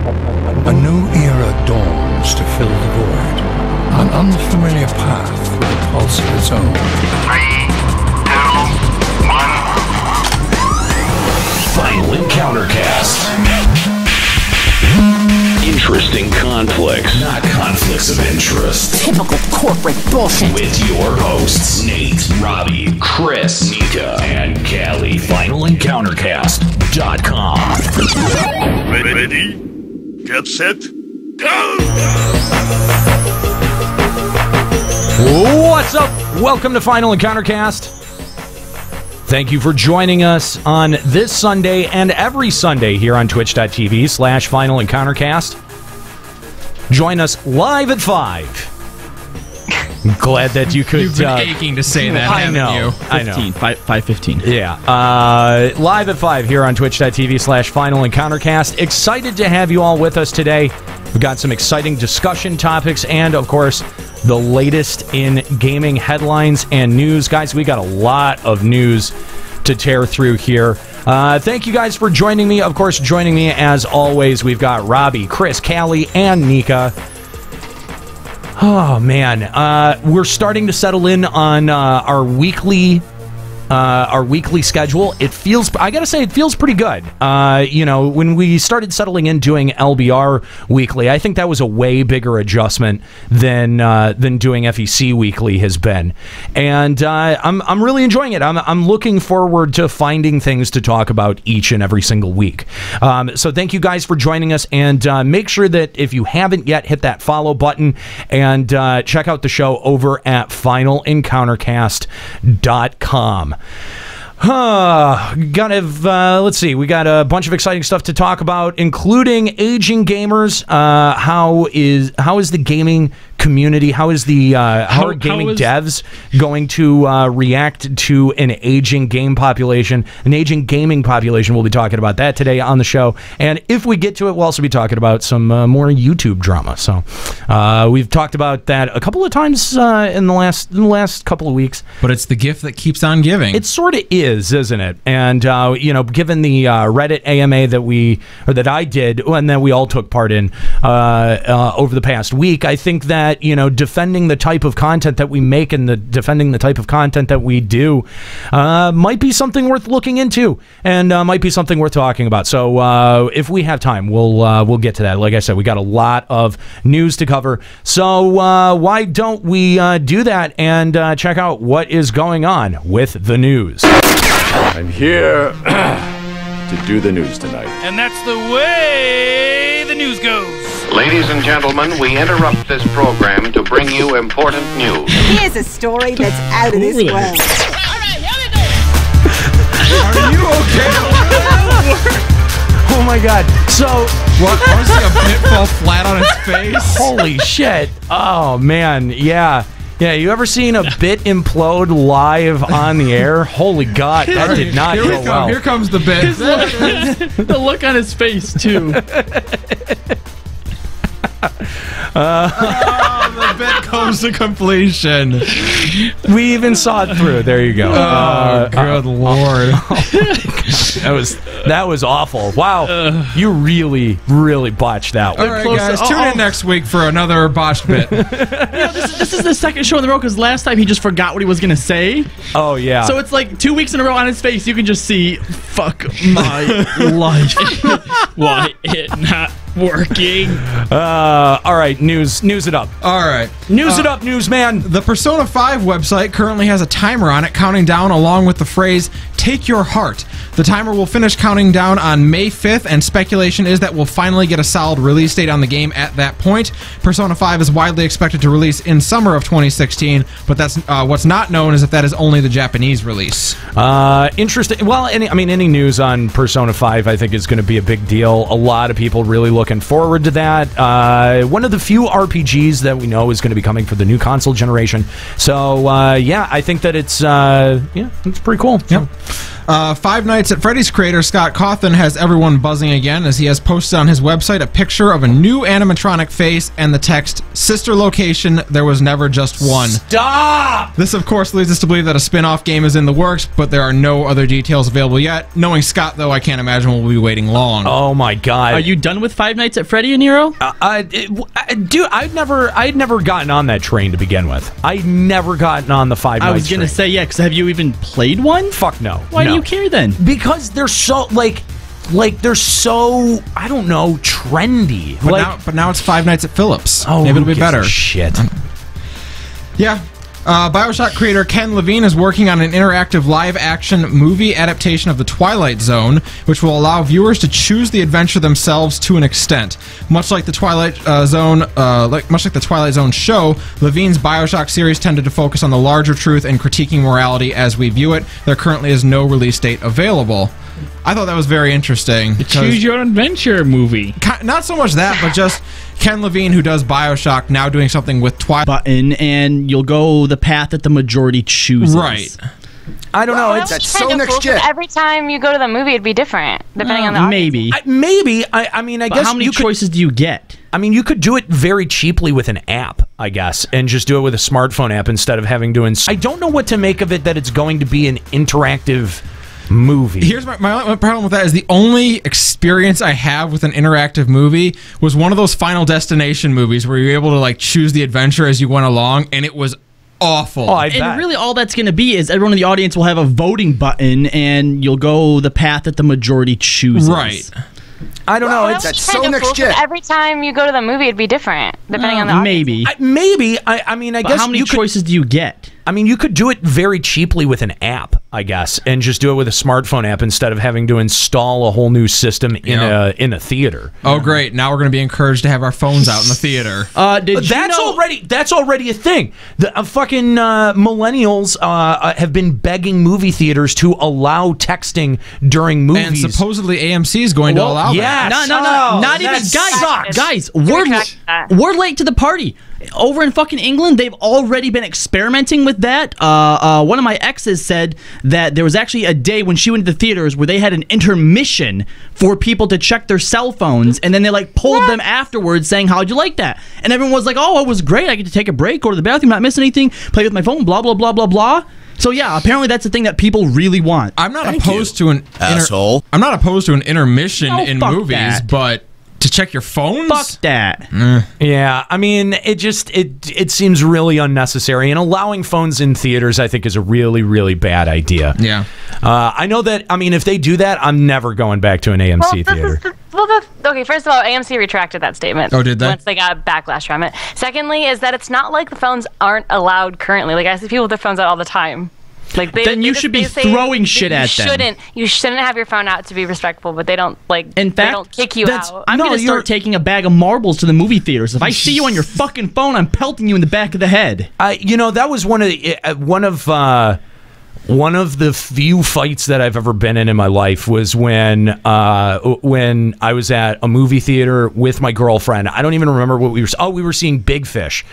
A new era dawns to fill the void. An unfamiliar path with a pulse of its own. 3, 2, 1. Final Encounter Cast. Interesting conflicts, not conflicts of interest. Typical corporate bullshit. With your hosts, Nate, Robbie, Chris, Nika, and Callie. FinalEncounterCast.com. Ready? Get set? Go! What's up? Welcome to Final Encounter Cast. Thank you for joining us on this Sunday and every Sunday here on twitch.tv/Final Encounter Cast. Join us live at 5. I'm glad that you could... You've been aching to say that, I know. You? 15, 5:15. Yeah. Live at 5 here on twitch.tv/Final Encounter Cast. Excited to have you all with us today. We've got some exciting discussion topics and, of course, the latest in gaming headlines and news. Guys, we got a lot of news to tear through here. Thank you guys for joining me. Of course, joining me as always, we've got Robbie, Chris, Callie, and Nika. Oh, man. We're starting to settle in on our weekly schedule. I gotta say, it feels pretty good. When we started settling in doing LBR weekly, I think that was a way bigger adjustment than doing FEC weekly has been, and I'm really enjoying it. I'm looking forward to finding things to talk about each and every single week. So thank you guys for joining us, and make sure that if you haven't yet, hit that follow button and check out the show over at FinalEncounterCast.com. Let's see. We got a bunch of exciting stuff to talk about, including aging gamers. How is the gaming community? How are gaming devs going to react to an aging game population, an aging gaming population? We'll be talking about that today on the show. And if we get to it, we'll also be talking about some more YouTube drama. So we've talked about that a couple of times in the last couple of weeks. But it's the gift that keeps on giving. It sort of is, isn't it? And given the Reddit AMA that I did and that we all took part in over the past week, I think that defending the type of content that we make and defending the type of content that we do might be something worth looking into and might be something worth talking about. So if we have time, we'll get to that. Like I said, we got a lot of news to cover. So why don't we do that and check out what is going on with the news? I'm here to do the news tonight. And that's the way the news goes. Ladies and gentlemen, we interrupt this program to bring you important news. Here's a story that's out of this world. All right, here we go. Are you okay? Oh my god. So What? I want to see a bit fall flat on his face. Holy shit. Oh man, yeah. Yeah, you ever seen a bit implode live on the air? Holy God, that did not go well. Here comes the bit. The look on his face, too. The bit comes to completion. We even saw it through. There you go. Good Lord. That was awful. Wow. You really, really botched that one. All right, guys, tune in next week for another botched bit. This is the second show in a row because last time he just forgot what he was going to say. Oh, yeah. So it's like 2 weeks in a row on his face. You can just see, fuck my life. Why it not working? All right, news it up. All right. News it up, newsman. The Persona 5 website currently has a timer on it counting down along with the phrase, "Take your heart." The timer will finish counting down on May 5th, and speculation is that we'll finally get a solid release date on the game at that point. Persona 5 is widely expected to release in summer of 2016, but that's what's not known is if that is only the Japanese release. Interesting. Well, any news on Persona 5 I think is going to be a big deal. A lot of people really looking forward to that. One of the few RPGs that we know is going to be coming for the new console generation. So, yeah, I think that it's pretty cool. Yep. Five Nights at Freddy's creator Scott Cawthon has everyone buzzing again as he has posted on his website a picture of a new animatronic face and the text, "Sister location, there was never just one." Stop! This, of course, leads us to believe that a spin-off game is in the works, but there are no other details available yet. Knowing Scott, though, I can't imagine we'll be waiting long. Oh my god! Are you done with Five Nights at Freddy, Nero? Dude, I'd never gotten on that train to begin with. I'd never gotten on the Five Nights. I was gonna say because have you even played one? Fuck no. Why do you care then? Because they're so like they're so, I don't know, trendy. But now it's Five Nights at Phillips. Oh, maybe it'll be who gives better. a shit. Yeah. BioShock creator Ken Levine is working on an interactive live-action movie adaptation of The Twilight Zone, which will allow viewers to choose the adventure themselves to an extent. Much like the Twilight Zone show, Levine's BioShock series tended to focus on the larger truth and critiquing morality as we view it. There currently is no release date available. I thought that was very interesting. Choose your own adventure movie. Not so much that, but just Ken Levine, who does BioShock, now doing something with Twilight. Button, and you'll go the path that the majority chooses. Right. I don't know. That's so next gen. Every time you go to the movie, it'd be different, depending on the maybe. I mean, I guess how many choices do you get? I mean, you could do it very cheaply with an app, I guess, and just do it with a smartphone app instead of having to... I don't know what to make of it that it's going to be an interactive movie. Here's my problem with that is the only experience I have with an interactive movie was one of those Final Destination movies where you're able to like choose the adventure as you went along, and it was awful. And really all that's going to be is everyone in the audience will have a voting button and you'll go the path that the majority chooses. Right. I don't know. That's so next gen. Every time you go to the movie, it'd be different, depending on the maybe. I mean, I guess how many choices do you get? I mean, you could do it very cheaply with an app, I guess, and just do it with a smartphone app instead of having to install a whole new system in a theater. Oh, great! Now we're going to be encouraged to have our phones out in the theater. That's already a thing. The fucking millennials have been begging movie theaters to allow texting during movies, and supposedly AMC is going to allow that. No, not even guys. We're late to the party. Over in fucking England, they've already been experimenting with that. One of my exes said that there was actually a day when she went to the theaters where they had an intermission for people to check their cell phones, and then they like pulled them afterwards saying, "How'd you like that?" And everyone was like, "Oh, it was great. I get to take a break, go to the bathroom, not miss anything, play with my phone, blah blah blah blah blah." So yeah, apparently that's the thing that people really want. I'm not opposed to an asshole. I'm not opposed to an intermission in movies, but to check your phones? Fuck that. Yeah, I mean, it seems really unnecessary, and allowing phones in theaters, I think, is a really, really bad idea. Yeah. I know that, I mean, if they do that, I'm never going back to an AMC theater. Okay, first of all, AMC retracted that statement. Oh, did they? Once they got backlash from it. Secondly, is that it's not like the phones aren't allowed currently. Like, I see people with their phones out all the time. Like then you should be throwing shit at them. You shouldn't have your phone out to be respectful, but they don't In fact, they don't kick you out. I'm going to start taking a bag of marbles to the movie theaters. If I see you on your fucking phone, I'm pelting you in the back of the head. You know, that was one of the few fights that I've ever been in my life was when I was at a movie theater with my girlfriend. I don't even remember what we were. Oh, we were seeing Big Fish,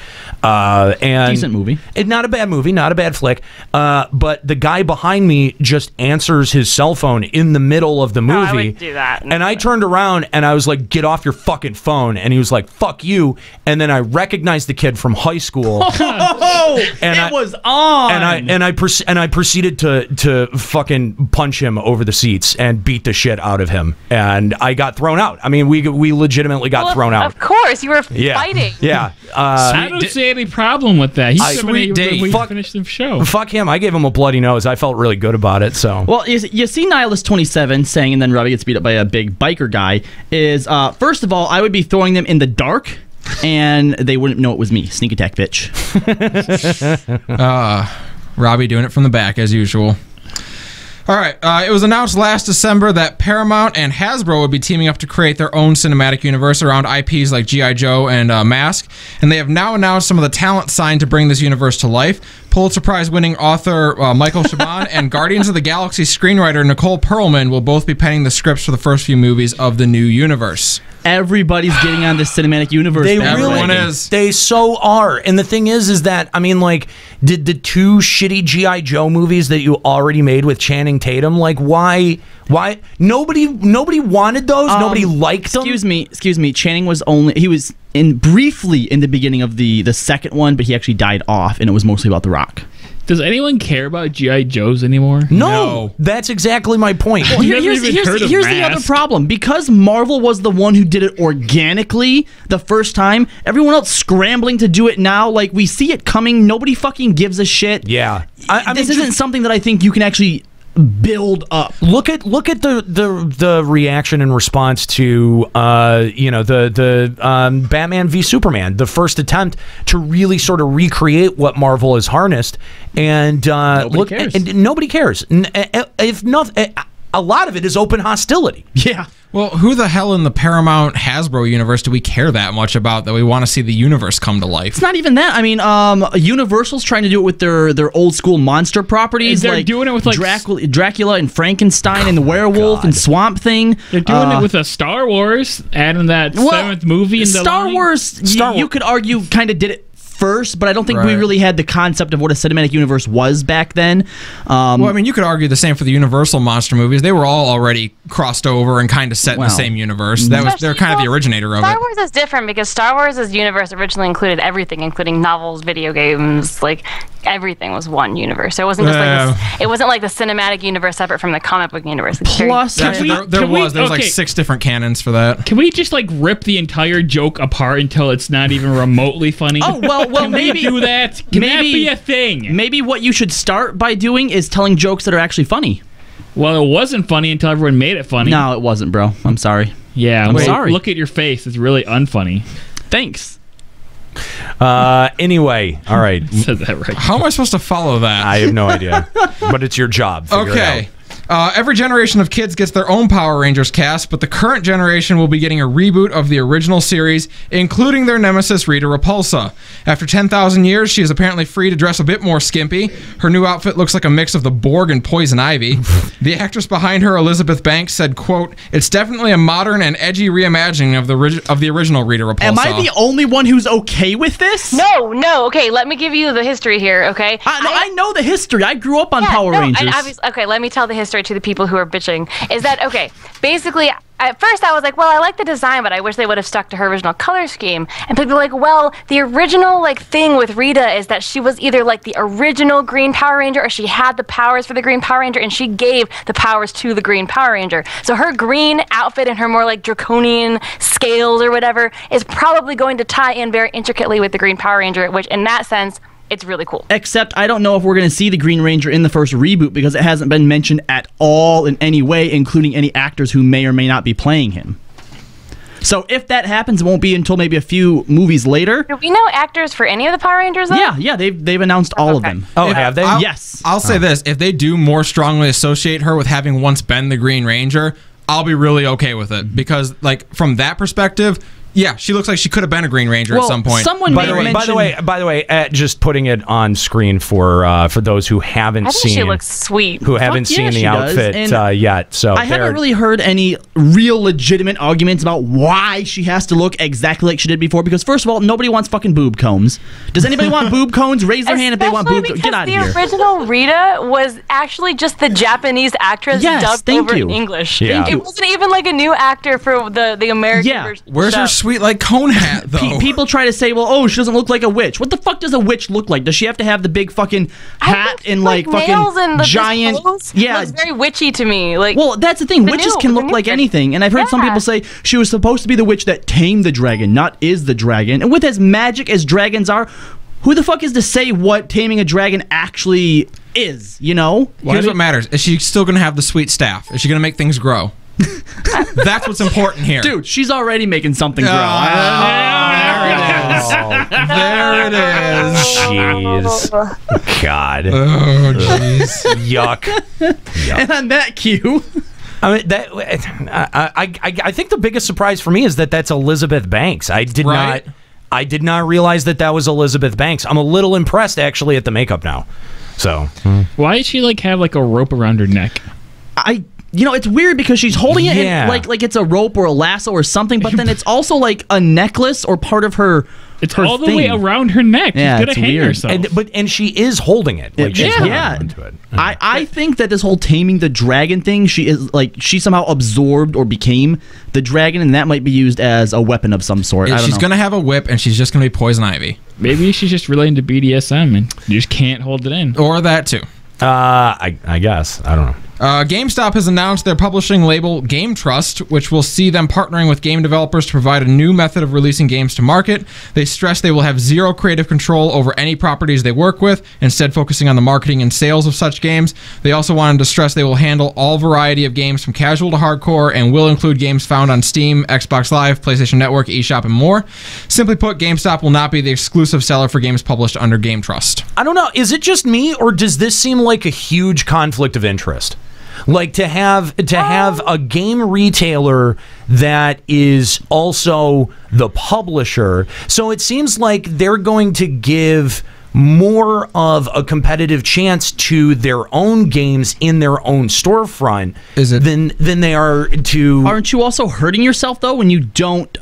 and decent movie. Not a bad movie, not a bad flick. But the guy behind me just answers his cell phone in the middle of the movie. I wouldn't do that. And I turned around and I was like, "Get off your fucking phone!" And he was like, "Fuck you!" And then I recognized the kid from high school. It was on. And I proceeded to fucking punch him over the seats and beat the shit out of him, and I got thrown out. I mean, we legitimately got thrown out. Of course, you were fighting. Yeah, I don't see any problem with that. He's sweet date. Finish the show. Fuck him. I gave him a bloody nose. I felt really good about it. So well, you see Nihilist27 saying, and then Robbie gets beat up by a big biker guy. Is first of all, I would be throwing them in the dark. And they wouldn't know it was me. Sneak attack, bitch. Robbie doing it from the back, as usual. All right, it was announced last December that Paramount and Hasbro would be teaming up to create their own cinematic universe around IPs like G.I. Joe and Mask, and they have now announced some of the talent signed to bring this universe to life. Pulitzer Prize-winning author Michael Chabon and Guardians of the Galaxy screenwriter Nicole Perlman will both be penning the scripts for the first few movies of the new universe. Everybody's getting on this cinematic universe. They Everyone really is. They so are. And the thing is that, I mean, like, did the 2 shitty G.I. Joe movies that you already made with Channing Tatum, like, why? Nobody wanted those. Nobody liked them. Excuse me. Channing was briefly in the beginning of the second one, but he actually died off, and it was mostly about The Rock. Does anyone care about G.I. Joes anymore? No, that's exactly my point. Well, here's the other problem. Because Marvel was the one who did it organically the first time, everyone else scrambling to do it now, like, we see it coming, nobody fucking gives a shit. Yeah. This isn't something that I think you can actually build up. Look at the reaction and response to the Batman v Superman, the first attempt to really sort of recreate what Marvel has harnessed, and nobody cares. And nobody cares. If nothing, a lot of it is open hostility. Yeah. Well, who the hell in the Paramount Hasbro universe do we care that much about that we want to see the universe come to life? It's not even that. I mean, Universal's trying to do it with their old school monster properties. They're like doing it with, like, Dracula and Frankenstein and the Werewolf and Swamp Thing. They're doing it with a Star Wars, adding that 7th movie in the Star line. Wars, you could argue, kind of did it first, but I don't think we Right. really had the concept of what a cinematic universe was back then. Well, I mean, you could argue the same for the Universal monster movies. They were all already crossed over and kind of set in the same universe. They're kind of the originator of Star it. Wars is different because Star Wars' universe originally included everything, including novels, video games, like everything was one universe. So it wasn't just like this, it wasn't like the cinematic universe separate from the comic book universe. Plus, Actually, there was like 6 different canons for that. Can we just like rip the entire joke apart until it's not even remotely funny? Oh, well, Can maybe we do that. Can that be a thing? Maybe what you should start by doing is telling jokes that are actually funny. Well, it wasn't funny until everyone made it funny. No, it wasn't, bro. I'm sorry. Yeah, I'm sorry. Look at your face. It's really unfunny. Thanks. Anyway, all right. Said that right. How am I supposed to follow that? I have no idea, but it's your job. Figure it out. Every generation of kids gets their own Power Rangers cast, but the current generation will be getting a reboot of the original series, including their nemesis Rita Repulsa. After 10,000 years, she is apparently free to dress a bit more skimpy. Her new outfit looks like a mix of the Borg and Poison Ivy. The actress behind her, Elizabeth Banks, said, quote, "It's definitely a modern and edgy reimagining of the original Rita Repulsa." Am I the only one who's okay with this? No. Okay, let me give you the history here, okay? I know the history. I grew up on Power Rangers. Okay, let me tell the history to the people who are bitching. Is that, okay, basically, at first I was like, well, I like the design, but I wish they would have stuck to her original color scheme. And people were like, well, the original thing with Rita is that she was either like the original Green Power Ranger or she had the powers for the Green Power Ranger and she gave the powers to the Green Power Ranger. So her green outfit and her more like draconian scales or whatever is probably going to tie in very intricately with the Green Power Ranger, which in that sense, it's really cool. Except I don't know if we're going to see the Green Ranger in the first reboot because it hasn't been mentioned at all in any way, including any actors who may or may not be playing him. So if that happens, it won't be until maybe a few movies later. Do we know actors for any of the Power Rangers, though? Yeah, they've announced all of them. Oh, have they? Yes. I'll say this. If they do more strongly associate her with having once been the Green Ranger, I'll be really okay with it. Because, like, from that perspective, yeah, she looks like she could have been a Green Ranger at some point. Someone by the way, just putting it on screen for those who haven't seen. She looks sweet. Who haven't seen the outfit yet. So I haven't really heard any real legitimate arguments about why she has to look exactly like she did before. Because first of all, nobody wants fucking boob cones. Does anybody want boob cones? Raise their hand if they want boob cones. Get out of here. The original Rita was actually just the Japanese actress dubbed over in English. Yeah. It wasn't even like a new actor for the American version. Where's her sweet like cone hat though? People try to say, well, oh, she doesn't look like a witch. What the fuck does a witch look like? Does she have to have the big fucking hat and like nails fucking and the giant? Yeah, it's very witchy to me. Like, well, that's the thing. Witches can look like anything, and I've heard some people say she was supposed to be the witch that tamed the dragon, not is the dragon. And with as magic as dragons are, who the fuck is to say what taming a dragon actually is? You know? Here's what matters: is she still gonna have the sweet staff? Is she gonna make things grow? That's what's important here. Dude, she's already making something grow. There it is. Jeez. God. Oh, jeez. Yuck. And on that cue, I mean, I think the biggest surprise for me is that that's Elizabeth Banks. I did not realize that was Elizabeth Banks. I'm a little impressed actually at the makeup now. So why did she like have like a rope around her neck? You know, it's weird because she's holding it Yeah. like it's a rope or a lasso or something, but then it's also like a necklace or part of her. It's her all the thing. way around her neck. Yeah, She's gonna it's hang weird. herself. And she is holding it. Like she's holding onto it. I think that this whole taming the dragon thing, she somehow absorbed or became the dragon, and that might be used as a weapon of some sort. I don't She's know. gonna have a whip, and she's just gonna be poison ivy. Maybe she's just really into BDSM and you just can't hold it in. Or that too. I guess. I don't know. GameStop has announced their publishing label Game Trust, which will see them partnering with game developers to provide a new method of releasing games to market. They stress they will have zero creative control over any properties they work with, instead focusing on the marketing and sales of such games. They also wanted to stress they will handle all variety of games from casual to hardcore and will include games found on Steam, Xbox Live, PlayStation Network, eShop, and more. Simply put, GameStop will not be the exclusive seller for games published under Game Trust. I don't know. Is it just me, or does this seem like a huge conflict of interest? Like to have a game retailer that is also the publisher. So it seems like they're going to give more of a competitive chance to their own games in their own storefront than they are to. Aren't you also hurting yourself though when you don't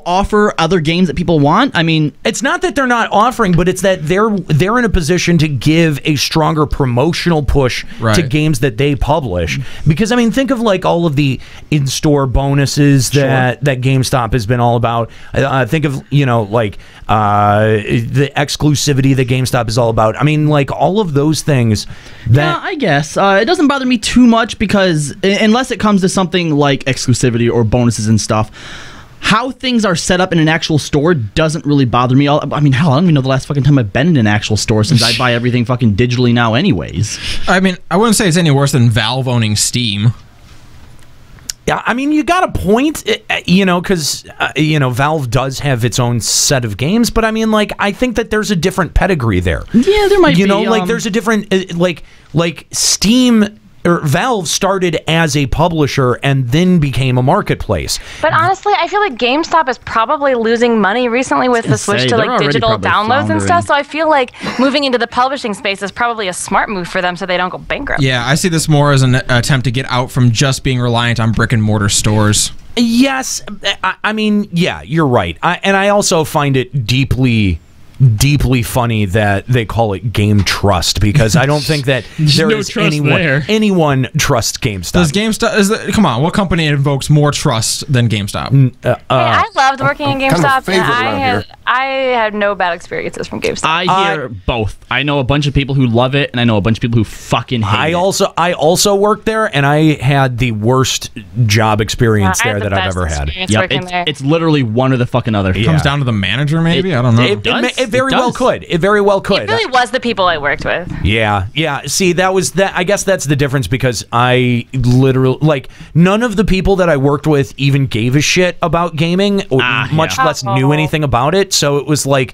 offer other games that people want? I mean, it's not that they're not offering, but it's that they're in a position to give a stronger promotional push to games that they publish. Because I mean, think of like all of the in-store bonuses that GameStop has been all about. Think of like the exclusivity that GameStop is all about. I mean, like all of those things. Yeah, I guess it doesn't bother me too much because unless it comes to something like exclusivity or bonuses and stuff. How things are set up in an actual store doesn't really bother me. I mean, hell, I don't even know the last fucking time I've been in an actual store since I buy everything fucking digitally now anyways. I mean, I wouldn't say it's any worse than Valve owning Steam. Yeah, I mean, you got a point, because, Valve does have its own set of games, but I mean, like, I think that there's a different pedigree there. Yeah, there might be. Like, there's a different, like Steam... or Valve started as a publisher and then became a marketplace. But honestly, I feel like GameStop is probably losing money recently with the switch to like digital downloads and stuff. So I feel like moving into the publishing space is probably a smart move for them so they don't go bankrupt. Yeah, I see this more as an attempt to get out from just being reliant on brick and mortar stores. Yes, I mean, yeah, you're right. And I also find it deeply funny that they call it Game Trust, because I don't think that there no is trust anyone trusts GameStop. Does GameStop come on? What company invokes more trust than GameStop? I loved working in kind of a GameStop, favorite and around here. I had no bad experiences from GameStop. I hear both. I know a bunch of people who love it, and I know a bunch of people who fucking hate it. I also worked there, and I had the worst job experience there that I've ever had. Yep, it's literally one or the fucking other. It comes down to the manager, maybe. I don't know. It very well could. It very well could. It really was the people I worked with. Yeah. See, that was that. I guess that's the difference, because I literally none of the people that I worked with even gave a shit about gaming, or much less knew anything about it. So it was like.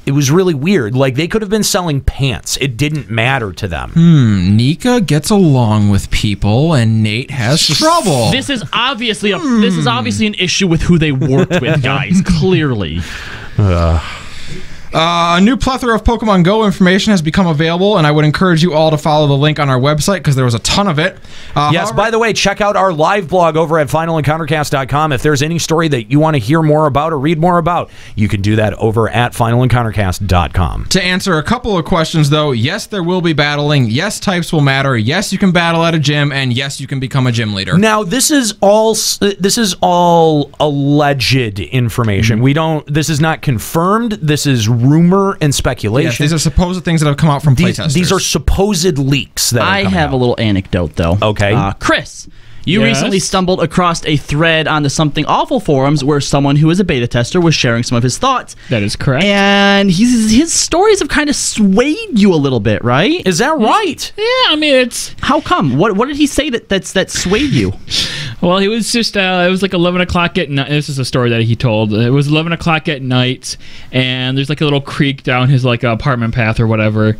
It was really weird. Like, they could have been selling pants. It didn't matter to them. Nika gets along with people, and Nate has trouble. This is obviously an issue with who they worked with, guys. Clearly. A new plethora of Pokemon Go information has become available, and I would encourage you all to follow the link on our website because there was a ton of it. Yes, by the way, check out our live blog over at finalencountercast.com. If there's any story that you want to hear more about or read more about, you can do that over at finalencountercast.com. To answer a couple of questions, though, yes, there will be battling. Yes, types will matter. Yes, you can battle at a gym, and yes, you can become a gym leader. Now, this is all alleged information. This is not confirmed. This is rumor and speculation. Yes, these are supposed things that have come out from playtesters. These are supposed leaks that I have a little anecdote, though. Okay. Chris, you recently stumbled across a thread on the Something Awful forums where someone who is a beta tester was sharing some of his thoughts. That is correct. And his stories have kind of swayed you a little bit, right? Is that right? Yeah, I mean, it's... How come? What did he say that swayed you? Well, it was just, it was like 11 o'clock at night. This is a story that he told. It was 11 o'clock at night, and there's like a little creek down his like apartment path or whatever.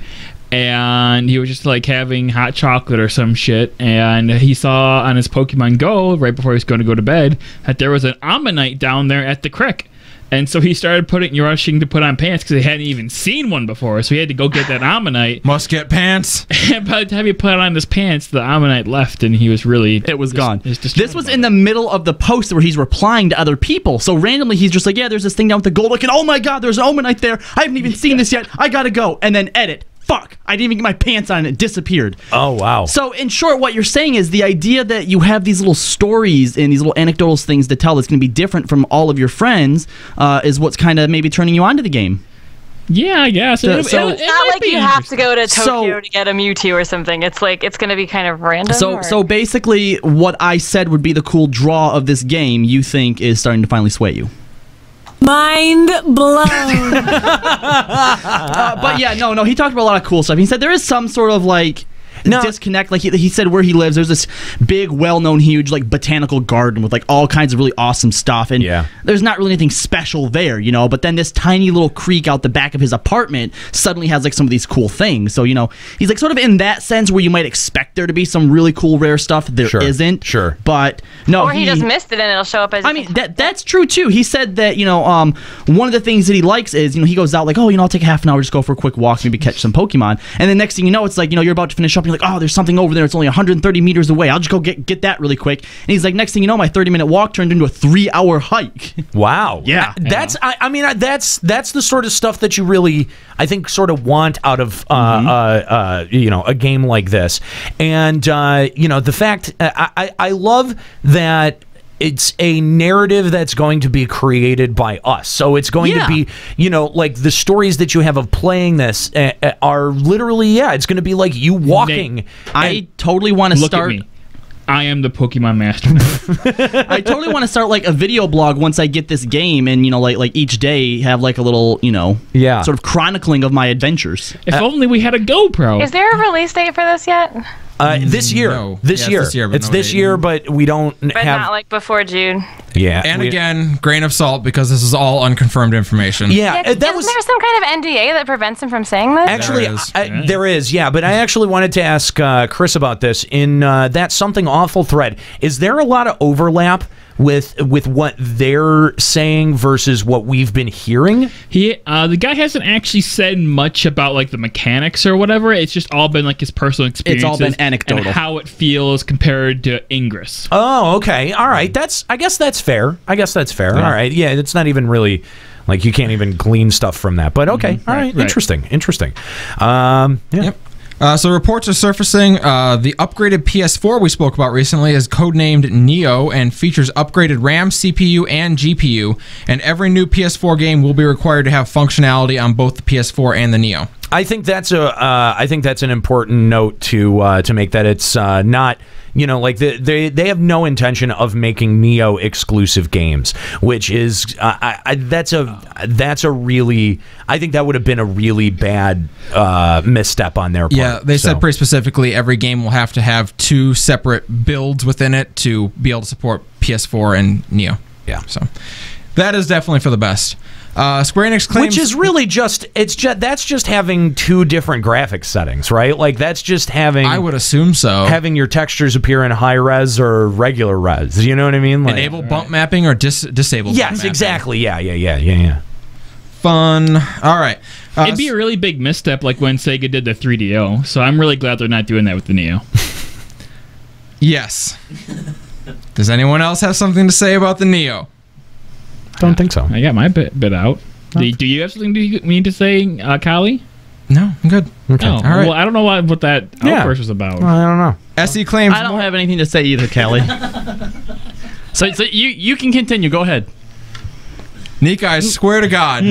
And he was just like having hot chocolate or some shit, and he saw on his Pokemon Go right before he was going to go to bed that there was an Ammonite down there at the creek. And so he started rushing to put on pants because he hadn't even seen one before. So he had to go get that Ammonite. Must get pants. And by the time he put on his pants, the Ammonite left, and he was really... It was gone. This was in the middle of the post where he's replying to other people. So randomly, he's just like, yeah, there's this thing down with the gold. Like, and oh my God, there's an Ammonite there. I haven't even seen this yet. I gotta go. And then edit. Fuck, I didn't even get my pants on and it disappeared. Oh, wow. So, in short, what you're saying is the idea that you have these little stories and these little anecdotal things to tell that's going to be different from all of your friends is what's kind of maybe turning you on to the game. Yeah, I guess. It's not like you have to go to Tokyo to get a Mewtwo or something. It's like, it's going to be kind of random. So basically, what I said would be the cool draw of this game, you think is starting to finally sway you. Mind blown. But yeah, no, he talked about a lot of cool stuff. He said there is some sort of like disconnect. Like he said where he lives, there's this big, well-known, huge like botanical garden with like all kinds of really awesome stuff. And there's not really anything special there, you know. But then this tiny little creek out the back of his apartment suddenly has like some of these cool things. So, you know, he's like sort of in that sense where you might expect there to be some really cool, rare stuff. There isn't. Sure. But no, or he just missed it and it'll show up as. I mean, that's true too. He said that, you know, one of the things that he likes is, you know, he goes out like, oh, you know, I'll take a half an hour, just go for a quick walk, maybe catch some Pokemon, and then next thing you know, it's like, you know, you're about to finish up. You're like, oh, there's something over there. It's only 130 meters away. I'll just go get that really quick. And he's like, next thing you know, my 30-minute walk turned into a 3-hour hike. Wow. Yeah. That's the sort of stuff that you really, I think, sort of want out of you know, a game like this. And you know, the fact I love that it's a narrative that's going to be created by us. So it's going to be, you know, like the stories that you have of playing this are literally, it's going to be like you walking. Nate, I totally want to start. At me. I am the Pokemon master. I totally want to start like a video blog once I get this game, and you know, like each day have like a little, you know, sort of chronicling of my adventures. If only we had a GoPro. Is there a release date for this yet? This year. No. This year. It's this year, but we don't but have. Not like before June. Yeah. And again, grain of salt because this is all unconfirmed information. Yeah, isn't there some kind of NDA that prevents him from saying this? Actually, there is, but I actually wanted to ask Chris about this in that Something Awful thread. Is there a lot of overlap with what they're saying versus what we've been hearing? The guy hasn't actually said much about like the mechanics or whatever. It's just all been like his personal experiences. It's all been anecdotal. And how it feels compared to Ingress. Oh, okay. All right. I guess that's fair. Yeah. All right. Yeah, it's not even really like you can't even glean stuff from that. But okay. All right. Interesting. Yep. So reports are surfacing. The upgraded PS4 we spoke about recently is codenamed Neo and features upgraded RAM, CPU, and GPU. And every new PS4 game will be required to have functionality on both the PS4 and the Neo. I think that's an important note to make, that it's not, you know, like they have no intention of making Neo exclusive games, which is that's a really, I think that would have been a really bad misstep on their part. Yeah, they said pretty specifically every game will have to have 2 separate builds within it to be able to support PS4 and Neo. Yeah, so that is definitely for the best. Square Enix claims, which is really that's just having 2 different graphics settings, right? Like that's just having, I would assume so, having your textures appear in high res or regular res. You know what I mean? Like, enable bump mapping or disable. Yes, bump mapping. Exactly. Yeah. Fun. All right. It'd be a really big misstep, like when Sega did the 3DO. So I'm really glad they're not doing that with the Neo. Yes. Does anyone else have something to say about the Neo? Don't think so. I got my bit out. Do you have something you need to say, Kali? No, I'm good. Okay. Oh, all right. Well, I don't know what that outburst was about. Well, I don't know. SE claims. I don't have anything to say either, Callie. so you can continue. Go ahead. Nika, I swear to God.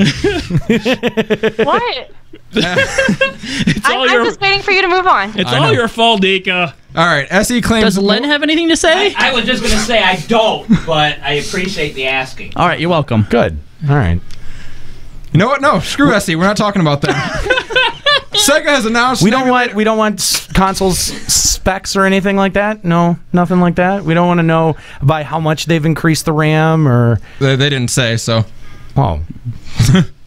What? I'm just waiting for you to move on. It's all your fault, Nika. All right, SE claims. Does Len have anything to say? I was just going to say I don't, but I appreciate the asking. All right, you're welcome. Good. All right. You know what? No, screw SE. We're not talking about that. Sega has announced. We don't want consoles specs or anything like that. No, nothing like that. We don't want to know by how much they've increased the RAM or. They didn't say so. Oh.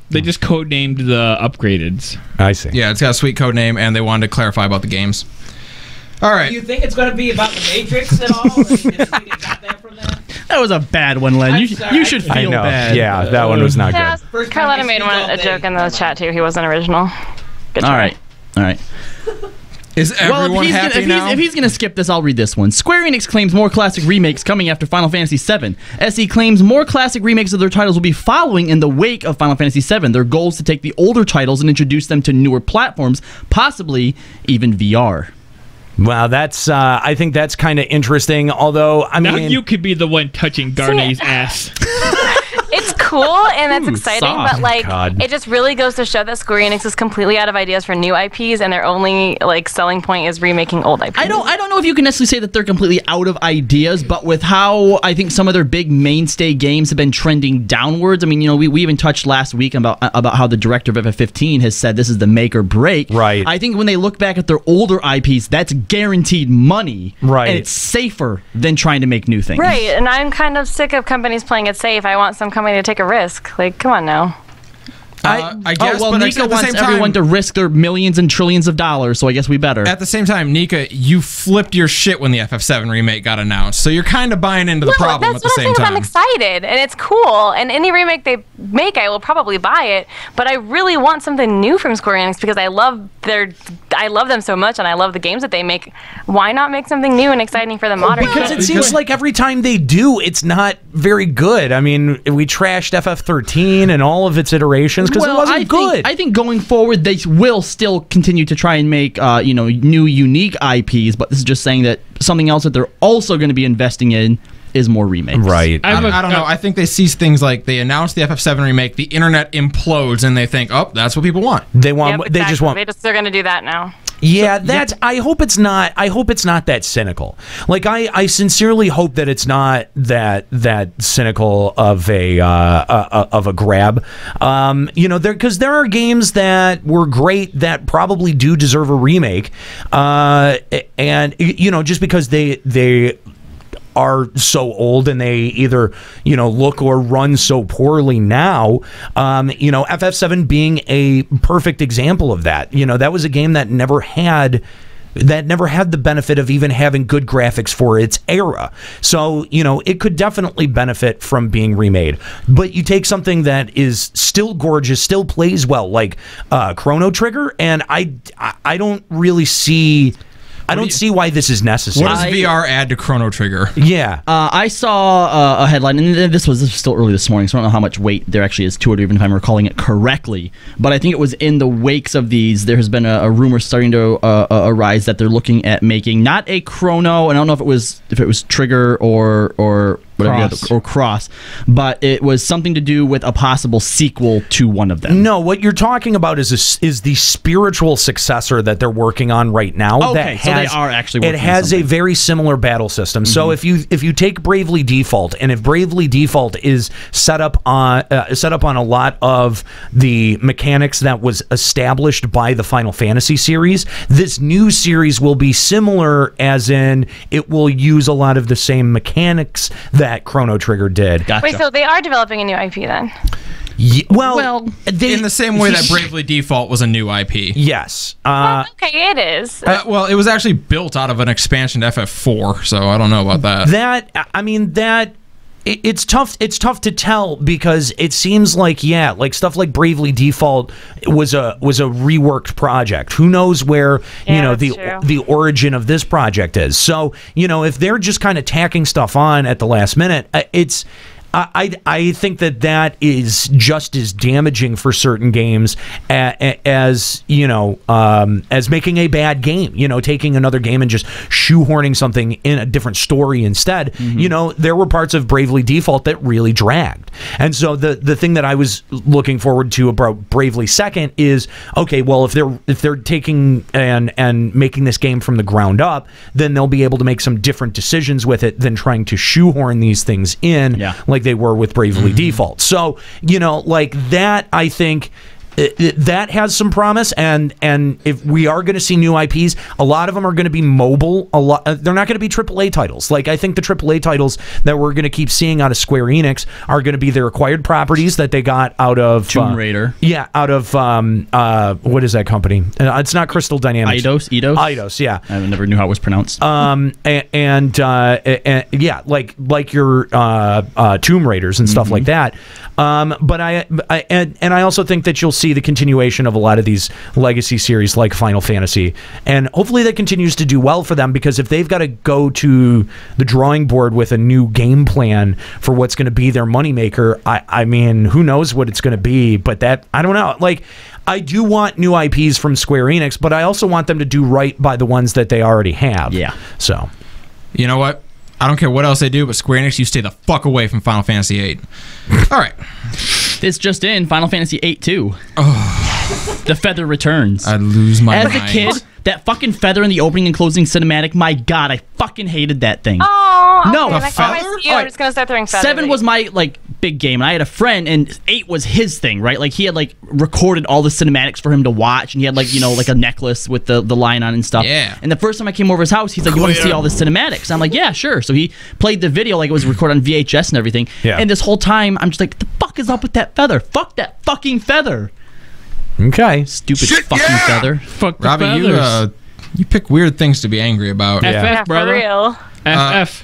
They just codenamed the upgradeds. I see. Yeah, it's got a sweet code name, and they wanted to clarify about the games. All right. Do you think it's going to be about the Matrix at all? Or you got that from that? That was a bad one, Len. You should feel I know. bad. Yeah, that one was not Yeah, good. Carlotta made a joke in the chat too. He wasn't original. Good try. All right. Is everyone happy now? If he's going to skip this, I'll read this one. Square Enix claims more classic remakes coming after Final Fantasy VII. SE claims more classic remakes of their titles will be following in the wake of Final Fantasy VII. Their goal is to take the older titles and introduce them to newer platforms, possibly even VR. Wow, that's I think that's kind of interesting. Although, I mean, now you could be the one touching Garnet's ass. It's cool and that's exciting, soft. but like it just really goes to show that Square Enix is completely out of ideas for new IPs, and their only like selling point is remaking old IPs. I don't know if you can necessarily say that they're completely out of ideas, but with how I think some of their big mainstay games have been trending downwards. I mean, we even touched last week about how the director of FF15 has said this is the make or break. Right. I think when they look back at their older IPs, that's guaranteed money. Right. And it's safer than trying to make new things. Right, and I'm kind of sick of companies playing it safe. I want some company to take a risk. Like, come on now. I guess, well, but Nika at the wants same time, everyone to risk their millions and trillions of dollars, so I guess we better. At the same time, Nika, you flipped your shit when the FF7 remake got announced, so you're kind of buying into the problem at the same time. I'm excited, and it's cool, and any remake they make, I will probably buy it, but I really want something new from Square Enix because I love them so much, and I love the games that they make. Why not make something new and exciting for the modern Because game? it seems like every time they do, it's not very good. I mean, we trashed FF13 and all of its iterations because it wasn't good. I think going forward, they will still continue to try and make new unique IPs, but this is just saying that something else that they're also going to be investing in is more remakes. Right. I don't know. I think they see things like they announce the FF7 remake, the internet implodes, and they think, oh, that's what people want. They want. Yep, They just want. They're going to do that now. Yeah, I hope it's not. I hope it's not that cynical. Like I sincerely hope that it's not that cynical of a grab. Because there are games that were great that probably do deserve a remake, and just because they are so old and they either look or run so poorly now. FF7 being a perfect example of that. That was a game that never had the benefit of even having good graphics for its era. So, it could definitely benefit from being remade. But you take something that is still gorgeous, still plays well, like Chrono Trigger, and I don't really see... I don't see why this is necessary. What does VR add to Chrono Trigger? Yeah. I saw a headline, and this was still early this morning, so I don't know how much weight there actually is to it, or even if I'm recalling it correctly. But I think it was in the wakes of these, there has been a rumor starting to arise that they're looking at making not a Chrono, and I don't know if it was Trigger or whatever or Cross, but it was something to do with a possible sequel to one of them. No, what you're talking about is the spiritual successor that they're working on right now. Okay, so they are actually working it has on a very similar battle system. So if you take Bravely Default, and if Bravely Default is set up on a lot of the mechanics that was established by the Final Fantasy series, this new series will be similar, as in it will use a lot of the same mechanics that Chrono Trigger did. Gotcha. Wait, so they are developing a new IP then? Well, in the same way that Bravely Default was a new IP. Yes. Okay, it is. Well, it was actually built out of an expansion to FF4, so I don't know about that. It's tough. It's tough to tell because it seems like stuff like Bravely Default was a reworked project. Who knows where the origin of this project is? So if they're just kind of tacking stuff on at the last minute, I think that is just as damaging for certain games as making a bad game. Taking another game and just shoehorning something in a different story instead. There were parts of Bravely Default that really dragged, and so the thing that I was looking forward to about Bravely Second is, okay, well, if they're taking and making this game from the ground up, then they'll be able to make some different decisions with it than trying to shoehorn these things in like they were with Bravely Default. So, like that, I think that has some promise, and if we are going to see new IPs, a lot of them are going to be mobile. They're not going to be AAA titles. Like, I think the AAA titles that we're going to keep seeing out of Square Enix are going to be their acquired properties that they got out of Tomb Raider. Yeah, out of what is that company? It's not Crystal Dynamics. Eidos, yeah. I never knew how it was pronounced. And yeah, like your Tomb Raiders and stuff like that. But I also think that you'll see the continuation of a lot of these legacy series like Final Fantasy, and hopefully that continues to do well for them, because if they've got to go to the drawing board with a new game plan for what's going to be their moneymaker, I mean, who knows what it's going to be, but that, I don't know. Like, I do want new IPs from Square Enix, but I also want them to do right by the ones that they already have. Yeah. So, you know what? I don't care what else they do, but Square Enix, you stay the fuck away from Final Fantasy VIII. All right. This just in, Final Fantasy VIII 2. Oh. The feather returns. I'd lose my mind. As a kid, that fucking feather in the opening and closing cinematic, my God, I fucking hated that thing. Oh, okay. No, Next time I see you, I'm just going to start throwing feathers. 7 was my, like, big game, and I had a friend, and 8 was his thing, right? Like, he had, like, recorded all the cinematics for him to watch, and he had, like, you know, like a necklace with the line on and stuff. Yeah. And the first time I came over his house, he's like, you want to see all the cinematics? I'm like, yeah, sure. So he played the video like it was recorded on VHS and everything. Yeah. And this whole time, I'm just like, the fuck is up with that feather? Fuck that fucking feather. Okay. Stupid fucking feather. Fuck the Robbie, feathers. you pick weird things to be angry about. FF, brother. For real. FF.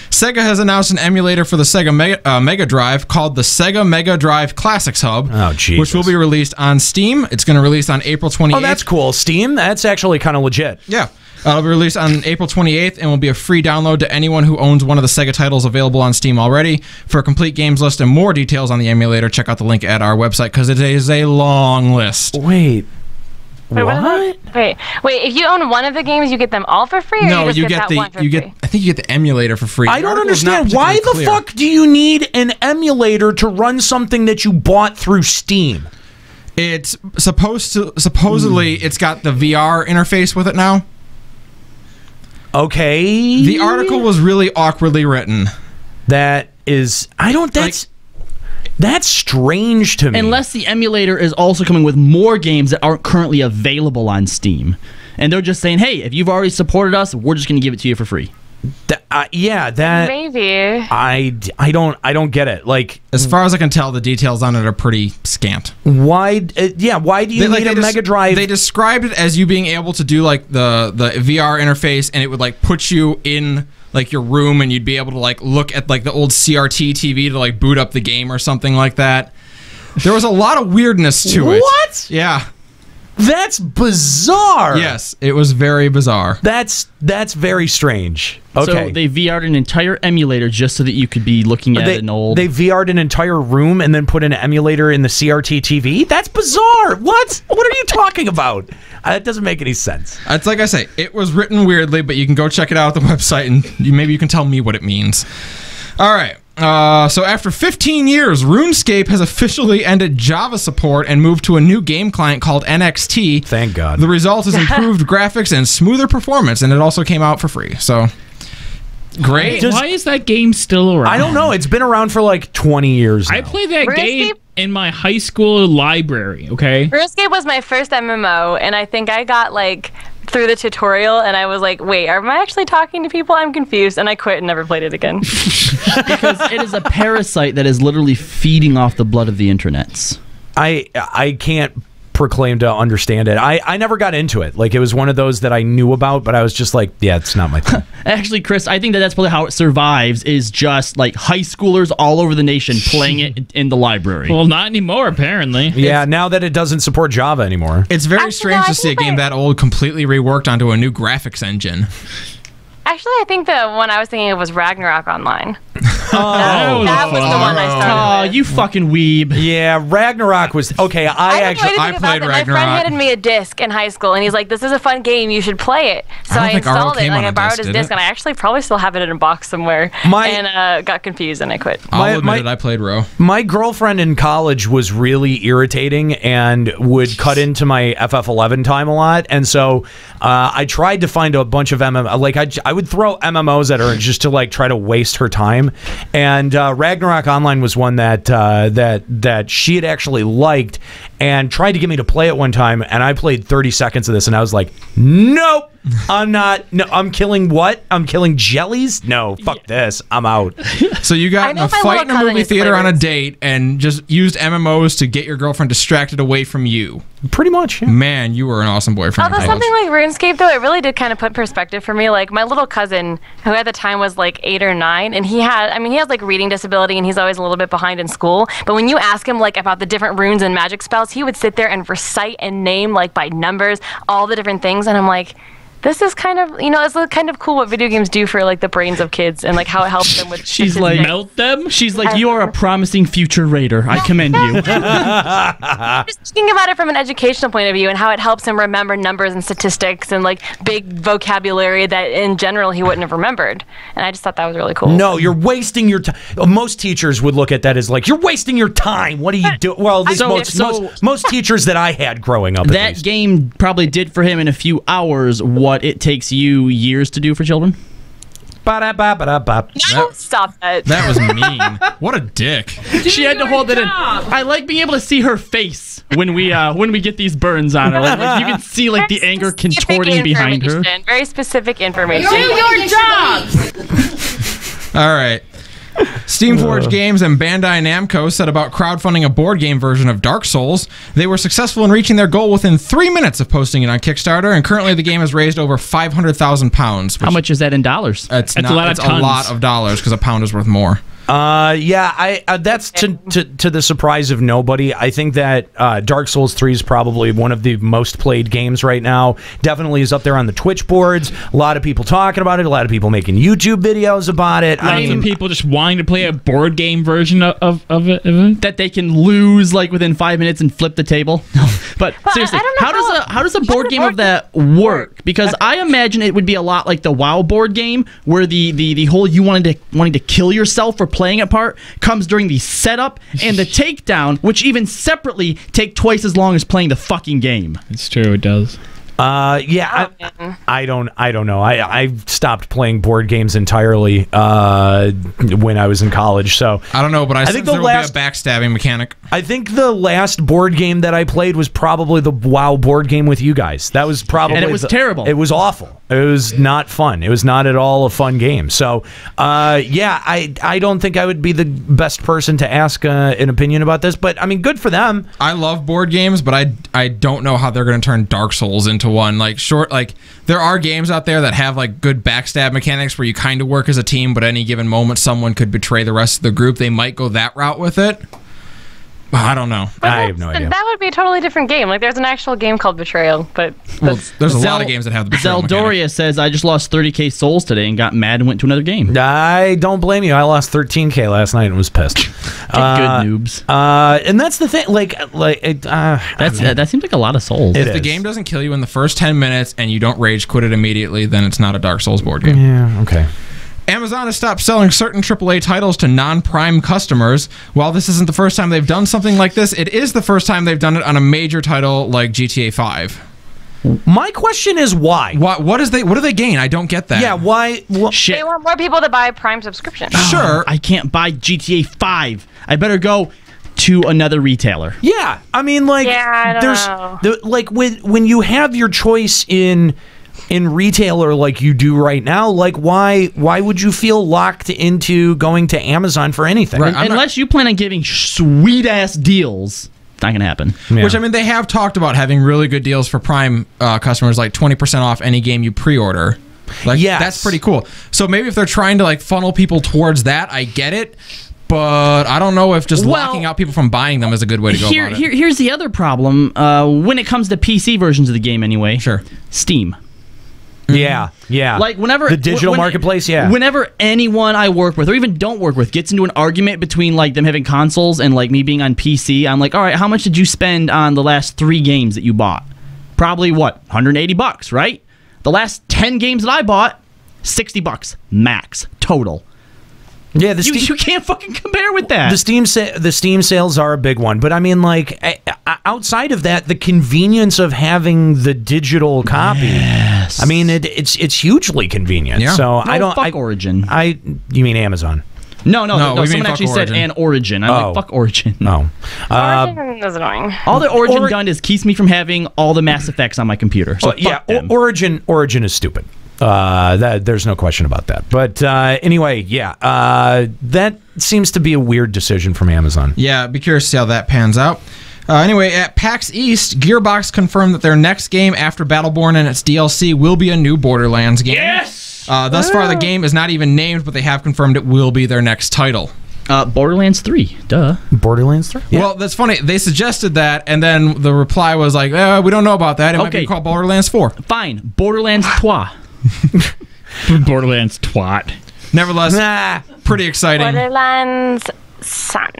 Sega has announced an emulator for the Sega Mega Drive called the Sega Mega Drive Classics Hub, which will be released on Steam. It's going to release on April 28th. Oh, that's cool. Steam? That's actually kind of legit. Yeah. It'll be released on April 28th and will be a free download to anyone who owns one of the Sega titles available on Steam already. For a complete games list and more details on the emulator, check out the link at our website, because it is a long list. Wait, what? Wait. If you own one of the games, you get them all for free? Or No, you get that one for free? I think you get the emulator for free. I don't understand. Why the fuck do you need an emulator to run something that you bought through Steam? It's supposedly it's got the VR interface with it now. Okay. The article was really awkwardly written. That's strange to me. Unless the emulator is also coming with more games that aren't currently available on Steam. And they're just saying, hey, if you've already supported us, we're just going to give it to you for free. Maybe. I don't get it. Like, as far as I can tell, the details on it are pretty scant. Why do you need a Mega Drive? They described it as you being able to do like the VR interface, and it would like put you in like your room, and you'd be able to like look at like the old CRT TV to like boot up the game or something like that. There was a lot of weirdness to it. What? Yeah. That's bizarre. Yes, it was very bizarre. That's very strange. Okay. So they VR'd an entire emulator just so that you could be looking at an old... They VR'd an entire room and then put an emulator in the CRT TV? That's bizarre. What? What are you talking about? That doesn't make any sense. It's like I say, it was written weirdly, but you can go check it out at the website, and maybe you can tell me what it means. All right. So after 15 years, Runescape has officially ended Java support and moved to a new game client called NXT. Thank God. The result is improved graphics and smoother performance, and it also came out for free. So, great. Why is that game still around? I don't know. It's been around for like 20 years now. I played that game in my high school library, okay? RuneScape was my first MMO, and I think I got like through the tutorial, and I was like, wait, am I actually talking to people? I'm confused, and I quit and never played it again. Because it is a parasite that is literally feeding off the blood of the internets. I can't proclaim to understand it. I never got into it. Like, it was one of those that I knew about, but I was just like, yeah, it's not my thing. Actually, Chris, I think that's probably how it survives, is just like high schoolers all over the nation playing it in the library. Well, not anymore, apparently. Yeah, now that it doesn't support Java anymore. It's very strange to see a game that old completely reworked onto a new graphics engine. Actually, I think the one I was thinking of was Ragnarok Online. Oh, that was the one I started with. You fucking weeb. Yeah, Ragnarok was... Okay, I played Ragnarok. My friend handed me a disc in high school, and he's like, this is a fun game, you should play it. So I installed it, like I borrowed his disc, and I actually probably still have it in a box somewhere, and got confused, and I quit. I'll admit it, I played Row. My girlfriend in college was really irritating and would cut into my FF11 time a lot, and so I tried to find a bunch of MMOs. Like, I would throw MMOs at her just to like try to waste her time. And Ragnarok Online was one that that she had actually liked and tried to get me to play it one time, and I played 30 seconds of this, and I was like, nope, I'm not. No, I'm killing what? I'm killing jellies? No, fuck this. I'm out. So you got in a fight in a movie theater on a date and just used MMOs to get your girlfriend distracted away from you. Pretty much. Yeah. Man, you were an awesome boyfriend. Although something like RuneScape, though, it really did kind of put perspective for me. Like, my little cousin, who at the time was like 8 or 9, and he has like reading disability, and he's always a little bit behind in school. But when you ask him like about the different runes and magic spells, he would sit there and recite and name like by numbers all the different things, and I'm like, this is kind of, it's kind of cool what video games do for like the brains of kids and like how it helps them with. She's like, melt them. She's like, you are a promising future raider. I commend you. Just thinking about it from an educational point of view and how it helps him remember numbers and statistics and like big vocabulary that in general he wouldn't have remembered. And I just thought that was really cool. No, you're wasting your time. Most teachers would look at that as like, you're wasting your time. What are you doing? Well, most teachers that I had growing up. That game probably did for him in a few hours what it takes you years to do for children. No, stop that. That was mean. What a dick. She had to hold it in. I like being able to see her face when we get these burns on her. Like, you can see like the anger contorting behind her. Very specific information. Do your job. All right. Steamforged Games and Bandai Namco set about crowdfunding a board game version of Dark Souls. They were successful in reaching their goal within 3 minutes of posting it on Kickstarter, and currently the game has raised over £500,000. How much is that in dollars? It's a lot of dollars because a pound is worth more. That's to the surprise of nobody. I think that Dark Souls 3 is probably one of the most played games right now. Definitely is up there on the Twitch boards. A lot of people talking about it. A lot of people making YouTube videos about it. Lots of people just wanting to play a board game version of it. That they can lose like within 5 minutes and flip the table. But seriously, how does a board game of that work? Because I imagine it would be a lot like the WoW board game, where the whole you wanting to kill yourself for playing it part comes during the setup and the takedown, which even separately take twice as long as playing the fucking game. It's true, it does. I don't know. I stopped playing board games entirely when I was in college. So I don't know, but I think there will be a backstabbing mechanic. I think the last board game that I played was probably the WoW board game with you guys. That was probably, and it was terrible. It was awful. It was not fun. It was not at all a fun game. So I don't think I would be the best person to ask an opinion about this. But I mean, good for them. I love board games, but I don't know how they're going to turn Dark Souls into one. Like there are games out there that have like good backstab mechanics where you kind of work as a team, but at any given moment someone could betray the rest of the group. They might go that route with it. I don't know. I have no idea. That would be a totally different game. Like, there's an actual game called Betrayal, but there's a lot of games that have the Betrayal Zeldoria says, I just lost 30k souls today and got mad and went to another game. I don't blame you. I lost 13k last night and was pissed. Good noobs. And that's the thing. That seems like a lot of souls. If the game doesn't kill you in the first 10 minutes and you don't rage quit it immediately, then it's not a Dark Souls board game. Yeah. Okay. Amazon has stopped selling certain AAA titles to non-Prime customers. While this isn't the first time they've done something like this, it is the first time they've done it on a major title like GTA 5. My question is why? What do they gain? I don't get that. Yeah, why? Shit. They want more people to buy Prime subscription. Sure. I can't buy GTA 5. I better go to another retailer. Yeah. I mean, like, I don't know. Like when you have your choice in retailer like you do right now, like why would you feel locked into going to Amazon for anything? Right. Unless you plan on giving sweet ass deals. It's not gonna happen. Yeah. Which, I mean, they have talked about having really good deals for Prime customers, like 20% off any game you pre-order. Like, yes. That's pretty cool. So maybe if they're trying to like funnel people towards that, I get it. But I don't know if just locking out people from buying them is a good way to go about it. Here's the other problem. When it comes to PC versions of the game anyway. Sure. Steam. Yeah. Like whenever the digital marketplace, yeah. Whenever anyone I work with or even don't work with gets into an argument between like them having consoles and like me being on PC, I'm like, all right, how much did you spend on the last 3 games that you bought? Probably what, $180, right? The last 10 games that I bought, $60 max total. Yeah, you can't fucking compare with that. The Steam sales are a big one, but I mean, like, outside of that, the convenience of having the digital copy. Yes. I mean, it's hugely convenient. Yeah. So Origin. You mean Amazon? No. we mean Someone fuck actually said Origin. an Origin. I'm like, fuck Origin. No. Origin is annoying. All the Origin done is keeps me from having all the Mass Effects on my computer. So yeah, Origin is stupid. There's no question about that. But anyway, that seems to be a weird decision from Amazon. Yeah, be curious to see how that pans out. Anyway, at PAX East, Gearbox confirmed that their next game after Battleborn and its DLC will be a new Borderlands game. Yes! Thus far, the game is not even named, but they have confirmed it will be their next title. Borderlands 3. Duh. Borderlands 3? Yeah. Well, that's funny. They suggested that, and then the reply was like, we don't know about that. It might be called Borderlands 4. Fine. Borderlands 3. Borderlands twat. Nevertheless, pretty exciting. Borderlands Sun.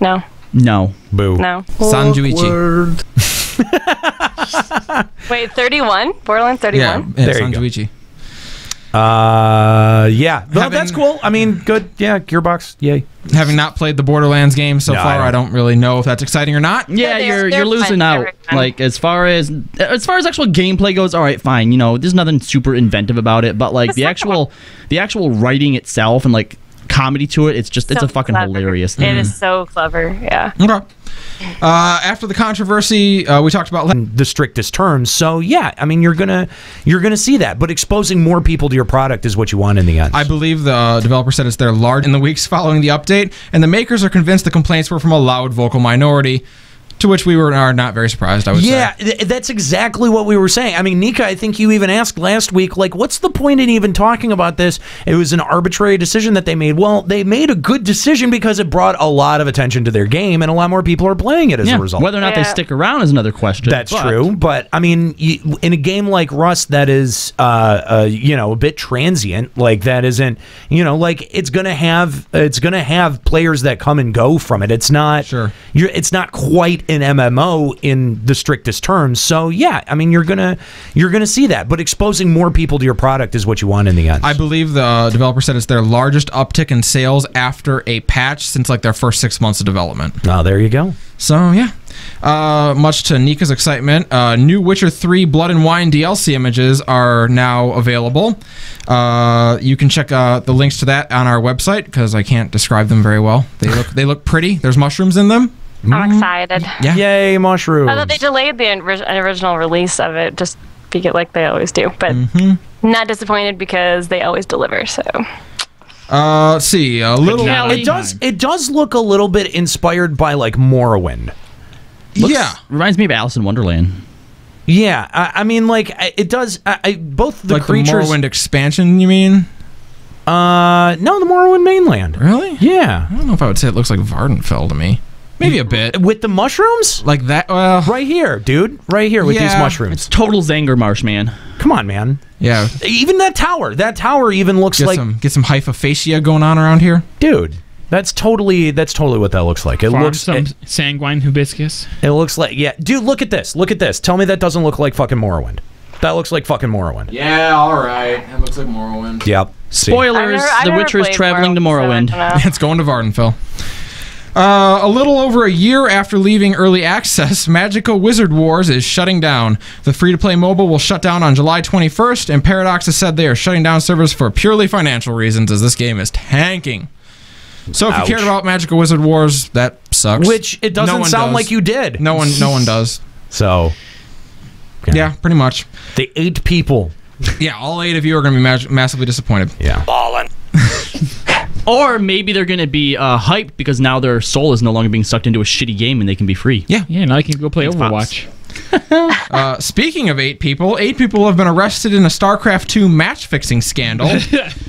No. No. Boo. No. Sanjuichi. Wait, 31? Borderlands 31? Yeah, Sanjuichi. No, that's cool. I mean, good. Yeah, Gearbox. Yay. Having not played the Borderlands game so far, I don't really know if that's exciting or not. Yeah, you're losing out. Like as far as actual gameplay goes, all right, fine. You know, there's nothing super inventive about it, but like the actual writing itself and like comedy to it, it's a fucking hilarious thing. It is so clever. Yeah. Okay. After the controversy, we talked about the strictest terms. So yeah, I mean, you're gonna see that, but exposing more people to your product is what you want in the end. I believe the developer said it's their large in the weeks following the update, and the makers are convinced the complaints were from a loud vocal minority. To which we are not very surprised, I would say. Yeah, that's exactly what we were saying. I mean, Nika, I think you even asked last week, like, what's the point in even talking about this? It was an arbitrary decision that they made. Well, they made a good decision because it brought a lot of attention to their game, and a lot more people are playing it as a result. Whether or not they stick around is another question. That's true, but I mean, in a game like Rust that is, a bit transient, like that isn't, like it's gonna have players that come and go from it. It's not it's not quite an MMO in the strictest terms. So yeah, I mean, you're gonna see that, but exposing more people to your product is what you want in the end. I believe the developer said it's their largest uptick in sales after a patch since like their first 6 months of development. Oh, there you go. So yeah. Much to Nika's excitement, new Witcher 3 Blood and Wine DLC images are now available. You can check the links to that on our website because I can't describe them very well. They look pretty. There's mushrooms in them. I'm excited. Yeah. Yay, mushrooms. I thought they delayed the original release of it just like they always do, but not disappointed because they always deliver. So. Let's see. A little. It does look a little bit inspired by like Morrowind. Reminds me of Alice in Wonderland. Yeah, I mean, like it does. Both the like creatures. The Morrowind expansion, you mean? No, the Morrowind mainland. Really? Yeah. I don't know if I would say it looks like Vardenfell to me. Maybe a bit. With the mushrooms? Like that? Right here, dude. Right here with these mushrooms. It's total Zangarmarsh, man. Come on, man. Yeah. Even that tower. That tower even looks like... Get some hypophagia going on around here. Dude, that's totally what that looks like. It looks... some sanguine hibiscus. It looks like... Yeah. Dude, look at this. Look at this. Tell me that doesn't look like fucking Morrowind. That looks like fucking Morrowind. Yeah, alright. It looks like Morrowind. Yep. Spoilers. The Witcher is traveling to Morrowind. So it's going to Vardenfell. A little over a year after leaving early access, Magical Wizard Wars is shutting down. The free-to-play mobile will shut down on July 21st, and Paradox has said they are shutting down servers for purely financial reasons as this game is tanking. So if you cared about Magical Wizard Wars, that sucks. Which it doesn't sound like you did. No one does. So, yeah, pretty much. The 8 people. Yeah, all 8 of you are going to be massively disappointed. Yeah. Ballin'. Or maybe they're going to be hyped because now their soul is no longer being sucked into a shitty game and they can be free. Yeah, now they can go play Overwatch. Speaking of 8 people have been arrested in a Starcraft 2 match-fixing scandal.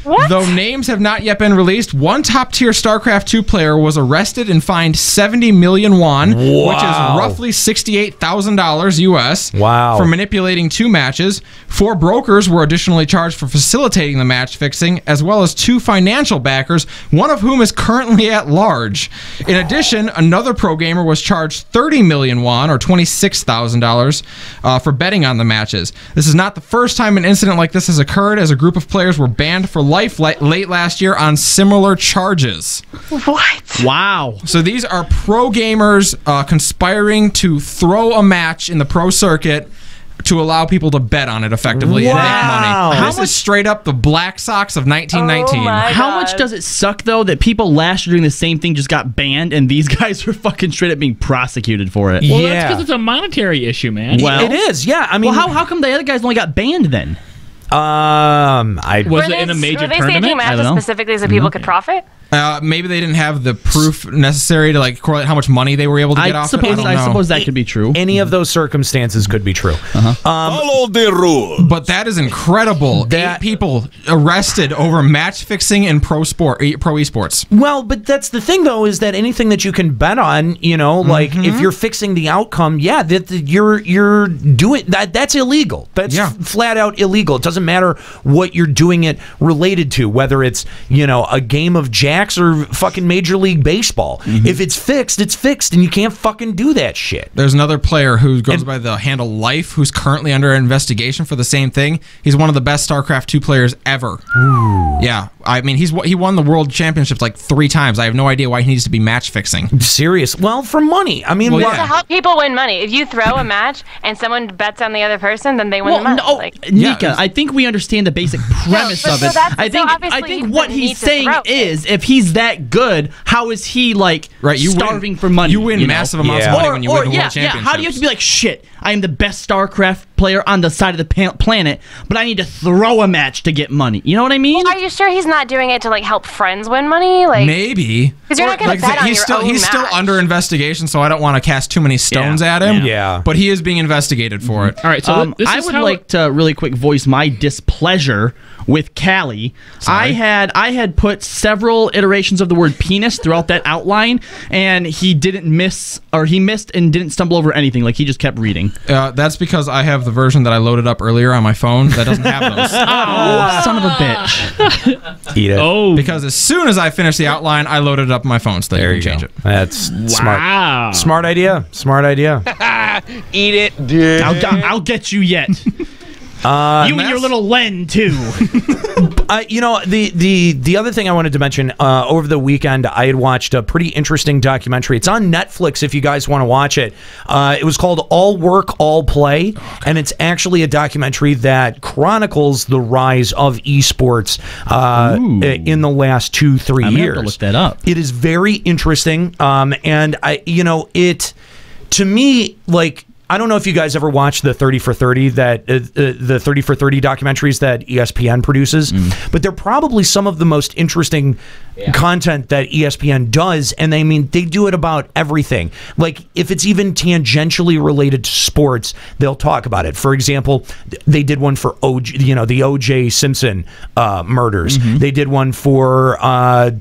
What? Though names have not yet been released, one top-tier Starcraft 2 player was arrested and fined 70 million won, which is roughly $68,000 US, for manipulating 2 matches. 4 brokers were additionally charged for facilitating the match-fixing, as well as 2 financial backers, one of whom is currently at large. In addition, another pro gamer was charged 30 million won, or $26,000, for betting on the matches. This is not the first time an incident like this has occurred, as a group of players were banned for life late last year on similar charges. What? Wow. So these are pro gamers conspiring to throw a match in the pro circuit to allow people to bet on it effectively and make money. This is straight up the Black Sox of 1919. How much does it suck, though, that people last year doing the same thing just got banned and these guys are fucking straight up being prosecuted for it? Well, that's because it's a monetary issue, man. Well, it is, yeah. I mean, well, how come the other guys only got banned then? Was it in a major were they tournament? staging matches specifically so people could profit? Maybe they didn't have the proof necessary to like correlate how much money they were able to get off it. I suppose that could be true. Any of those circumstances could be true. Follow the rules. But that is incredible. 8 people arrested over match fixing in pro esports. Well, but that's the thing, though, is that anything that you can bet on, you know, like if you're fixing the outcome, you're doing that. That's illegal. That's flat out illegal. It doesn't matter what you're doing it related to, whether it's, you know, a game of jacks or fucking Major League Baseball. If it's fixed, and you can't fucking do that shit. There's another player who goes by the handle Life, who's currently under investigation for the same thing. He's one of the best StarCraft 2 players ever. Ooh. Yeah, I mean, he won the world championships like 3 times. I have no idea why he needs to be match fixing. Serious? Well, for money. I mean, to help people win money. If you throw a match and someone bets on the other person, then they win the money. Nika, I think we understand the basic premise of it. I think what he's saying is, if he's that good, how is he like starving for money? You win massive amounts of money when you win the world championships. How do you have to be like, shit, I am the best StarCraft player on the side of the planet, but I need to throw a match to get money. You know what I mean? Well, are you sure he's not doing it to like help friends win money? Like maybe. Because you're not going to bet on your own He's still under investigation, so I don't want to cast too many stones at him. Yeah. But he is being investigated for it. All right, so I would like to really quick voice my displeasure with Callie. I had put several iterations of the word penis throughout that outline, and he missed and didn't stumble over anything. Like, he just kept reading. That's because I have the version that I loaded up earlier on my phone that doesn't have those. Oh, son of a bitch. Eat it. Oh. Because as soon as I finished the outline, I loaded it up on my phone so you can change it. That's smart. Smart idea. Smart idea. Eat it, dude. I'll get you yet. You and your little Len too. You know, the other thing I wanted to mention, over the weekend I had watched a pretty interesting documentary. It's on Netflix if you guys want to watch it. It was called All Work, All Play, and it's actually a documentary that chronicles the rise of esports in the last 2-3 years. I'm gonna have to look that up. It is very interesting, and to me, like, I don't know if you guys ever watched the 30 for 30 the 30 for 30 documentaries that ESPN produces, but they're probably some of the most interesting content that ESPN does, and they do it about everything. Like, if it's even tangentially related to sports, they'll talk about it. For example, they did one for the O.J. Simpson murders. They did one for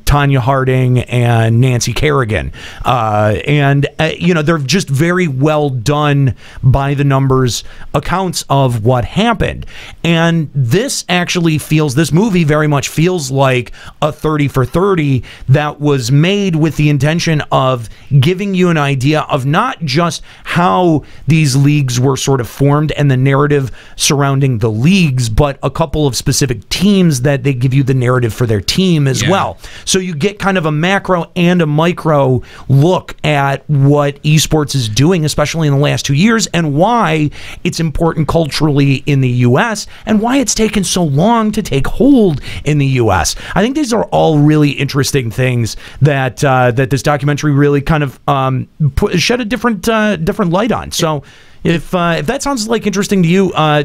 Tanya Harding and Nancy Kerrigan, and they're just very well done by the numbers accounts of what happened. And this movie very much feels like a 30 for 30 that was made with the intention of giving you an idea of not just how these leagues were sort of formed and the narrative surrounding the leagues, but a couple of specific teams that they give you the narrative for their team as well. So you get kind of a macro and a micro look at what esports is doing, especially in the last 2 years, and why it's important culturally in the U.S. and why it's taken so long to take hold in the U.S. I think these are all really interesting things that this documentary really kind of shed a different light on. So if that sounds like interesting to you, I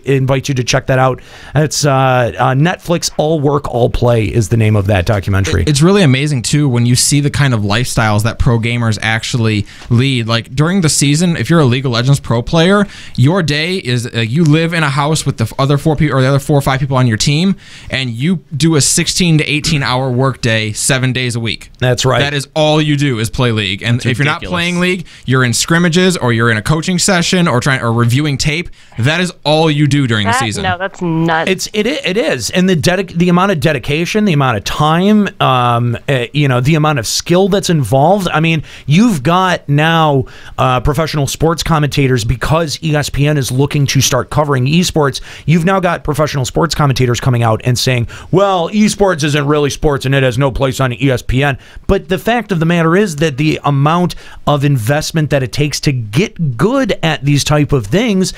invite you to check that out. It's Netflix. All Work, All Play is the name of that documentary. It's really amazing too when you see the kind of lifestyles that pro gamers actually lead. Like, during the season, if you're a League of Legends pro player, your day is you live in a house with the other 4 people or the other 4 or 5 people on your team, and you do a 16 to 18 hour work day 7 days a week. That's right. That is all you do is play League. And if you're not playing League, you're in scrimmages or you're in a coaching session or reviewing tape. That is all you do during the season. No, that's nuts. It is, and the amount of dedication, the amount of time, the amount of skill that's involved. I mean, you've got now professional sports commentators, because ESPN is looking to start covering esports. You've now got professional sports commentators coming out and saying, well, esports isn't really sports and it has no place on ESPN. But the fact of the matter is that the amount of investment that it takes to get good at these type of things,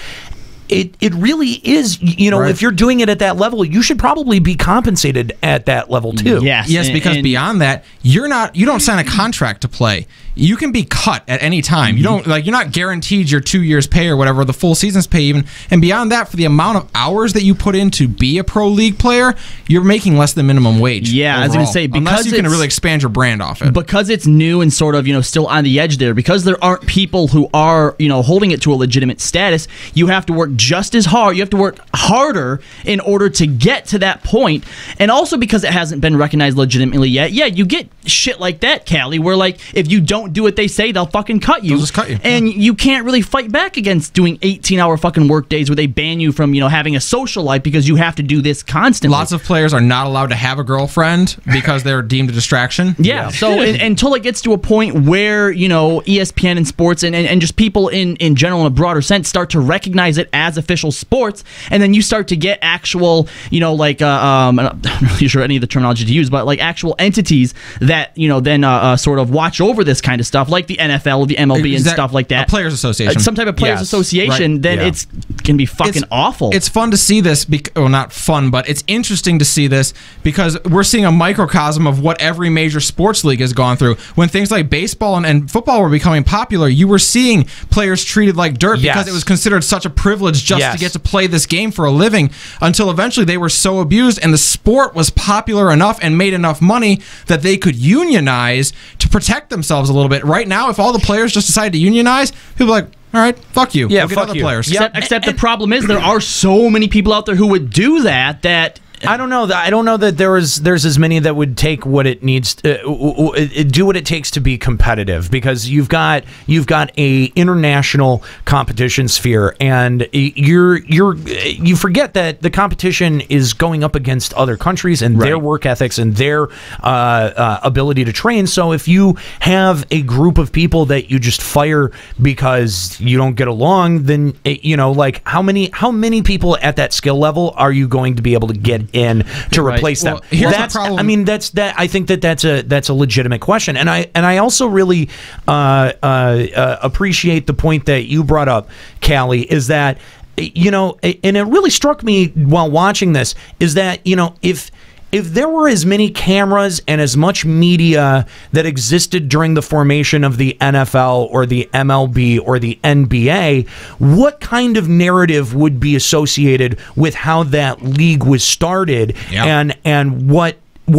it really is, you know, if you're doing it at that level, you should probably be compensated at that level too. Yes, because beyond that, you don't sign a contract to play. You can be cut at any time. You don't you're not guaranteed your 2 years pay or whatever, the full season's pay even. And beyond that, for the amount of hours that you put in to be a pro league player, you're making less than minimum wage. Yeah, overall, I was going to say, because unless you can really expand your brand off it. Because it's new and sort of, you know, still on the edge there, because there aren't people who are, you know, holding it to a legitimate status, you have to work just as hard. You have to work harder in order to get to that point. And also because it hasn't been recognized legitimately yet, you get shit like that, Callie, where like if you don't do what they say, they'll fucking cut you. They'll just cut you. And you can't really fight back against doing 18-hour fucking work days where they ban you from, you know, having a social life because you have to do this constantly. Lots of players are not allowed to have a girlfriend because they're deemed a distraction. Yeah. So until it gets to a point where, you know, ESPN and sports and just people in general in a broader sense start to recognize it as official sports, and then you start to get actual, you know, like I'm not really sure any of the terminology to use, but like actual entities that, you know, then sort of watch over this kind of stuff, like the NFL or the MLB and stuff like that. A players association. Some type of players association, then it's can be fucking awful. It's fun to see this, well, not fun, but it's interesting to see this because we're seeing a microcosm of what every major sports league has gone through. When things like baseball and football were becoming popular, you were seeing players treated like dirt because it was considered such a privilege just to get to play this game for a living, until eventually they were so abused and the sport was popular enough and made enough money that they could unionize to protect themselves a little bit. Right now, if all the players just decide to unionize, people are like, all right, fuck you. Yeah, we'll get fuck other you. players. Except the problem is there are so many people out there who would do that I don't know that there's as many that would take what it needs to do what it takes to be competitive, because you've got a international competition sphere, and you forget that the competition is going up against other countries and their work ethics and their ability to train. So if you have a group of people that you just fire because you don't get along, then you know, like how many people at that skill level are you going to be able to get in to replace them? Well, here's the problem. I mean, I think that's a legitimate question, and I also really appreciate the point that you brought up, Callie, is that, you know, and it really struck me while watching this, is that, you know, if there were as many cameras and as much media that existed during the formation of the NFL or the MLB or the NBA, what kind of narrative would be associated with how that league was started and what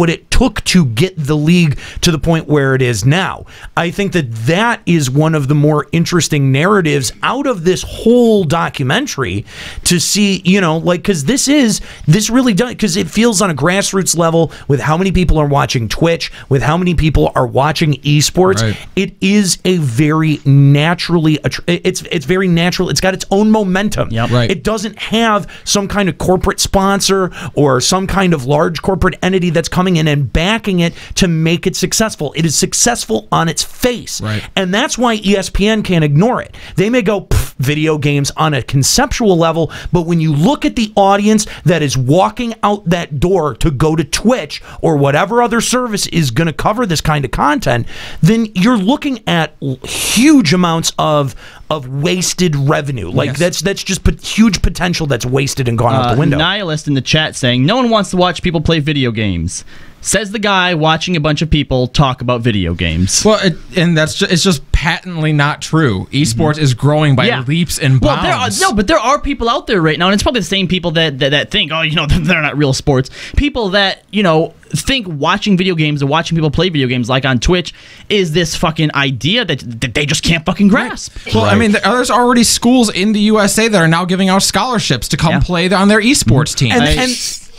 it took to get the league to the point where it is now? I think that is one of the more interesting narratives out of this whole documentary, to see, you know, like, because this really does, because it feels on a grassroots level with how many people are watching Twitch, with how many people are watching esports. It is a very naturally, it's very natural. It's got its own momentum. It doesn't have some kind of corporate sponsor or some kind of large corporate entity that's coming in and backing it to make it successful. It is successful on its face. And that's why ESPN can't ignore it. They may go, video games on a conceptual level, but when you look at the audience that is walking out that door to go to Twitch or whatever other service is going to cover this kind of content, then you're looking at huge amounts of wasted revenue. Like that's just huge potential that's wasted and gone out the window. Nihilist in the chat saying, no one wants to watch people play video games. Says the guy watching a bunch of people talk about video games. Well, it's just patently not true. Esports is growing by leaps and bounds. But there are people out there right now, and it's probably the same people that think, oh, you know, they're not real sports. People that, you know, think watching video games or watching people play video games, like on Twitch, is this fucking idea that they just can't fucking grasp. Well, I mean, there's already schools in the USA that are now giving out scholarships to come play on their esports team.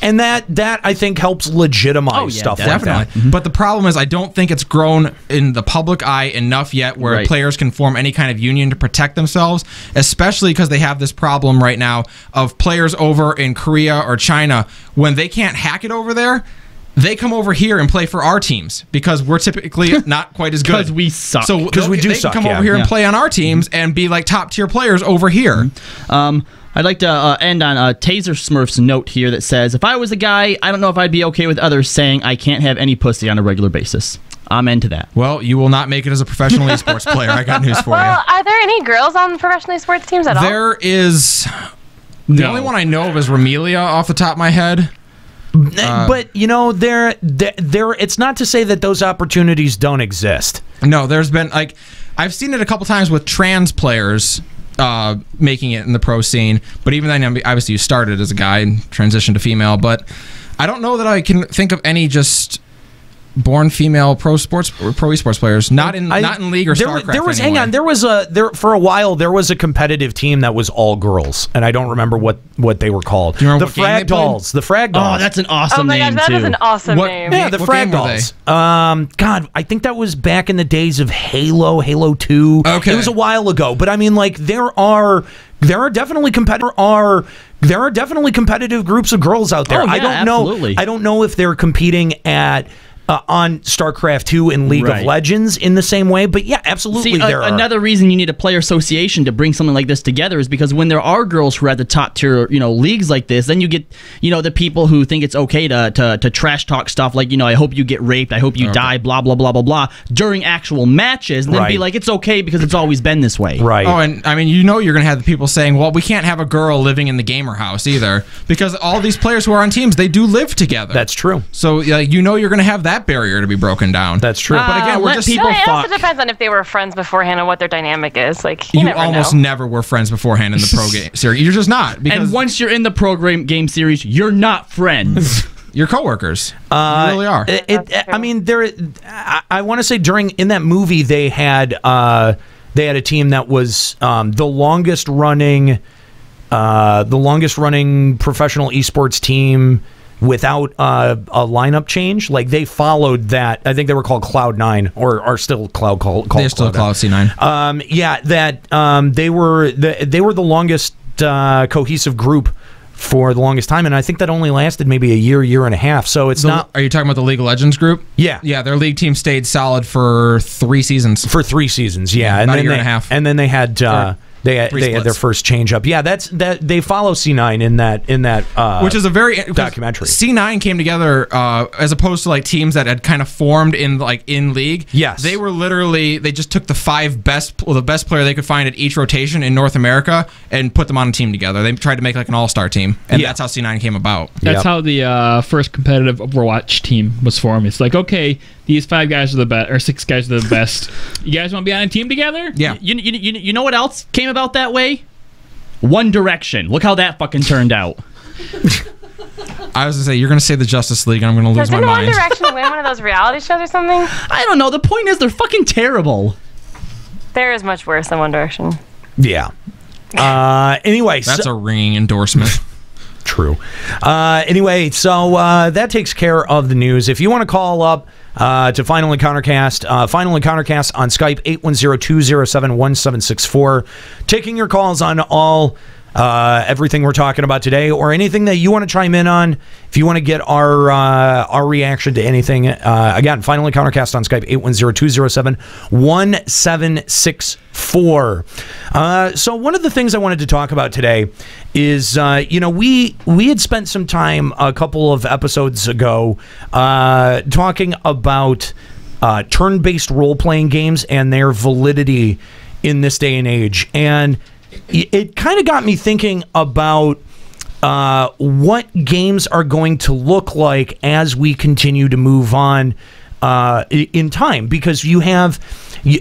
And that I think helps legitimize stuff like that. But the problem is, I don't think it's grown in the public eye enough yet where players can form any kind of union to protect themselves, especially because they have this problem right now of players over in Korea or China, when they can't hack it over there, they come over here and play for our teams because we're typically not quite as good. Because we suck. So they can come over here and play on our teams and be like top tier players over here. I'd like to end on Taser Smurf's note here that says, if I was a guy, I don't know if I'd be okay with others saying I can't have any pussy on a regular basis. I'm into that. Well, you will not make it as a professional esports player. I got news for you. Well, are there any girls on professional esports teams at all? There is. The only one I know of is Remelia off the top of my head. But you know, there. It's not to say that those opportunities don't exist. No, there's been like I've seen it a couple times with trans players making it in the pro scene. But even then, obviously, you started as a guy and transitioned to female. But I don't know that I can think of any just born female pro esports players. Not in League or Starcraft. Hang on. There was for a while there was a competitive team that was all girls, and I don't remember what they were called. Do you remember the Frag Dolls. The Frag Dolls. Oh, that's an awesome name that too. is an awesome name. Yeah, the Frag Dolls. God, I think that was back in the days of Halo 2. Okay, it was a while ago, but I mean, like there are definitely competitive groups of girls out there. Oh, yeah, I don't absolutely. know. I don't know if they're competing at. On StarCraft 2 and League of Legends in the same way, but yeah, absolutely. Another reason you need a player association to bring something like this together is because when there are girls who are at the top tier, leagues like this, then you get, the people who think it's okay to trash talk stuff like, I hope you get raped, I hope you die, blah blah blah blah blah during actual matches, and then be like, it's okay because it's always been this way. Right. Oh, and I mean, you're gonna have the people saying, well, we can't have a girl living in the gamer house either because all these players who are on teams, they do live together. That's true. So you're gonna have that barrier to be broken down. That's true. But again, we're just it also depends on if they were friends beforehand and what their dynamic is. Like you almost never were friends beforehand in the pro game series. You're just not. Because and once you're in the pro game series, you're not friends. You're coworkers. You really are. I mean, I want to say in that movie they had a team that was the longest running professional esports team without a lineup change. Like they followed that. I think they were called Cloud9 or are still called They're still Cloud C9. They were the longest cohesive group for the longest time, and I think that only lasted maybe a year and a half. So it's not. Are you talking about the League of Legends group? Yeah, yeah. Their league team stayed solid for 3 seasons. Yeah, about a year and a half. And then they had. They had their first change up. Yeah, they follow C9 in that which is a very documentary. C9 came together as opposed to like teams that had kind of formed in league. Yes, they just took the best player they could find at each rotation in North America and put them on a team together. They tried to make like an all-star team, and that's how C9 came about. That's how the first competitive Overwatch team was formed. It's like, okay, these 5 guys are the best, or 6 guys are the best. You guys want to be on a team together? Yeah. You know what else came about that way? One Direction. Look how that fucking turned out. I was gonna say, you're gonna say the Justice League, and I'm gonna lose my mind. Didn't One Direction win one of those reality shows or something? I don't know. The point is, they're fucking terrible. There is much worse than One Direction. Yeah. Anyway, that's a ringing endorsement. True. Anyway, so that takes care of the news. If you want to call up to Final Encountercast on Skype, 810-207-1764. Taking your calls on all everything we're talking about today, or anything that you want to chime in on. If you want to get our reaction to anything, again, Final Encountercast on Skype, 810-207-1764. So one of the things I wanted to talk about today is, we had spent some time a couple of episodes ago talking about turn-based role-playing games and their validity in this day and age. And it kind of got me thinking about what games are going to look like as we continue to move on in time, because you have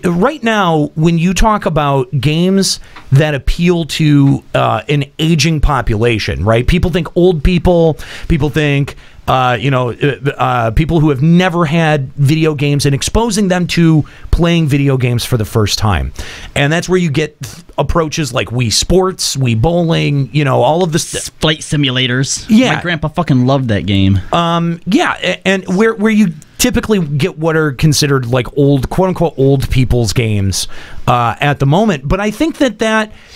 right now, when you talk about games that appeal to an aging population, right? People think old people think people who have never had video games, and exposing them to playing video games for the first time. And that's where you get approaches like Wii Sports, Wii Bowling, all of this flight simulators. Yeah, my grandpa fucking loved that game. Yeah, and where you typically get what are considered like old, quote unquote, old people's games at the moment. But I think that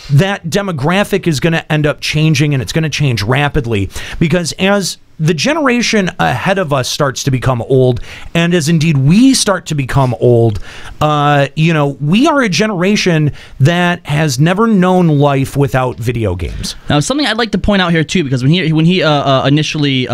demographic is going to end up changing, and it's going to change rapidly, because as the generation ahead of us starts to become old, and as indeed we start to become old, we are a generation that has never known life without video games. Now, something I'd like to point out here too, because when he initially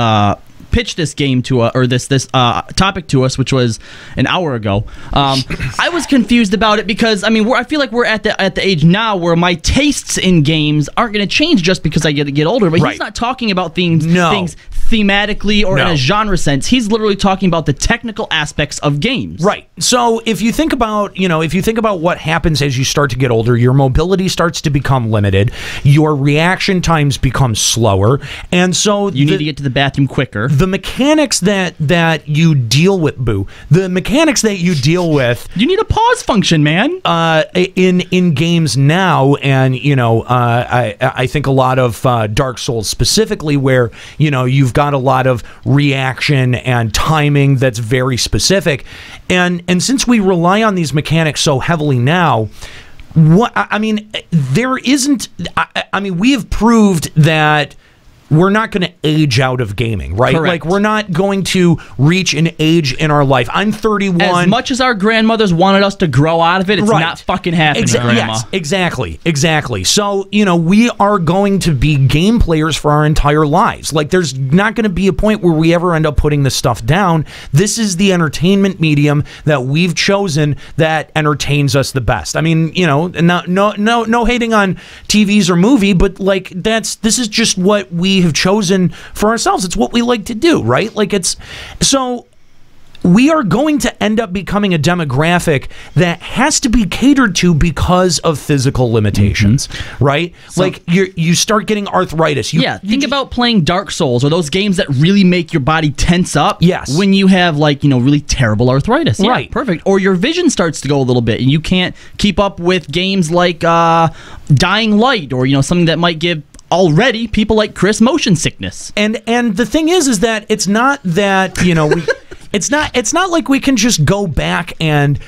pitched this game to or this topic to us, which was an hour ago, I was confused about it because I feel like we're at the age now where my tastes in games aren't going to change just because I get older. But he's not talking about things thematically or in a genre sense. He's literally talking about the technical aspects of games. Right. So if you think about what happens as you start to get older, your mobility starts to become limited, your reaction times become slower, and so you need to get to the bathroom quicker. The mechanics that you deal with, you need a pause function, man. In games now, and I think a lot of Dark Souls specifically, where you've got a lot of reaction and timing that's very specific, and since we rely on these mechanics so heavily now, we have proved that we're not going to age out of gaming, right? Correct. Like, we're not going to reach an age in our life. I'm 31. As much as our grandmothers wanted us to grow out of it, it's not fucking happening, Grandma. Yes, exactly. So, we are going to be game players for our entire lives. Like, there's not going to be a point where we ever end up putting this stuff down. This is the entertainment medium that we've chosen that entertains us the best. No hating on TVs or movie, but this is just what we have chosen for ourselves. It's what we like to do, right? So we are going to end up becoming a demographic that has to be catered to because of physical limitations, right? So, you start getting arthritis. Think about playing Dark Souls or those games that really make your body tense up. Yes. When you have really terrible arthritis. Yeah, right. Perfect. Or your vision starts to go a little bit and you can't keep up with games like Dying Light or something that might give already people like Chris motion sickness. And the thing is that it's not that we It's not like we can just go back and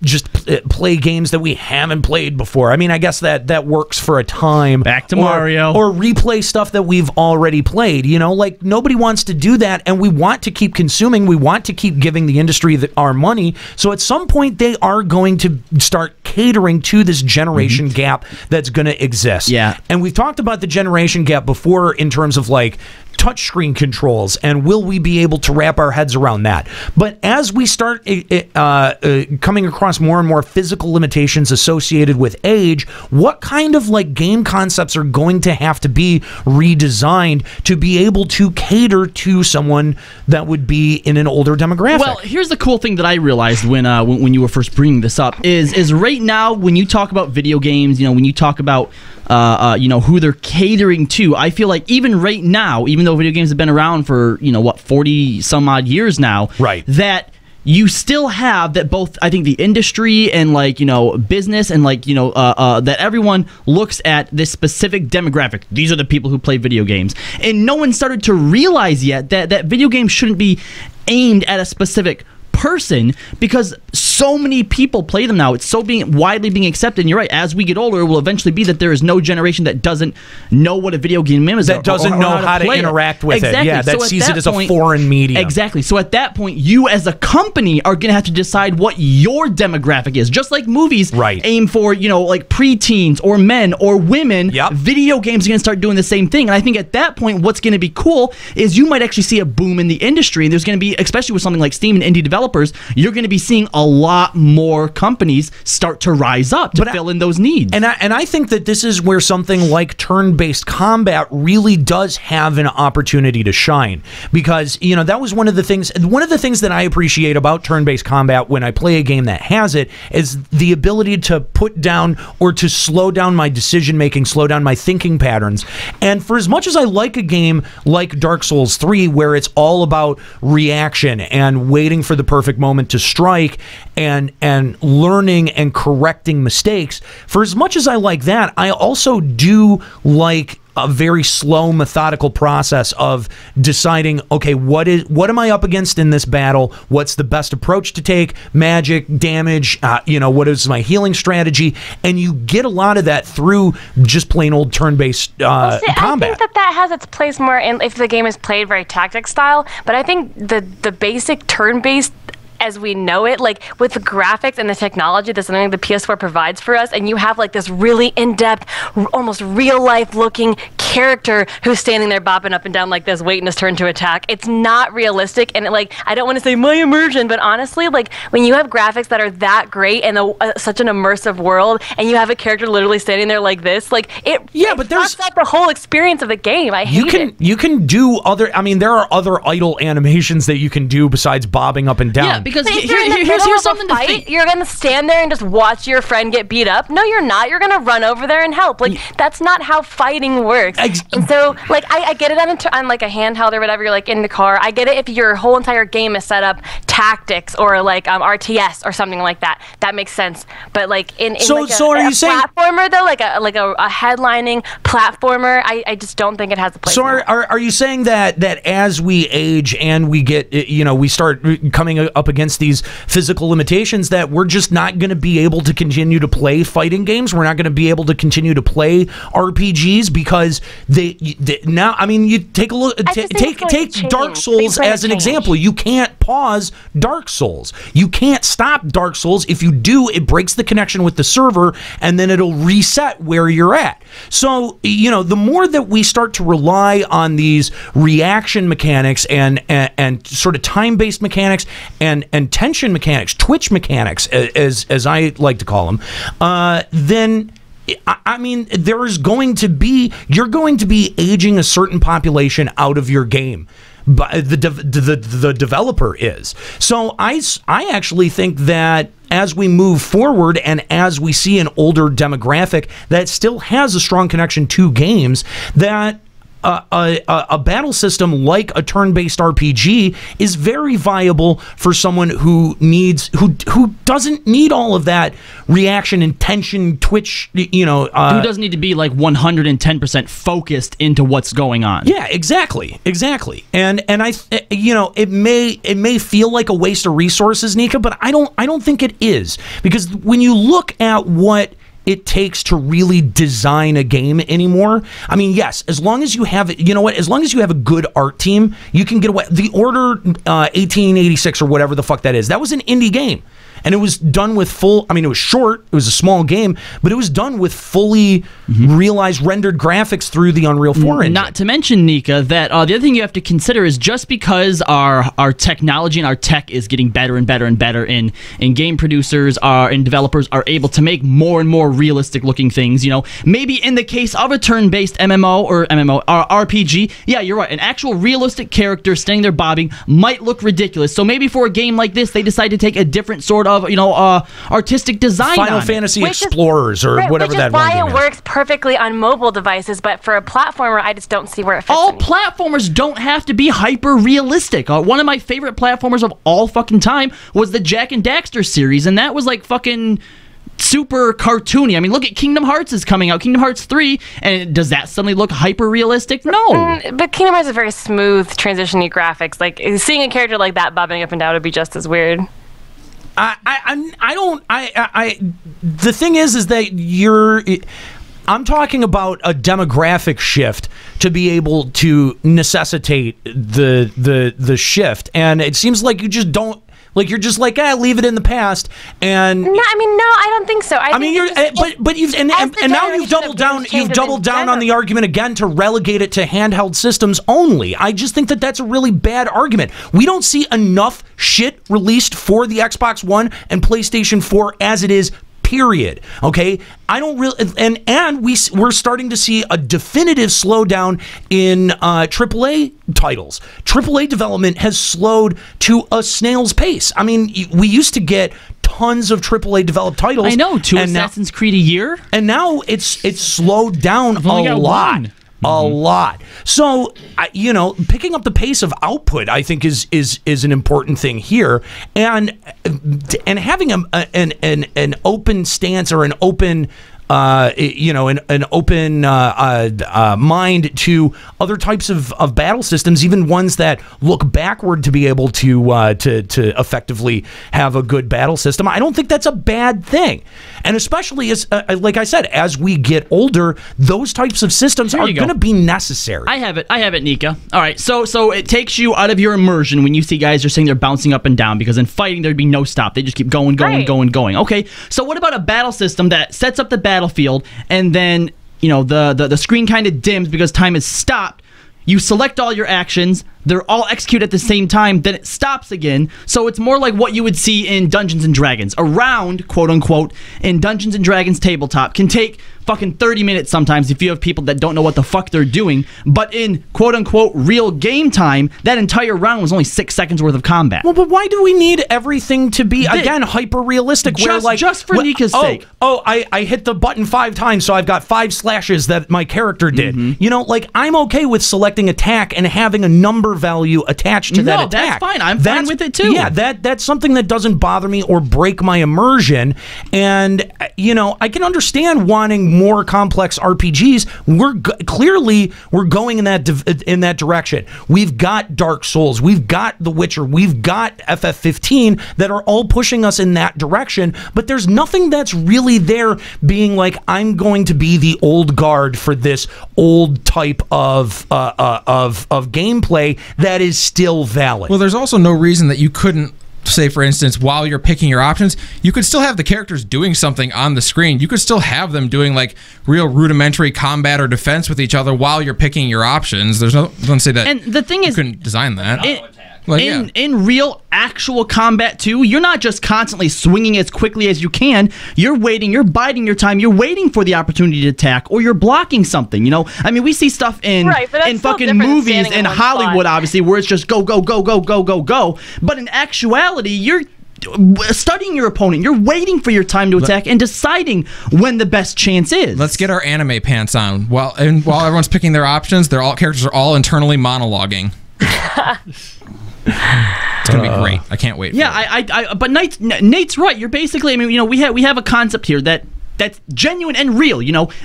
just play games that we haven't played before. I guess that works for a time. Back to Mario, or replay stuff that we've already played. Nobody wants to do that, and we want to keep consuming. We want to keep giving the industry our money. So at some point, they are going to start catering to this generation gap that's going to exist. Yeah, and we've talked about the generation gap before in terms of touchscreen controls, and will we be able to wrap our heads around that? But as we start coming across more and more physical limitations associated with age, what kind of game concepts are going to have to be redesigned to be able to cater to someone that would be in an older demographic? Well, here's the cool thing that I realized when you were first bringing this up is right now when you talk about video games, when you talk about who they're catering to, I feel like even right now, even though video games have been around for 40 some odd years now, right, that you still have that both, I think, the industry and business and that everyone looks at this specific demographic. These are the people who play video games, and no one started to realize yet that video games shouldn't be aimed at a specific person because so many people play them now. It's so widely being accepted. And you're right, as we get older, it will eventually be that there is no generation that doesn't know what a video game is, that doesn't know how to interact with it. Yeah, that sees it as a foreign medium. Exactly. So at that point, you as a company are going to have to decide what your demographic is. Just like movies aim for preteens or men or women, video games are going to start doing the same thing. And I think at that point, what's going to be cool is you might actually see a boom in the industry. And there's going to be, especially with something like Steam and indie developers, you're going to be seeing a lot more companies start to rise up to fill in those needs. And I think that this is where something like turn-based combat really does have an opportunity to shine, because that was one of the things that I appreciate about turn-based combat when I play a game that has it is the ability to put down or to slow down my decision making, slow down my thinking patterns. And for as much as I like a game like Dark Souls 3 where it's all about reaction and waiting for the perfect moment to strike and learning and correcting mistakes, for as much as I like that, I also do like a very slow, methodical process of deciding, okay, what am I up against in this battle? What's the best approach to take? Magic, damage, what is my healing strategy? And you get a lot of that through just plain old turn-based combat. I think that has its place more in if the game is played very tactic style, but I think the basic turn-based as we know it, like with the graphics and the technology that's something the PS4 provides for us, and you have like this really in-depth, almost real-life looking character who's standing there bopping up and down like this, waiting his turn to attack. It's not realistic, and I don't want to say my immersion, but honestly, like when you have graphics that are that great and such an immersive world, and you have a character literally standing there like this, like but there's up the whole experience of the game. I hate it. You can do other. I mean, there are other idle animations that you can do besides bobbing up and down. Yeah, because here's something to fight. You're gonna stand there and just watch your friend get beat up. No, you're not. You're gonna run over there and help. Like that's not how fighting works. And so, like, I get it on like a handheld or whatever. You're like in the car. I get it if your whole entire game is set up tactics or like RTS or something like that. That makes sense. But like in a platformer though, like a headlining platformer, I just don't think it has the place. So are you saying that as we age and we get we start coming up against these physical limitations, that we're just not going to be able to continue to play fighting games? We're not going to be able to continue to play RPGs because now, I mean, you take a look, take Dark Souls as an example. You can't pause Dark Souls. You can't stop Dark Souls. If you do, it breaks the connection with the server, and then it'll reset where you're at. So, the more that we start to rely on these reaction mechanics and sort of time-based mechanics and tension mechanics, twitch mechanics, as I like to call them, then I mean, you're going to be aging a certain population out of your game. But the developer is. So I actually think that as we move forward and as we see an older demographic that still has a strong connection to games, that a battle system like a turn-based RPG is very viable for someone who doesn't need all of that reaction and tension, twitch, who doesn't need to be like 110% focused into what's going on. Yeah, exactly. And I it may feel like a waste of resources, Nika, but I don't think it is, because when you look at what it takes to really design a game anymore. I mean, yes, as long as you have, as long as you have a good art team, you can get away. The Order 1886 or whatever the fuck that is, that was an indie game. And it was done with it was short, it was a small game, but it was done with fully realized rendered graphics through the Unreal 4 engine. Not to mention, Nika, that the other thing you have to consider is just because our technology and our tech is getting better and better and better, and game producers and developers are able to make more and more realistic looking things, maybe in the case of a turn-based MMO or RPG, yeah, you're right, an actual realistic character standing there bobbing might look ridiculous. So maybe for a game like this, they decide to take a different sort of artistic design. Final Fantasy Explorers or whatever that one game is. Which is why it works perfectly on mobile devices, but for a platformer, I just don't see where it fits. All platformers don't have to be hyper realistic. One of my favorite platformers of all fucking time was the Jak and Daxter series, and that was like fucking super cartoony. I mean, look at Kingdom Hearts is coming out, Kingdom Hearts 3, and does that suddenly look hyper realistic? No. But Kingdom Hearts is very smooth, transition-y graphics. Like seeing a character like that bobbing up and down would be just as weird. The thing is that I'm talking about a demographic shift to be able to necessitate the shift, and it seems like you just don't. Like you're just like, leave it in the past, and no, I don't think so. I mean, but you've and now you've doubled down. You've doubled down on the argument again to relegate it to handheld systems only. I just think that that's a really bad argument. We don't see enough shit released for the Xbox One and PlayStation 4 as it is. Period. Okay, I don't really, and we're starting to see a definitive slowdown in AAA titles. AAA development has slowed to a snail's pace. I mean, we used to get tons of AAA developed titles. I know, Assassin's Creed a year, and now it's slowed down a lot. A lot. So, picking up the pace of output, I think, is an important thing here, and having an open stance or an open an open mind to other types of battle systems, even ones that look backward to be able to effectively have a good battle system. I don't think that's a bad thing, and especially as like I said, as we get older, those types of systems are going to be necessary. I have it, Nika. All right, so it takes you out of your immersion when you see guys are sitting there bouncing up and down, because in fighting there'd be no stop. They just keep going. Okay, so what about a battle system that sets up the battlefield and then the screen kind of dims because time is stopped? You select all your actions, they're all executed at the same time, then it stops again. So it's more like what you would see in Dungeons & Dragons. A round, quote-unquote, in Dungeons & Dragons tabletop can take fucking 30 minutes sometimes if you have people that don't know what the fuck they're doing. But in, quote-unquote, real game time, that entire round was only 6 seconds worth of combat. Well, but why do we need everything to be, again, hyper-realistic? Just for Nika's sake. I hit the button 5 times, so I've got 5 slashes that my character did. I'm okay with selecting attack and having a number value attached to that attack. That's fine. I'm fine with it too. Yeah, that's something that doesn't bother me or break my immersion. And I can understand wanting more complex RPGs. We're going in that direction. We've got Dark Souls, we've got The Witcher, we've got FF15 that are all pushing us in that direction. But there's nothing that's really there being like, I'm going to be the old guard for this old type of gameplay that is still valid. Well, there's also no reason that you couldn't, say for instance, while you're picking your options, you could still have the characters doing something on the screen. You could still have them doing like real rudimentary combat or defense with each other while you're picking your options. There's no, don't say that. And the thing is, you couldn't design that. In real actual combat too, you're not just constantly swinging as quickly as you can. You're waiting, you're biding your time, you're waiting for the opportunity to attack, or you're blocking something. I mean, we see stuff in fucking movies and Hollywood, obviously, where it's just go. But in actuality, you're studying your opponent. You're waiting for your time to attack and deciding when the best chance is. Let's get our anime pants on. While everyone's picking their options, characters are all internally monologuing. It's gonna be great. I can't wait. Yeah, but Nate's right. You're basically, I mean, we have a concept here that's genuine and real.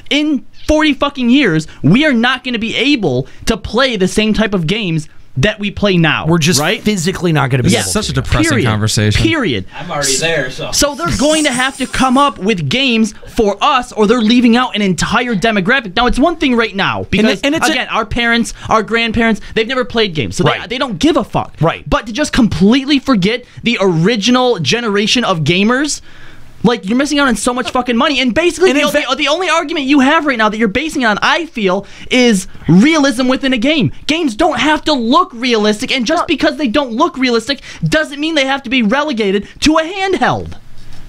In 40 fucking years, we are not going to be able to play the same type of games that we play now. We're just physically not going to be able to. Such a depressing conversation. Period. I'm already there, so. So they're going to have to come up with games for us, or they're leaving out an entire demographic. Now, it's one thing right now, because, again, our parents, our grandparents, they've never played games, so they don't give a fuck. Right. But to just completely forget the original generation of gamers, like, you're missing out on so much fucking money. And basically, the only argument you have right now that you're basing it on, I feel, is realism within a game. Games don't have to look realistic, and just because they don't look realistic doesn't mean they have to be relegated to a handheld.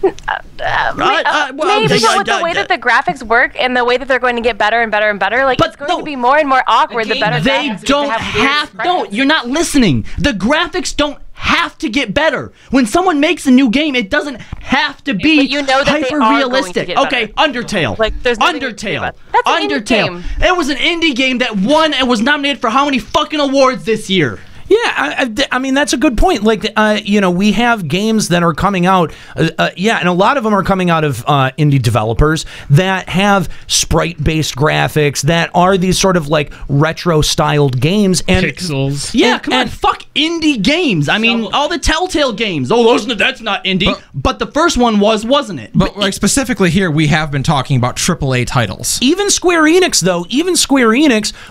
Maybe, but with the way that the graphics work and the way that they're going to get better and better and better, like, it's going to be more and more awkward the better they don't have. No, you're not listening. The graphics don't have to get better. When someone makes a new game, it doesn't have to be hyper realistic. Okay, Undertale. Like, there's Undertale. That's an indie game. It was an indie game that won and was nominated for how many fucking awards this year? Yeah, I mean, that's a good point. Like, we have games that are coming out, and a lot of them are coming out of indie developers that have sprite-based graphics that are these sort of like retro-styled games and pixels. Yeah, come on, fuck indie games. I mean, all the Telltale games. Oh, that's not indie, but the first one wasn't it? But like specifically here, we have been talking about AAA titles. Even Square Enix, though,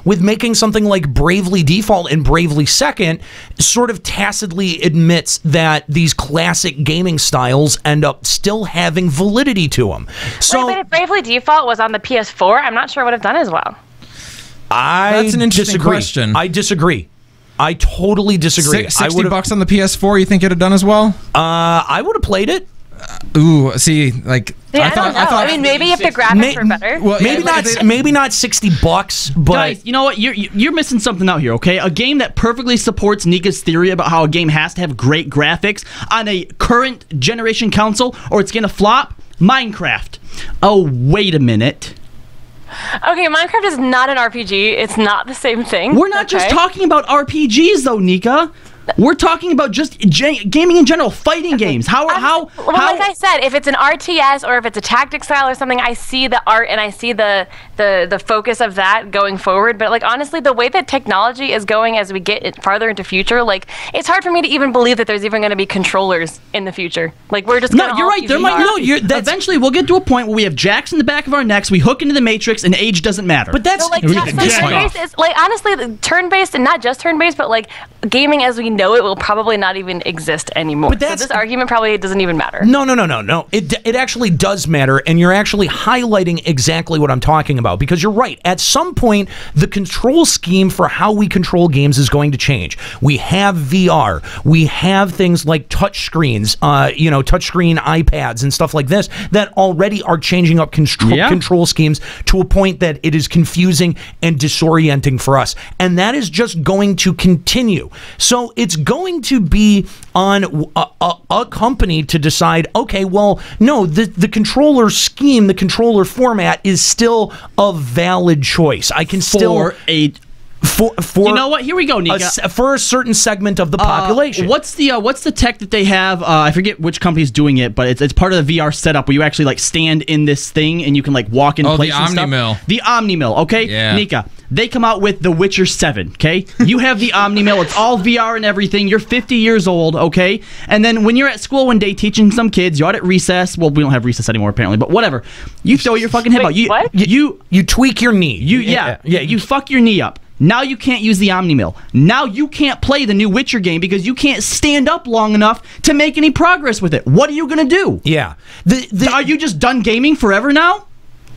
with making something like Bravely Default and Bravely Second, sort of tacitly admits that these classic gaming styles end up still having validity to them. So, but if Bravely Default was on the PS4, I'm not sure it would have done as well. That's an interesting question. I disagree. I totally disagree. $60 on the PS4, you think it'd have done as well? I would have played it. I don't know. I mean, maybe if the graphics were better. Well, maybe not $60, but guys, you know what? You're missing something out here. Okay, a game that perfectly supports Nika's theory about how a game has to have great graphics on a current generation console, or it's gonna flop. Minecraft. Oh, wait a minute. Okay, Minecraft is not an RPG. It's not the same thing. We're not just talking about RPGs, though, Nika. We're talking about just gaming in general, fighting games. How? Like I said, if it's an RTS or if it's a tactic style or something, I see the art and I see the focus of that going forward. But like honestly, the way that technology is going as we get farther into future, like it's hard for me to even believe that there's even going to be controllers in the future. Like we're just you're right. There might eventually we'll get to a point where we have jacks in the back of our necks. We hook into the Matrix, and age doesn't matter. But that's turn-based is like honestly, turn-based and not just turn-based, but like gaming as we know it will probably not even exist anymore. But so this argument probably doesn't even matter. No. It actually does matter, and you're actually highlighting exactly what I'm talking about, because you're right. At some point, the control scheme for how we control games is going to change. We have VR. We have things like touch screens, touchscreen iPads and stuff like this that already are changing up control schemes to a point that it is confusing and disorienting for us. And that is just going to continue. So it's going to be on a company to decide, okay, well, no, the controller scheme, the controller format is still a valid choice. I can still... For you know what? Here we go, Nika. For a certain segment of the population. What's the tech that they have? I forget which company's doing it, but it's part of the VR setup where you actually like stand in this thing and you can like walk in place. The Omni-Mill. The Omni-Mill. Okay, yeah. Nika. They come out with The Witcher 7. Okay, you have the Omni-Mill. It's all VR and everything. You're 50 years old. Okay, and then when you're at school one day teaching some kids, you're out at recess. Well, we don't have recess anymore apparently, but whatever. You throw your fucking head out. You tweak your knee. You fuck your knee up. Now you can't use the Omni-Mill. Now you can't play the new Witcher game because you can't stand up long enough to make any progress with it. What are you going to do? Yeah. Are you just done gaming forever now?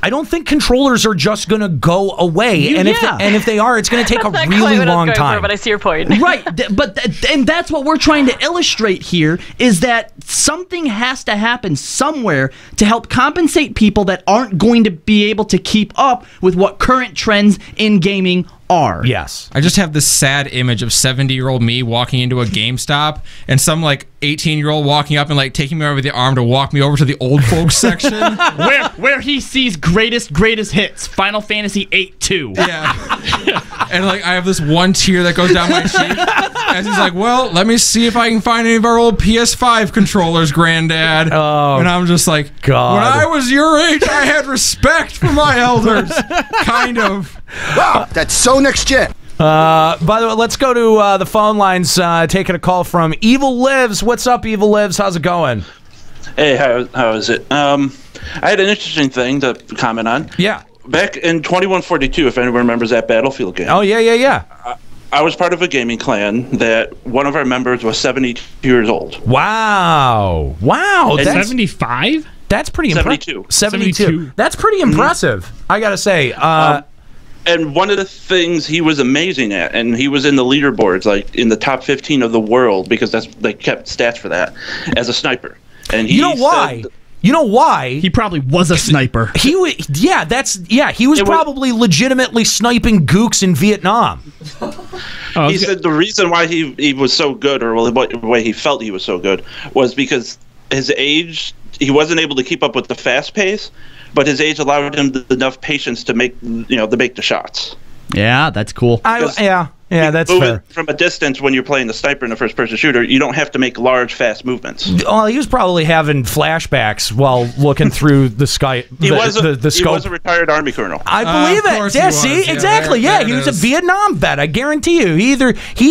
I don't think controllers are just going to go away. If they are, it's going to take a really long time. But I see your point. Right. And that's what we're trying to illustrate here is that something has to happen somewhere to help compensate people that aren't going to be able to keep up with what current trends in gaming are. Yes. I just have this sad image of 70-year-old me walking into a GameStop and some like 18-year-old walking up and like taking me over the arm to walk me over to the old folks section where he sees greatest hits, Final Fantasy 8-2. Yeah. And like I have this one tear that goes down my cheek as he's like, well, let me see if I can find any of our old PS5 controllers, Granddad. Oh, and I'm just like, God. When I was your age, I had respect for my elders. Kind of. Wow, that's so next gen. By the way, let's go to the phone lines, taking a call from Evil Lives. What's up, Evil Lives? How's it going? Hey, how is it? I had an interesting thing to comment on. Yeah. Back in 2142, if anyone remembers that Battlefield game. Oh, yeah. I was part of a gaming clan that one of our members was 72 years old. Wow. That's 75? That's pretty impressive. 72. That's pretty impressive, I got to say. And one of the things he was amazing at, and he was in the leaderboards, like in the top 15 of the world, because they kept stats for that, as a sniper. And he why? You know why? He probably was a sniper. He was probably legitimately sniping gooks in Vietnam. He said the reason why he was so good, or the way he felt he was so good, was because his age, he wasn't able to keep up with the fast pace, but his age allowed him enough patience to make the shots. Yeah, that's cool. Yeah, that's fair. From a distance, when you're playing the sniper in a first-person shooter, you don't have to make large, fast movements. Well, he was probably having flashbacks while looking through the sky. He was scope. a retired Army colonel. I believe it. Yeah, see, exactly. Yeah, he was a Vietnam vet. I guarantee you. He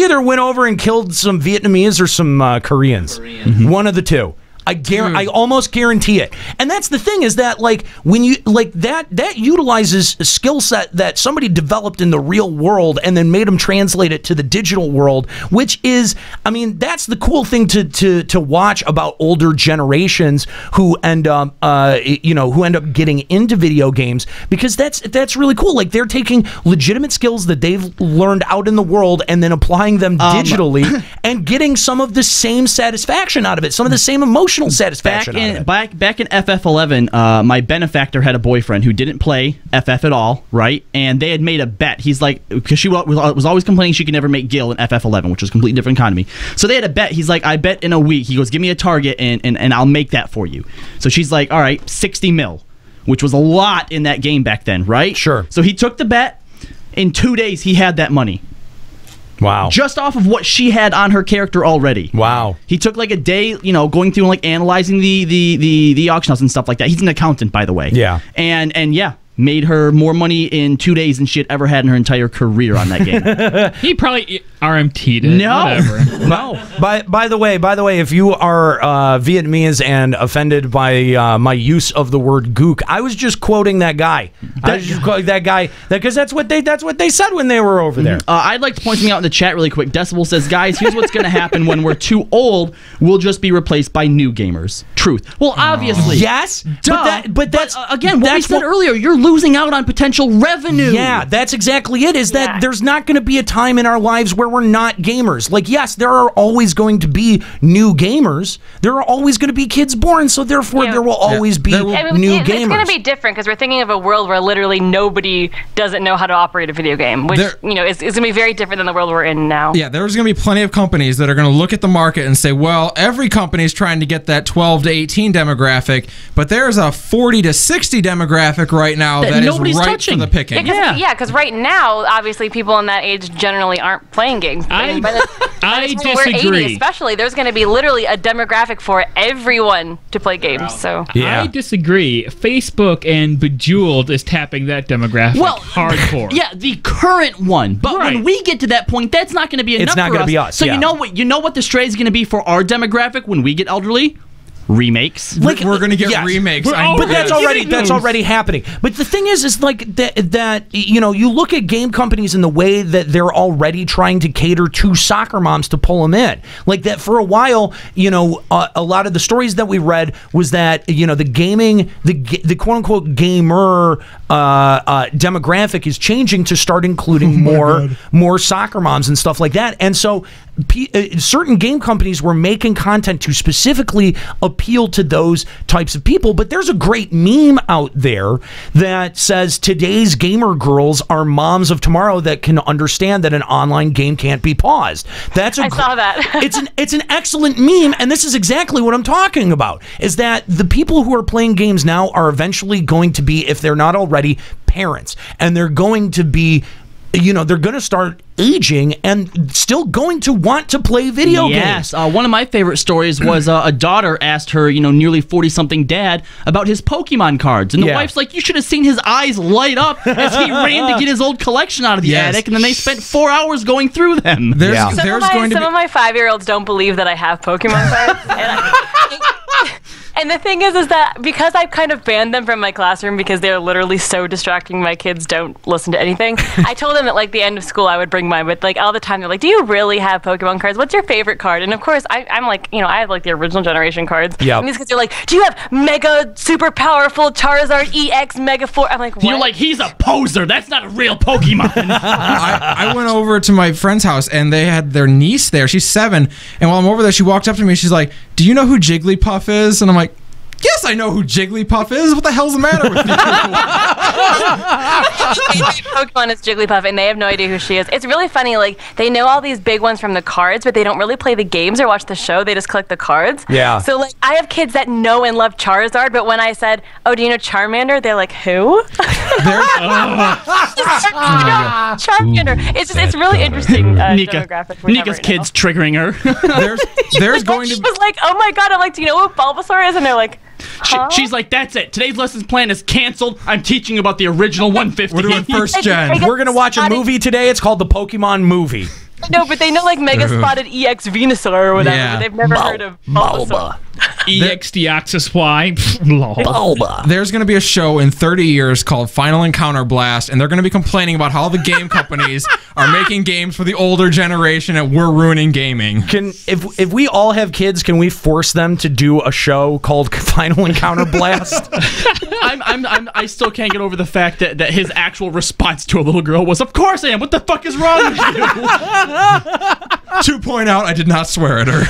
either went over and killed some Vietnamese or some Koreans. Mm-hmm. One of the two. I almost guarantee it. And that's the thing, is that like when you like that utilizes a skill set that somebody developed in the real world and then made them translate it to the digital world, which is, I mean, that's the cool thing to watch about older generations who end up getting into video games, because that's really cool. Like they're taking legitimate skills that they've learned out in the world and then applying them digitally and getting some of the same satisfaction out of it, some of the same emotional satisfaction back in FF11, my benefactor had a boyfriend who didn't play FF at all, right? And they had made a bet. He's like, because she was always complaining she could never make Gil in FF11, which was a completely different economy. So they had a bet. He's like, I bet in a week. He goes, give me a target and I'll make that for you. So she's like, all right, 60 mil, which was a lot in that game back then, right? Sure. So he took the bet. In 2 days, he had that money. Wow. Just off of what she had on her character already. Wow. He took like a day, going through and like analyzing the auction house and stuff like that. He's an accountant, by the way. Yeah. And yeah, made her more money in 2 days than she had ever had in her entire career on that game. He probably RMT'd it. No. Whatever. No. By the way, if you are Vietnamese and offended by my use of the word gook, I was just quoting that guy. I was just quoting that guy because that's what they said when they were over there. I'd like to point something out in the chat really quick. Decibel says, guys, here's what's going to happen when we're too old. We'll just be replaced by new gamers. Truth. Well, obviously. Yes. Duh. But that's again, what we said earlier, you're losing out on potential revenue. Yeah, that's exactly it. Is that there's not going to be a time in our lives where we're not gamers. Like, yes, there are always going to be new gamers. There are always going to be kids born, so therefore there will always be new gamers. It's going to be different because we're thinking of a world where literally nobody doesn't know how to operate a video game, which is going to be very different than the world we're in now. Yeah, there's going to be plenty of companies that are going to look at the market and say, well, every company is trying to get that 12 to 18 demographic, but there's a 40 to 60 demographic right now that is right touching. for the picking. Yeah, because right now, obviously, people in that age generally aren't playing games. I disagree. We're 80, especially, there's going to be literally a demographic for everyone to play games. So I disagree. Facebook and Bejeweled is tapping that demographic hardcore. Yeah, the current one. But when we get to that point, that's not going to be enough. It's not going to be us. So you know what the stray is going to be for our demographic when we get elderly? Remakes. Like, we're going to get remakes. But that's already happening. But the thing is like that you look at game companies in the way that they're already trying to cater to soccer moms to pull them in. Like that for a while, a lot of the stories that we read was that the gaming, the quote unquote gamer demographic is changing to start including more soccer moms and stuff like that. And so certain game companies were making content to specifically appeal to those types of people. But there's a great meme out there that says today's gamer girls are moms of tomorrow that can understand that an online game can't be paused. I saw that. it's an excellent meme, and this is exactly what I'm talking about, is that the people who are playing games now are eventually going to be, if they're not already, parents. And they're going to be they're going to start aging and still going to want to play video games. Yes. One of my favorite stories was a daughter asked her, nearly 40-something dad about his Pokemon cards. And the wife's like, you should have seen his eyes light up as he ran to get his old collection out of the attic, and then they spent 4 hours going through them. Some of my 5-year-olds don't believe that I have Pokemon cards. And the thing is that because I've kind of banned them from my classroom because they're literally so distracting, my kids don't listen to anything. I told them at like the end of school I would bring mine, but like all the time they're like, do you really have Pokemon cards? What's your favorite card? And of course I'm like, I have like the original generation cards. Yeah. And these kids are like, do you have mega super powerful Charizard EX Mega 4? I'm like, what? You're like, he's a poser. That's not a real Pokemon. I went over to my friend's house and they had their niece there. She's 7. And while I'm over there, she walked up to me. She's like, do you know who Jigglypuff is? And I'm like, yes, I know who Jigglypuff is. What the hell's the matter with you? Pokemon is Jigglypuff, and they have no idea who she is. It's really funny. Like, they know all these big ones from the cards, but they don't really play the games or watch the show. They just collect the cards. Yeah. So, like, I have kids that know and love Charizard, but when I said, oh, do you know Charmander? They're like, who? Charmander. It's really interesting demographic. Nika's kids triggering her. There's going to She was like, oh my god, I'm like, do you know what Bulbasaur is? And they're like, huh? She's like, that's it. Today's lessons plan is canceled. I'm teaching about the original 150. We're doing first gen. We're going to watch a movie today. It's called the Pokemon movie. No, but they know like Mega Spotted EX Venusaur or whatever, but they've never heard of Bulbasaur. EX Deoxys Y. There's going to be a show in 30 years called Final Encounter Blast, and they're going to be complaining about how the game companies are making games for the older generation and we're ruining gaming. If we all have kids, can we force them to do a show called Final Encounter Blast? I still can't get over the fact that his actual response to a little girl was, of course I am. What the fuck is wrong with you? To point out, I did not swear at her,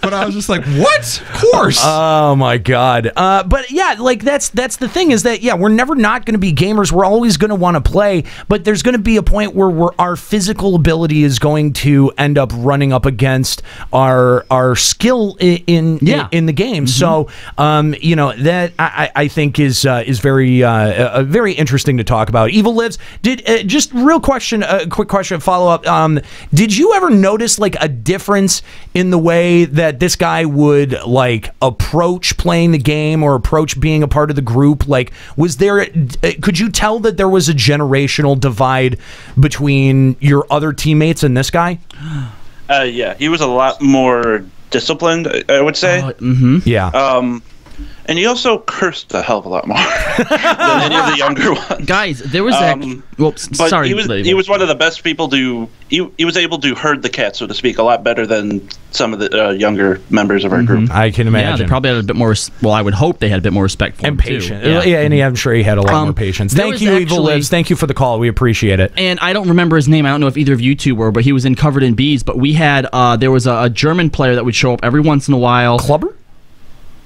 but I was just like, "What? Of course." Oh my god! But yeah, like that's the thing is that we're never not going to be gamers. We're always going to want to play, but there's going to be a point where our physical ability is going to end up running up against our skill in the game. So that I think is very very interesting to talk about. Evil Lives did just real question, quick question, follow up. Did you ever notice like a difference in the way that this guy would like approach playing the game or approach being a part of the group? Like, was there? Could you tell that there was a generational divide between your other teammates and this guy? Yeah, he was a lot more disciplined, I would say. Yeah. And he also cursed a hell of a lot more than any of the younger ones. Guys, there was sorry. He was one of the best people to. He was able to herd the cat, so to speak, a lot better than some of the younger members of our group. I can imagine. Yeah, they probably had a bit more. Well, I would hope they had a bit more respect for him patient. too. And I'm sure he had a lot more patience. Thank you, Evil Lives. Thank you for the call. We appreciate it. And I don't remember his name. I don't know if either of you two were, but he was in Covered in Bees. But we had there was a German player that would show up every once in a while. Clubber?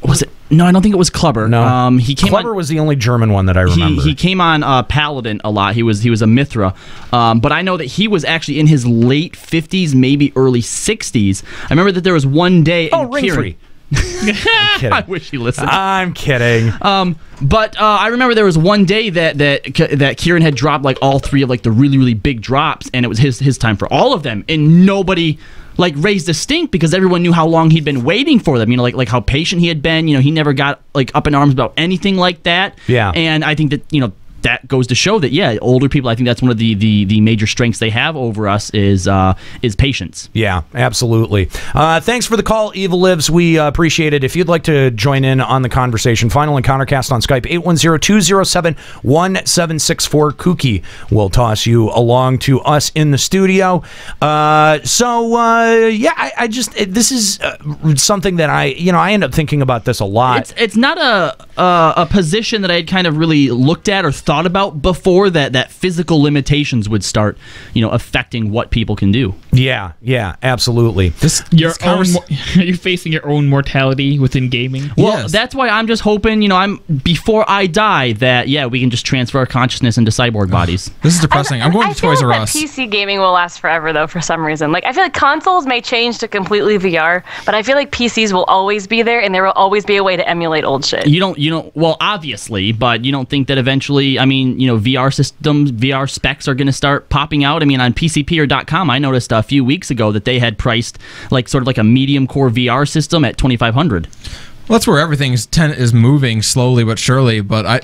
Was it? No, I don't think it was Clubber. No, he came Clubber was the only German one that I remember. He came on Paladin a lot. He was a Mithra, but I know that he was actually in his late 50s, maybe early 60s. I remember that there was one day. Ring free. I wish he listened. I'm kidding. But I remember there was one day that Kieran had dropped like all three of like the really really big drops, and it was his time for all of them, and nobody like raised a stink because everyone knew how long he'd been waiting for them. You know, like how patient he had been. You know, he never got like up in arms about anything like that. Yeah. And I think that that goes to show that older people, I think that's one of the major strengths they have over us is patience. Yeah, absolutely. Thanks for the call, Evil Lives. We appreciate it. If you'd like to join in on the conversation, Final Encountercast on Skype, 810-207-1764. Kooky will toss you along to us in the studio. I just this is something that I end up thinking about this a lot. It's not a position that I had kind of really looked at or thought about before that physical limitations would start affecting what people can do. Yeah, absolutely. Are you facing your own mortality within gaming? Well, that's why I'm just hoping I'm before I die that we can just transfer our consciousness into cyborg bodies. This is depressing. I'm going to Toys R Us. PC gaming will last forever though for some reason. Like I feel like consoles may change to completely VR, but I feel like PCs will always be there and there will always be a way to emulate old shit. You don't well obviously, but you don't think that eventually VR systems, VR specs are going to start popping out. I mean, on PCPer.com, I noticed a few weeks ago that they had priced like sort of like a medium core VR system at $2,500. Well, that's where everything is moving slowly but surely. But I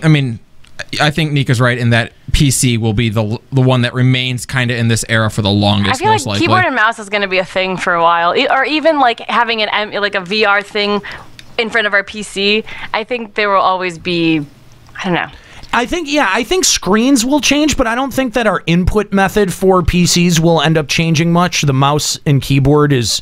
think Nika's right in that PC will be the one that remains kind of in this era for the longest. I feel like keyboard and mouse is going to be a thing for a while, or even like having like a VR thing in front of our PC. I think there will always be. I don't know. I think screens will change, but I don't think that our input method for PCs will end up changing much. The mouse and keyboard is,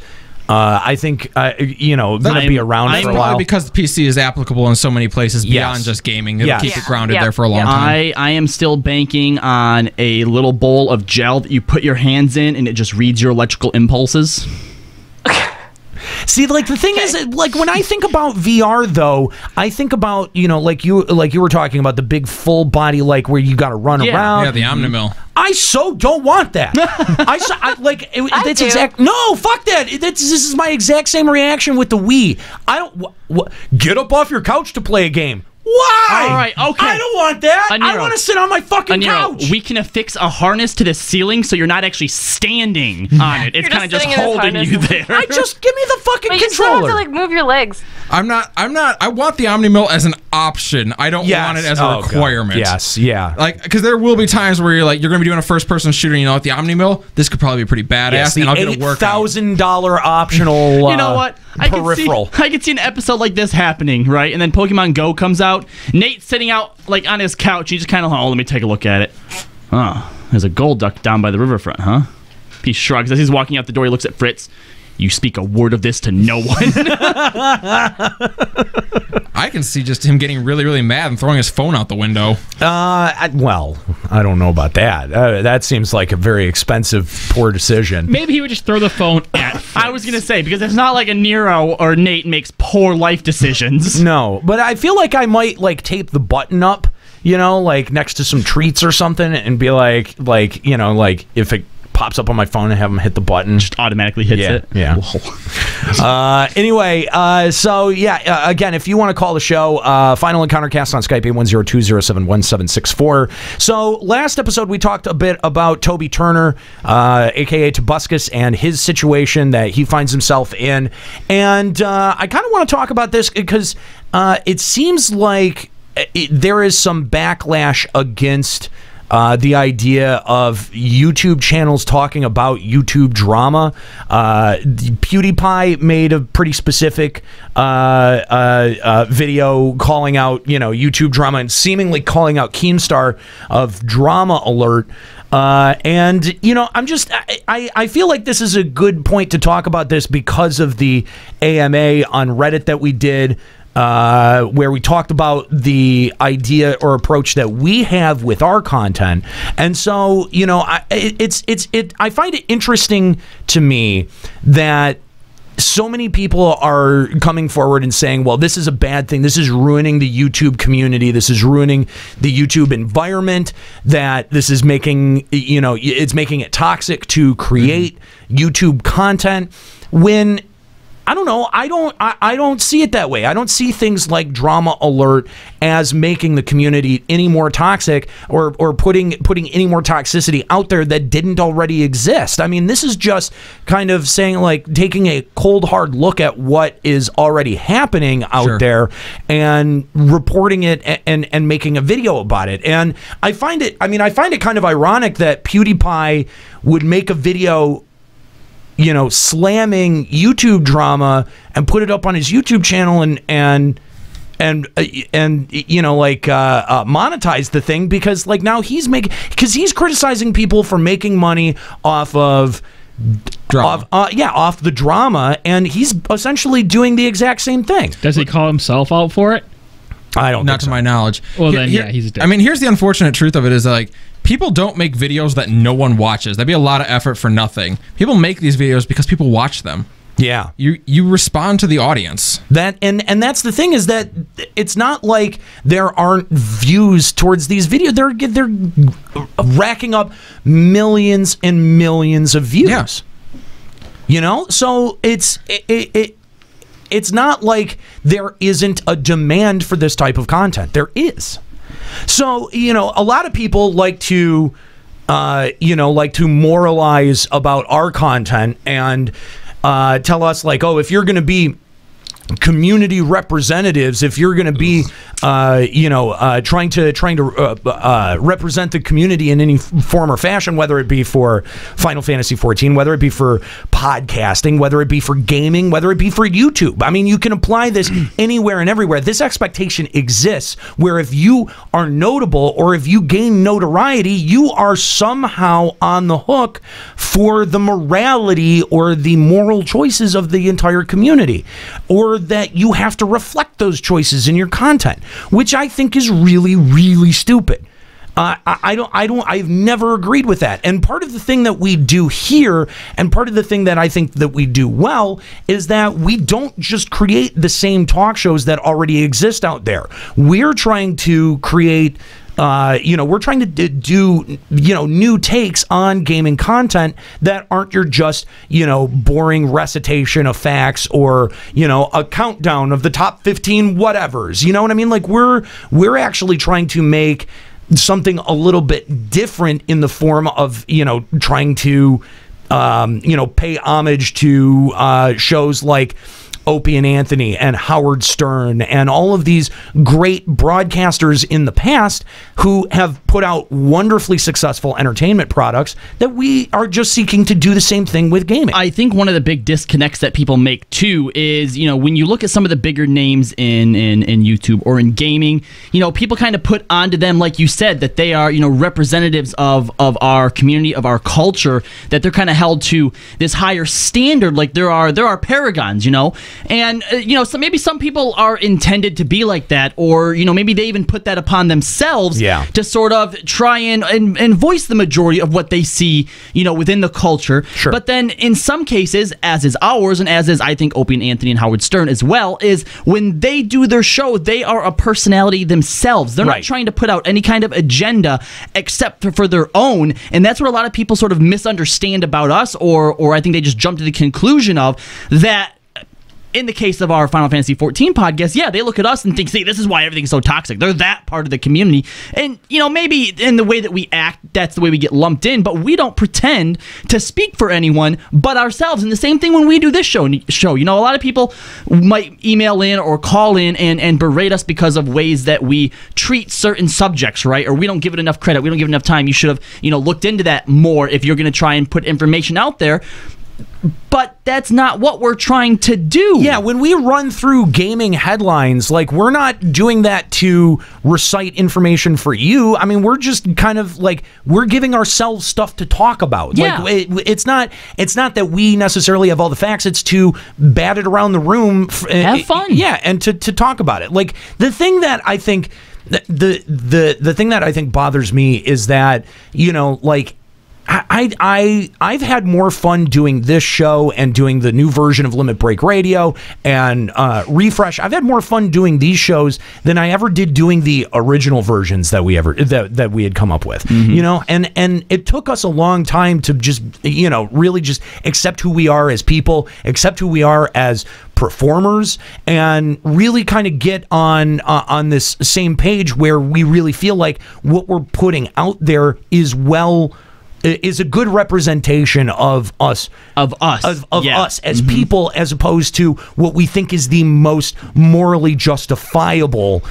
I think, going to be around for a while. Because the PC is applicable in so many places beyond just gaming. It'll keep it grounded there for a long time. I am still banking on a little bowl of gel that you put your hands in and it just reads your electrical impulses. See, like the thing is, like when I think about VR, though, I think about like you were talking about the big full body, like where you got to run around. Yeah, the Omnimil. I so don't want that. That's exact. No, fuck that. This is my exact same reaction with the Wii. I don't get up off your couch to play a game. Why? All right, okay. I don't want that. I want to sit on my fucking couch. We can affix a harness to the ceiling so you're not actually standing on it. It's kind of just holding you there. Just give me the fucking controller. You still have to like move your legs. I want the Omnimil as an option. I don't want it as a requirement. God. Yes, yeah. Like, because there will be times where you're going to be doing a first-person shooter, and with the Omnimil, this could probably be pretty badass, yes, and I'll get a workout. $8,000 optional you know what? peripheral. I could see an episode like this happening, right? And then Pokemon Go comes out. Nate's sitting out like on his couch. He's just kind of let me take a look at it. Oh, there's a gold duck down by the riverfront, huh? He shrugs as he's walking out the door. He looks at Fritz. You speak a word of this to no one. I can see just him getting really, really mad and throwing his phone out the window. Well, I don't know about that. That seems like a very expensive, poor decision. Maybe he would just throw the phone at. I was gonna say, because it's not like a Nero or Nate makes poor life decisions. No, but I feel like I might like tape the button up, you know, like next to some treats or something, and be like you know, like if it pops up on my phone and have him hit the button, just automatically hits it. Yeah. Anyway, so yeah, again, if you want to call the show, Final Encounter Cast on Skype 810-207-1764. So last episode we talked a bit about Toby Turner, aka Tobuscus, and his situation that he finds himself in, and I kind of want to talk about this because it seems like there is some backlash against the idea of YouTube channels talking about YouTube drama. PewDiePie made a pretty specific video calling out, you know, YouTube drama and seemingly calling out Keemstar of Drama Alert. And, you know, I feel like this is a good point to talk about this because of the AMA on Reddit that we did, where we talked about the idea or approach that we have with our content. And so, you know, I find it interesting to me that so many people are coming forward and saying, well, this is a bad thing. This is ruining the YouTube community. This is ruining the YouTube environment, that this is making, you know, it's making it toxic to create YouTube content, when I don't know. I don't see it that way. I don't see things like Drama Alert as making the community any more toxic or putting any more toxicity out there that didn't already exist. I mean, this is just kind of saying, like, taking a cold hard look at what is already happening out there and reporting it and making a video about it. And I find it kind of ironic that PewDiePie would make a video, you know, slamming YouTube drama and put it up on his YouTube channel and you know, like monetize the thing, because like now he's criticizing people for making money off of drama. Off the drama, and he's essentially doing the exact same thing. Does he call himself out for it? I don't. Not to my knowledge. Well, then yeah, he's dead. I mean, here's the unfortunate truth of it is, like, people don't make videos that no one watches. That'd be a lot of effort for nothing. People make these videos because people watch them. Yeah. You respond to the audience. That and that's the thing, is that it's not like there aren't views towards these videos. They're racking up millions and millions of views. Yeah. You know? So it's not like there isn't a demand for this type of content. There is. So, you know, a lot of people like to moralize about our content and tell us, like, oh, if you're going to be community representatives, if you're going to be trying to represent the community in any form or fashion, whether it be for Final Fantasy XIV, whether it be for podcasting, whether it be for gaming, whether it be for YouTube. I mean, you can apply this anywhere and everywhere. This expectation exists where if you are notable or if you gain notoriety, you are somehow on the hook for the morality or the moral choices of the entire community, or that you have to reflect those choices in your content, which I think is really, really stupid. I've never agreed with that. And part of the thing that we do here, and part of the thing that I think that we do well, is that we don't just create the same talk shows that already exist out there. We're trying to create we're trying to do, new takes on gaming content that aren't your just, boring recitation of facts or, a countdown of the top 15 whatevers. You know what I mean? Like, we're actually trying to make something a little bit different in the form of, trying to, pay homage to shows like Opie and Anthony and Howard Stern and all of these great broadcasters in the past who have put out wonderfully successful entertainment products, that we are just seeking to do the same thing with gaming. I think one of the big disconnects that people make too is, when you look at some of the bigger names in YouTube or in gaming, people kind of put onto them, like you said, that they are, representatives of our community, of our culture, that they're kind of held to this higher standard. Like there are paragons, and so maybe some people are intended to be like that, or maybe they even put that upon themselves to sort of try and voice the majority of what they see within the culture. Sure. But then in some cases, as is ours, and as is I think Opie and Anthony and Howard Stern as well, is when they do their show, they are a personality themselves. They're not trying to put out any kind of agenda except for their own, and that's what a lot of people sort of misunderstand about us, or I think they just jump to the conclusion of that. In the case of our Final Fantasy XIV podcast, they look at us and think, see, this is why everything's so toxic. They're that part of the community. And, maybe in the way that we act, that's the way we get lumped in, but we don't pretend to speak for anyone but ourselves. And the same thing when we do this show. A lot of people might email in or call in and berate us because of ways that we treat certain subjects, right? Or we don't give it enough credit. We don't give it enough time. You should have, looked into that more if you're going to try and put information out there. But that's not what we're trying to do. Yeah, when we run through gaming headlines, like, we're not doing that to recite information for you. I mean, we're just kind of like, we're giving ourselves stuff to talk about. Yeah. Like, it's not that we necessarily have all the facts. It's to bat it around the room. Have fun. Yeah, and to talk about it. Like, the thing that I think the thing that I think bothers me is that, like, I've had more fun doing this show and doing the new version of Limit Break Radio and Refresh. I've had more fun doing these shows than I ever did doing the original versions that we had come up with. Mm-hmm. And it took us a long time to just really just accept who we are as people, accept who we are as performers, and really kind of get on this same page where we really feel like what we're putting out there is a good representation of us us as people, as opposed to what we think is the most morally justifiable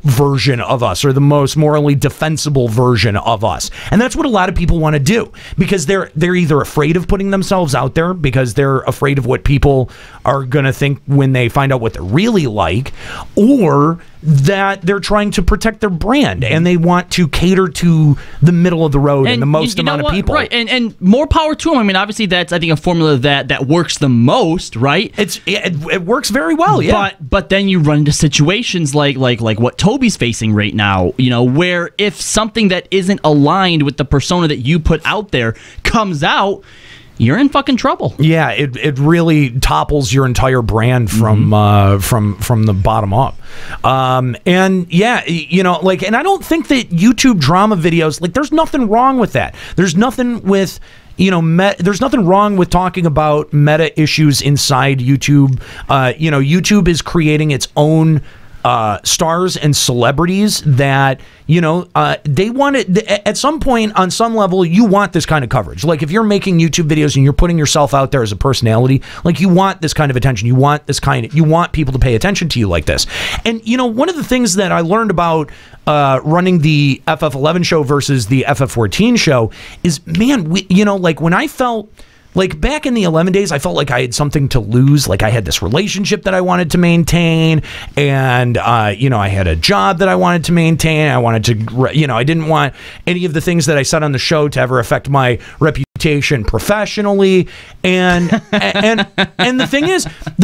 version of us, or the most morally defensible version of us. And that's what a lot of people want to do, because they're either afraid of putting themselves out there because they're afraid of what people are going to think when they find out what they're really like, or that they're trying to protect their brand and they want to cater to the middle of the road and the most amount of people. Right, and more power to them. I mean, obviously that's, I think, a formula that works the most, right? It works very well, yeah. But then you run into situations like what Toby's facing right now, where if something that isn't aligned with the persona that you put out there comes out, you're in fucking trouble. Yeah, it really topples your entire brand from the bottom up. And yeah, and I don't think that YouTube drama videos, like, there's nothing wrong with that. There's nothing with there's nothing wrong with talking about meta issues inside YouTube. YouTube is creating its own stars and celebrities that they want it at some point. On some level, you want this kind of coverage. Like, if you're making YouTube videos and you're putting yourself out there as a personality, like, you want this kind of attention. You want people to pay attention to you like this. And one of the things that I learned about running the FF11 show versus the FF14 show is, man, when I felt like back in the 11 days, I felt like I had something to lose. Like, I had this relationship that I wanted to maintain, and I had a job that I wanted to maintain. I wanted to, I didn't want any of the things that I said on the show to ever affect my reputation professionally. And the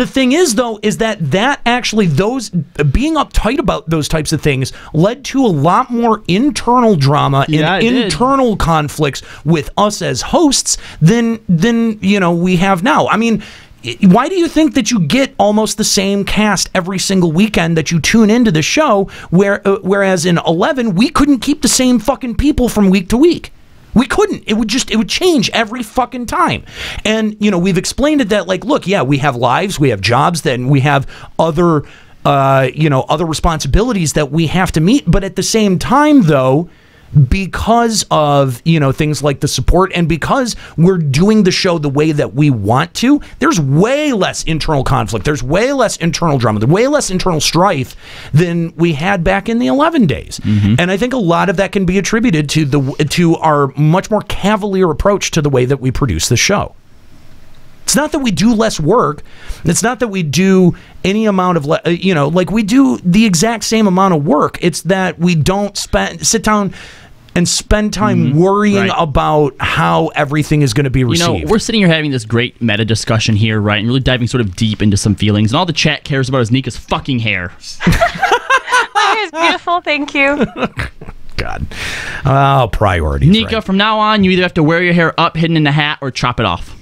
thing is though, is that actually those being uptight about those types of things led to a lot more internal drama and internal conflicts with us as hosts than we have now. I mean, why do you think that you get almost the same cast every single weekend that you tune into the show, whereas in 11 we couldn't keep the same fucking people from week to week? We couldn't. It would change every fucking time. And we've explained it that, like, look, yeah, we have lives, we have jobs, then we have other other responsibilities that we have to meet, but at the same time, though, because of, you know, things like the support, and because we're doing the show the way that we want to, there's way less internal conflict. There's way less internal drama. There's way less internal strife than we had back in the 11 days. And I think a lot of that can be attributed to our much more cavalier approach to the way that we produce the show. It's not that we do less work. It's not that we do any amount of, you know, like we do the exact same amount of work. It's that we don't sit down and spend time worrying about how everything is going to be received. You know, we're sitting here having this great meta discussion here, right? And really diving sort of deep into some feelings. And all the chat cares about is Nika's fucking hair. My hair is beautiful. Thank you. God. Oh, priorities. Nika, from now on, you either have to wear your hair up, hidden in a hat, or chop it off.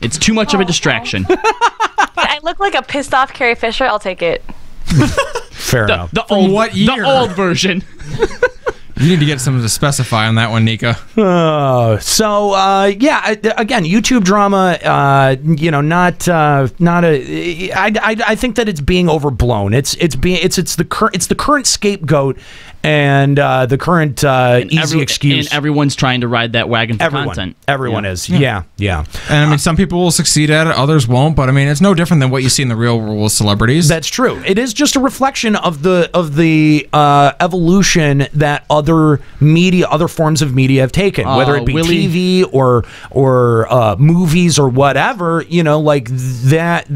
It's too much of a distraction. I look like a pissed off Carrie Fisher. I'll take it. Fair enough. The old version. You need to get someone to specify on that one, Nika. Yeah, again, YouTube drama, you know, not a. I think that it's being overblown. It's the current scapegoat and the current easy excuse. And everyone's trying to ride that wagon for content. Everyone is. Yeah. And I mean, some people will succeed at it, others won't. But I mean, it's no different than what you see in the real world with celebrities. That's true. It is just a reflection of the evolution that other forms of media have taken, whether it be TV or movies or whatever. You know, like that.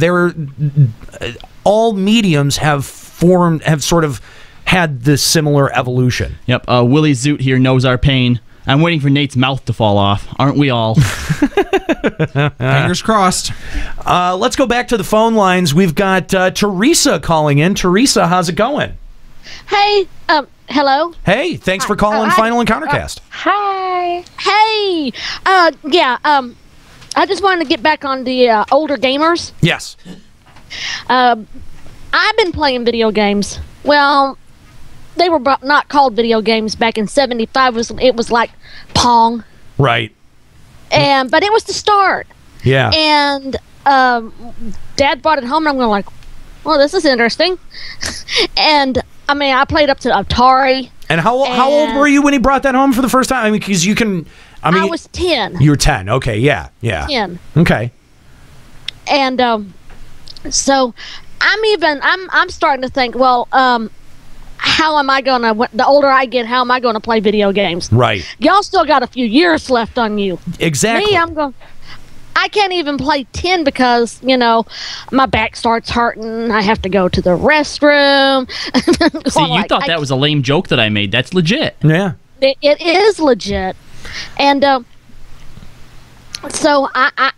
All mediums have sort of had this similar evolution. Yep. Willie Zoot here knows our pain. I'm waiting for Nate's mouth to fall off. Aren't we all? Fingers crossed. Let's go back to the phone lines. We've got Teresa calling in. Teresa, how's it going? Hey, hello. Hey, thanks for calling Final Encountercast. Hi. Hey. I just wanted to get back on the older gamers. Yes. I've been playing video games. Well, they were not called video games back in '75. It was like Pong. Right. But it was the start. Yeah. And Dad brought it home, and I'm going like, well, this is interesting. And I mean, I played up to Atari. And how old were you when he brought that home for the first time? I mean, because you can. I mean, I was 10. You were 10. Okay. Yeah. 10. Okay. And so I'm starting to think, well, how am I gonna? The older I get, how am I gonna play video games? Right. Y'all still got a few years left on you. Exactly. Me, I can't even play 10 because, you know, my back starts hurting. I have to go to the restroom. See, you thought that was a lame joke that I made. That's legit. Yeah. It is legit. And so I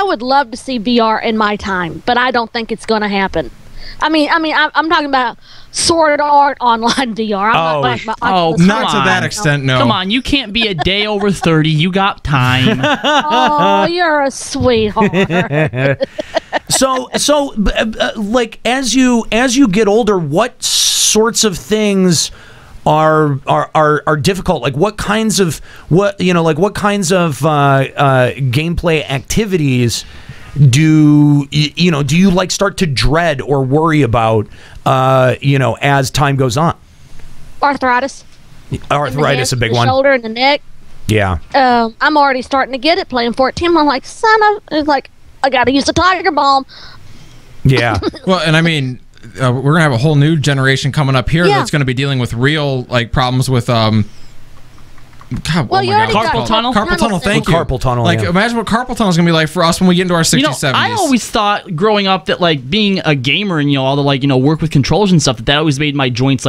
would love to see VR in my time, but I don't think it's going to happen. I'm talking about Sword Art Online VR. Not to that extent, no. Come on, you can't be a day over 30. You got time. Oh, you're a sweetheart. So, like as you get older, what sorts of things are difficult? Like what kinds of gameplay activities do you like start to dread or worry about as time goes on? Arthritis is a big one. Shoulder and the neck. Yeah. I'm already starting to get it playing 14. I'm like, it's like I got to use the Tiger Balm. Yeah. Well, and I mean, we're gonna have a whole new generation coming up here that's gonna be dealing with real problems with God, well, carpal tunnel. Carpal tunnel. Thank you. Carpal tunnel. Imagine what carpal tunnel is gonna be like for us when we get into our 60s, 70s. I always thought growing up that being a gamer and all the work with controllers and stuff that always made my joints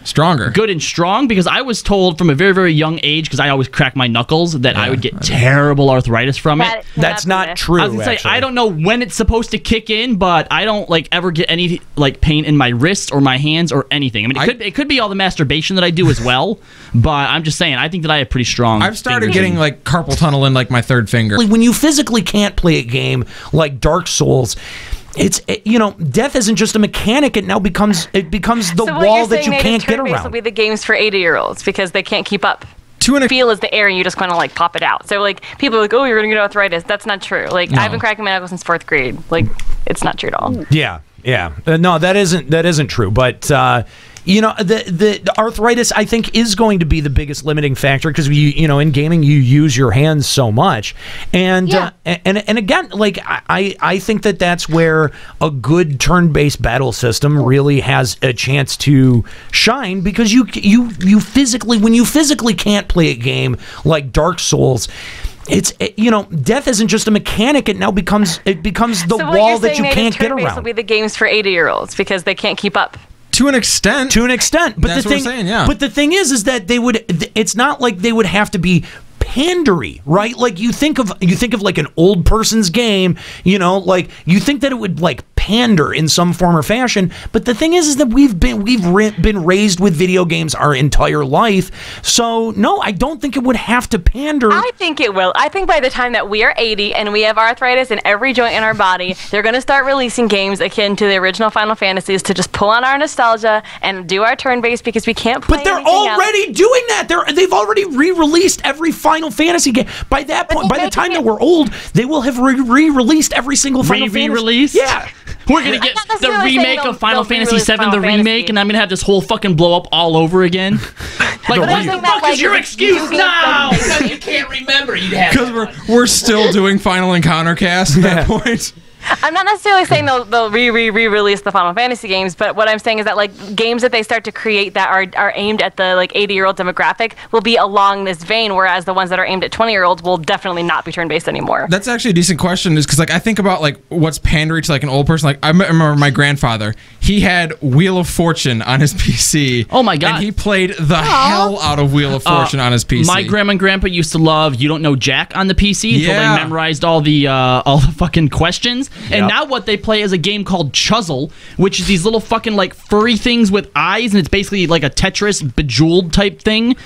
stronger, good and strong. Because I was told from a very, very young age, because I always crack my knuckles, that I would get terrible arthritis from it. That's not true. I was gonna say I don't know when it's supposed to kick in, but I don't ever get any pain in my wrists or my hands or anything. I mean, it could be all the masturbation that I do as well, but I'm just saying I think that I have pretty strong. I've started getting carpal tunnel in my third finger. When you physically can't play a game like Dark Souls, it's death isn't just a mechanic. It now becomes the wall that you can't get around. Will be the games for 80-year-olds because they can't keep up. Feel is the air and you just kind of pop it out. So people are like, oh, you're gonna get arthritis. That's not true. I've been cracking my knuckles since 4th grade. It's not true at all. Yeah. No, that isn't true. But you know, the arthritis, I think, is going to be the biggest limiting factor because you know, in gaming you use your hands so much, and and again, like I think that's where a good turn-based battle system really has a chance to shine, because you physically, when you physically can't play a game like Dark Souls, it's, you know, death isn't just a mechanic. It now becomes the wall that you can't get around. Will be the games for 80-year-olds because they can't keep up. To an extent. But that's what we're saying, yeah. But the thing is that they would. It's not like they would have to be pandery, right? Like you think of like an old person's game, you know, like you think that it would like pander in some form or fashion, but the thing is that we've been raised with video games our entire life, so no, I don't think it would have to pander. I think it will. I think by the time that we are 80 and we have arthritis in every joint in our body, they're going to start releasing games akin to the original Final Fantasies to just pull on our nostalgia and do our turn-based, because we can't play. But they're already doing that. They've already re-released every Final Fantasy game. By that point, by the time that we're old, they will have re-released every single Final Fantasy. Re-released? Yeah. We're going to get the remake of Final Fantasy VII, the remake, and I'm going to have this whole fucking blow up all over again. Like, what the fuck is your excuse now? Because you can't remember. You'd have Because we're still doing Final Encounter cast at that point. I'm not necessarily saying they'll re-release the Final Fantasy games, but what I'm saying is that like games that they start to create that are aimed at the like 80-year-old demographic will be along this vein, whereas the ones that are aimed at 20-year-olds will definitely not be turn-based anymore. That's actually a decent question, is because like I think about like what's pandering to like an old person. Like I remember my grandfather, he had Wheel of Fortune on his PC. Oh my god! And he played the hell out of Wheel of Fortune on his PC. My grandma and grandpa used to love You Don't Know Jack on the PC until they memorized all the fucking questions. And now what they play is a game called Chuzzle, which is these little fucking like furry things with eyes, and it's basically like a Tetris Bejeweled type thing.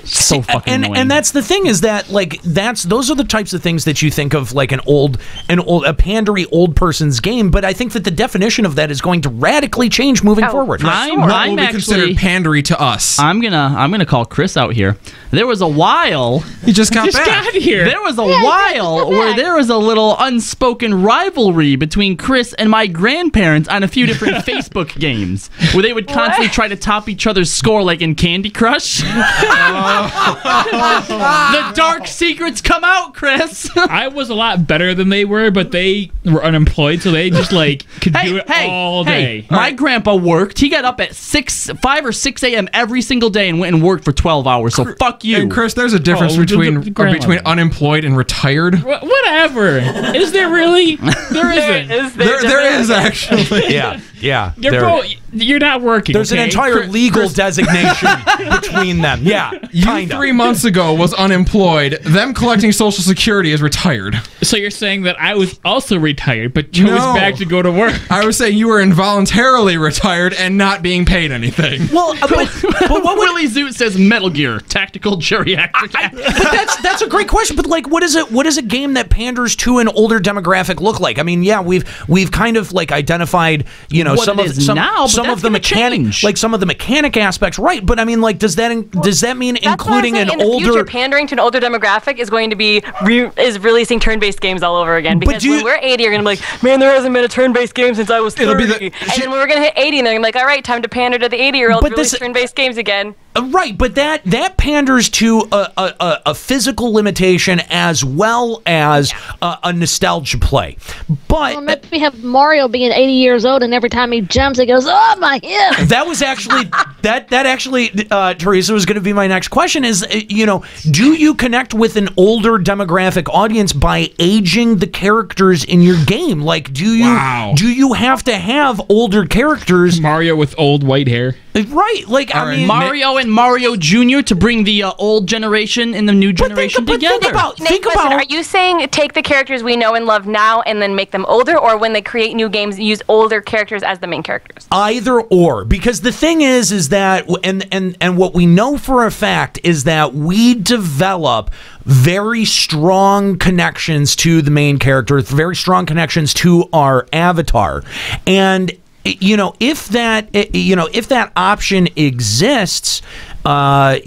So fucking annoying. And that's the thing, is that like those are the types of things that you think of like a pandery old person's game, but I think that the definition of that is going to radically change moving forward. I'm actually considered pandery to us. I'm gonna call Chris out here. There was a while he just got here. There was a while where there was a little unspoken rivalry between Chris and my grandparents on a few different Facebook games where they would constantly try to top each other's score, like in Candy Crush. The dark secrets come out, Chris. I was a lot better than they were, but they were unemployed, so they just like could do it all day. My grandpa worked. He got up at 5 or 6 a.m. every single day and went and worked for 12 hours. So fuck you. And Chris, there's a difference between unemployed and retired. Whatever. Is there really? There isn't. There is actually. Yeah. You're not working. There's an entire legal designation between them. Yeah, you 3 months ago was unemployed. Them collecting Social Security is retired. So you're saying that I was also retired, but chose back to go to work. I was saying you were involuntarily retired and not being paid anything. Well, but what Willie Zoot says Metal Gear, tactical geriatric. But that's a great question. But like, what is a game that panders to an older demographic look like? I mean, yeah, we've kind of like identified, you know, some of the mechanic aspects, right? But I mean, like, does that mean including an older? In the future, pandering to an older demographic is going to be releasing turn-based games all over again. Because when we're 80, you're gonna be like, man, there hasn't been a turn-based game since I was 30. And then when we're gonna hit 80, and they're gonna be like, all right, time to pander to the 80-year-olds. Release turn-based games again. Right, but that panders to a physical limitation as well as a nostalgia play. But maybe we have Mario being 80 years old, and every time he jumps, he goes, "Oh my hip!" That was actually that actually, Teresa, was going to be my next question. Is do you connect with an older demographic audience by aging the characters in your game? Like, do you have to have older characters? Mario with old white hair. Right, like I mean, Mario and Mario Jr. to bring the old generation and the new generation together. Think about. Are you saying take the characters we know and love now and then make them older, or when they create new games, use older characters as the main characters? Either or, because the thing is that, and what we know for a fact is that we develop very strong connections to the main character, very strong connections to our avatar, and if that option exists, to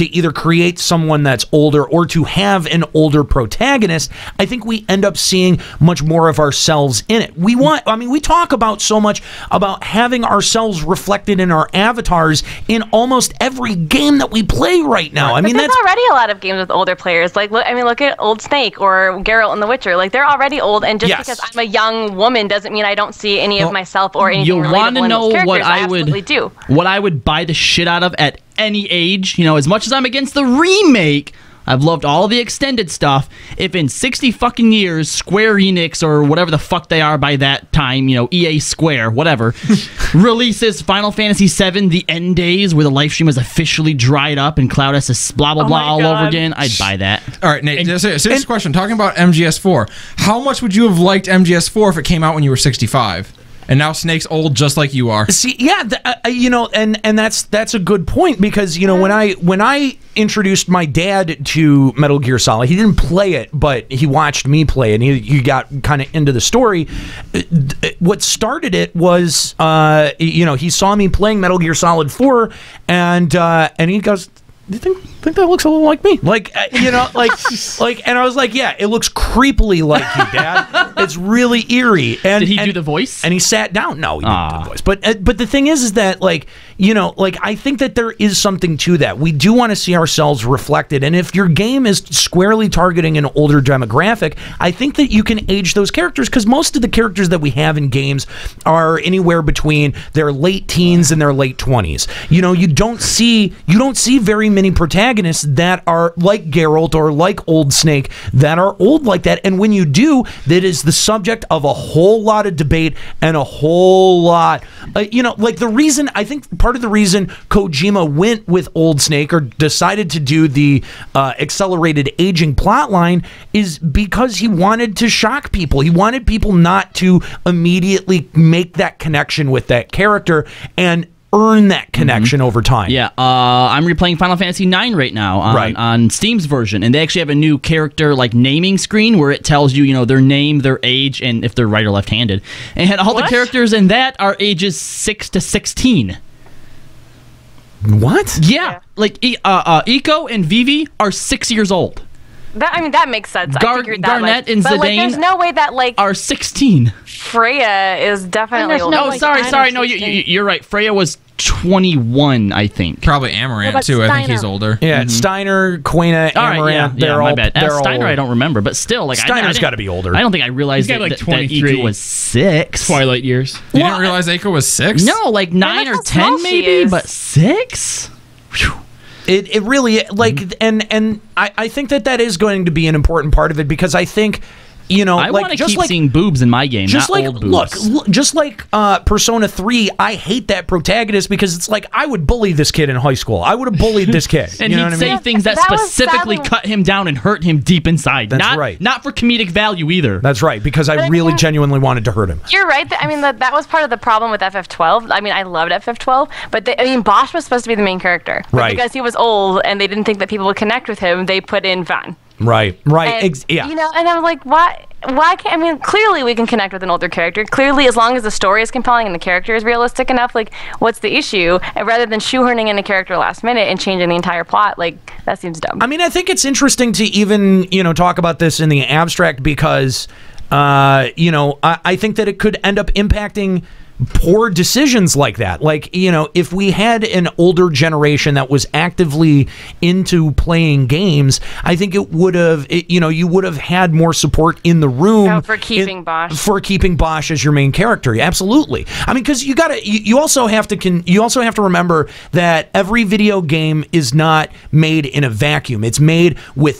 either create someone that's older or to have an older protagonist, I think we end up seeing much more of ourselves in it. We talk about so much about having ourselves reflected in our avatars in almost every game that we play right now. I mean, there's already a lot of games with older players. Like, look at Old Snake or Geralt in The Witcher. Like, they're already old, and just because I'm a young woman doesn't mean I don't see any of myself or anything relatable in those characters. What I would buy the shit out of at any age, as much as I'm against the remake, I've loved all the extended stuff. If in 60 fucking years, Square Enix or whatever the fuck they are by that time, EA Square, whatever, releases Final Fantasy VII, The End Days, where the live stream is officially dried up and Cloud has to blah, blah, blah all over again, I'd buy that. All right, Nate, serious question. Talking about MGS4, how much would you have liked MGS4 if it came out when you were 65? And now Snake's old, just like you are. See, yeah, and that's a good point, because when I introduced my dad to Metal Gear Solid, he didn't play it, but he watched me play it, and he got kind of into the story. What started it was, he saw me playing Metal Gear Solid 4, and he goes, "Do you think that looks a little like me?" And I was like, "Yeah, it looks creepily like you, Dad. It's really eerie." And did he do the voice? And he sat down. No, he didn't do the voice. But the thing is that I think that there is something to that. We do want to see ourselves reflected, and if your game is squarely targeting an older demographic, I think that you can age those characters, because most of the characters that we have in games are anywhere between their late teens and their late 20s. You don't see very many protagonists that are like Geralt or like Old Snake that are old like that, and when you do, that is the subject of a whole lot of debate and a whole lot the reason, I think part of the reason Kojima went with Old Snake or decided to do the accelerated aging plotline is because he wanted to shock people. He wanted people not to immediately make that connection with that character and earn that connection over time. Yeah, I'm replaying Final Fantasy IX right now on Steam's version, and they actually have a new character naming screen where it tells you, their name, their age, and if they're right or left-handed. And all the characters in that are ages 6 to 16. What? Yeah, Eiko and Vivi are 6 years old. That makes sense. I figured that. Garnet and Zidane there's no way that are 16. Freya is definitely older. Sorry. No, you're right. Freya was 21, I think. Probably Amaranth too. Steiner? I think he's older. Yeah, Steiner, Quena, Amaranth. They're all. My bad. Steiner, I don't remember, but still, Steiner's got to be older. I don't think I realized that Eiko was 6. Twilight years. You didn't realize Eiko was 6? No, 9 or 10 maybe, but 6. Whew. It really and I think that is going to be an important part of it, because I think I want to keep seeing boobs in my game, just not old boobs. Look, just like Persona 3, I hate that protagonist because it's I would bully this kid in high school. I would have bullied this kid. And he'd say things that specifically cut him down and hurt him deep inside. That's right. Not for comedic value either. That's right, because I really genuinely wanted to hurt him. You're right. That was part of the problem with FF12. I loved FF12, but Botched was supposed to be the main character. Right. Because he was old and they didn't think that people would connect with him, they put in Van. Right. And, yeah. And I'm like, why can't, clearly we can connect with an older character. Clearly, as long as the story is compelling and the character is realistic enough, what's the issue? And rather than shoehorning in a character last minute and changing the entire plot, that seems dumb. I think it's interesting to even, talk about this in the abstract because, I think that it could end up impacting poor decisions like that. If we had an older generation that was actively into playing games, I think it would have, you would have had more support in the room for keeping Bosch. For keeping Bosch as your main character. Absolutely. Because you also have to remember that every video game is not made in a vacuum. It's made with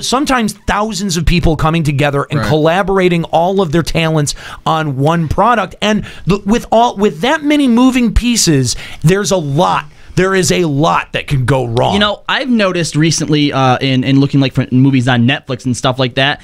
sometimes thousands of people coming together and collaborating all of their talents on one product. And with that many moving pieces, there's a lot. There is a lot that can go wrong. I've noticed recently in looking for movies on Netflix and stuff like that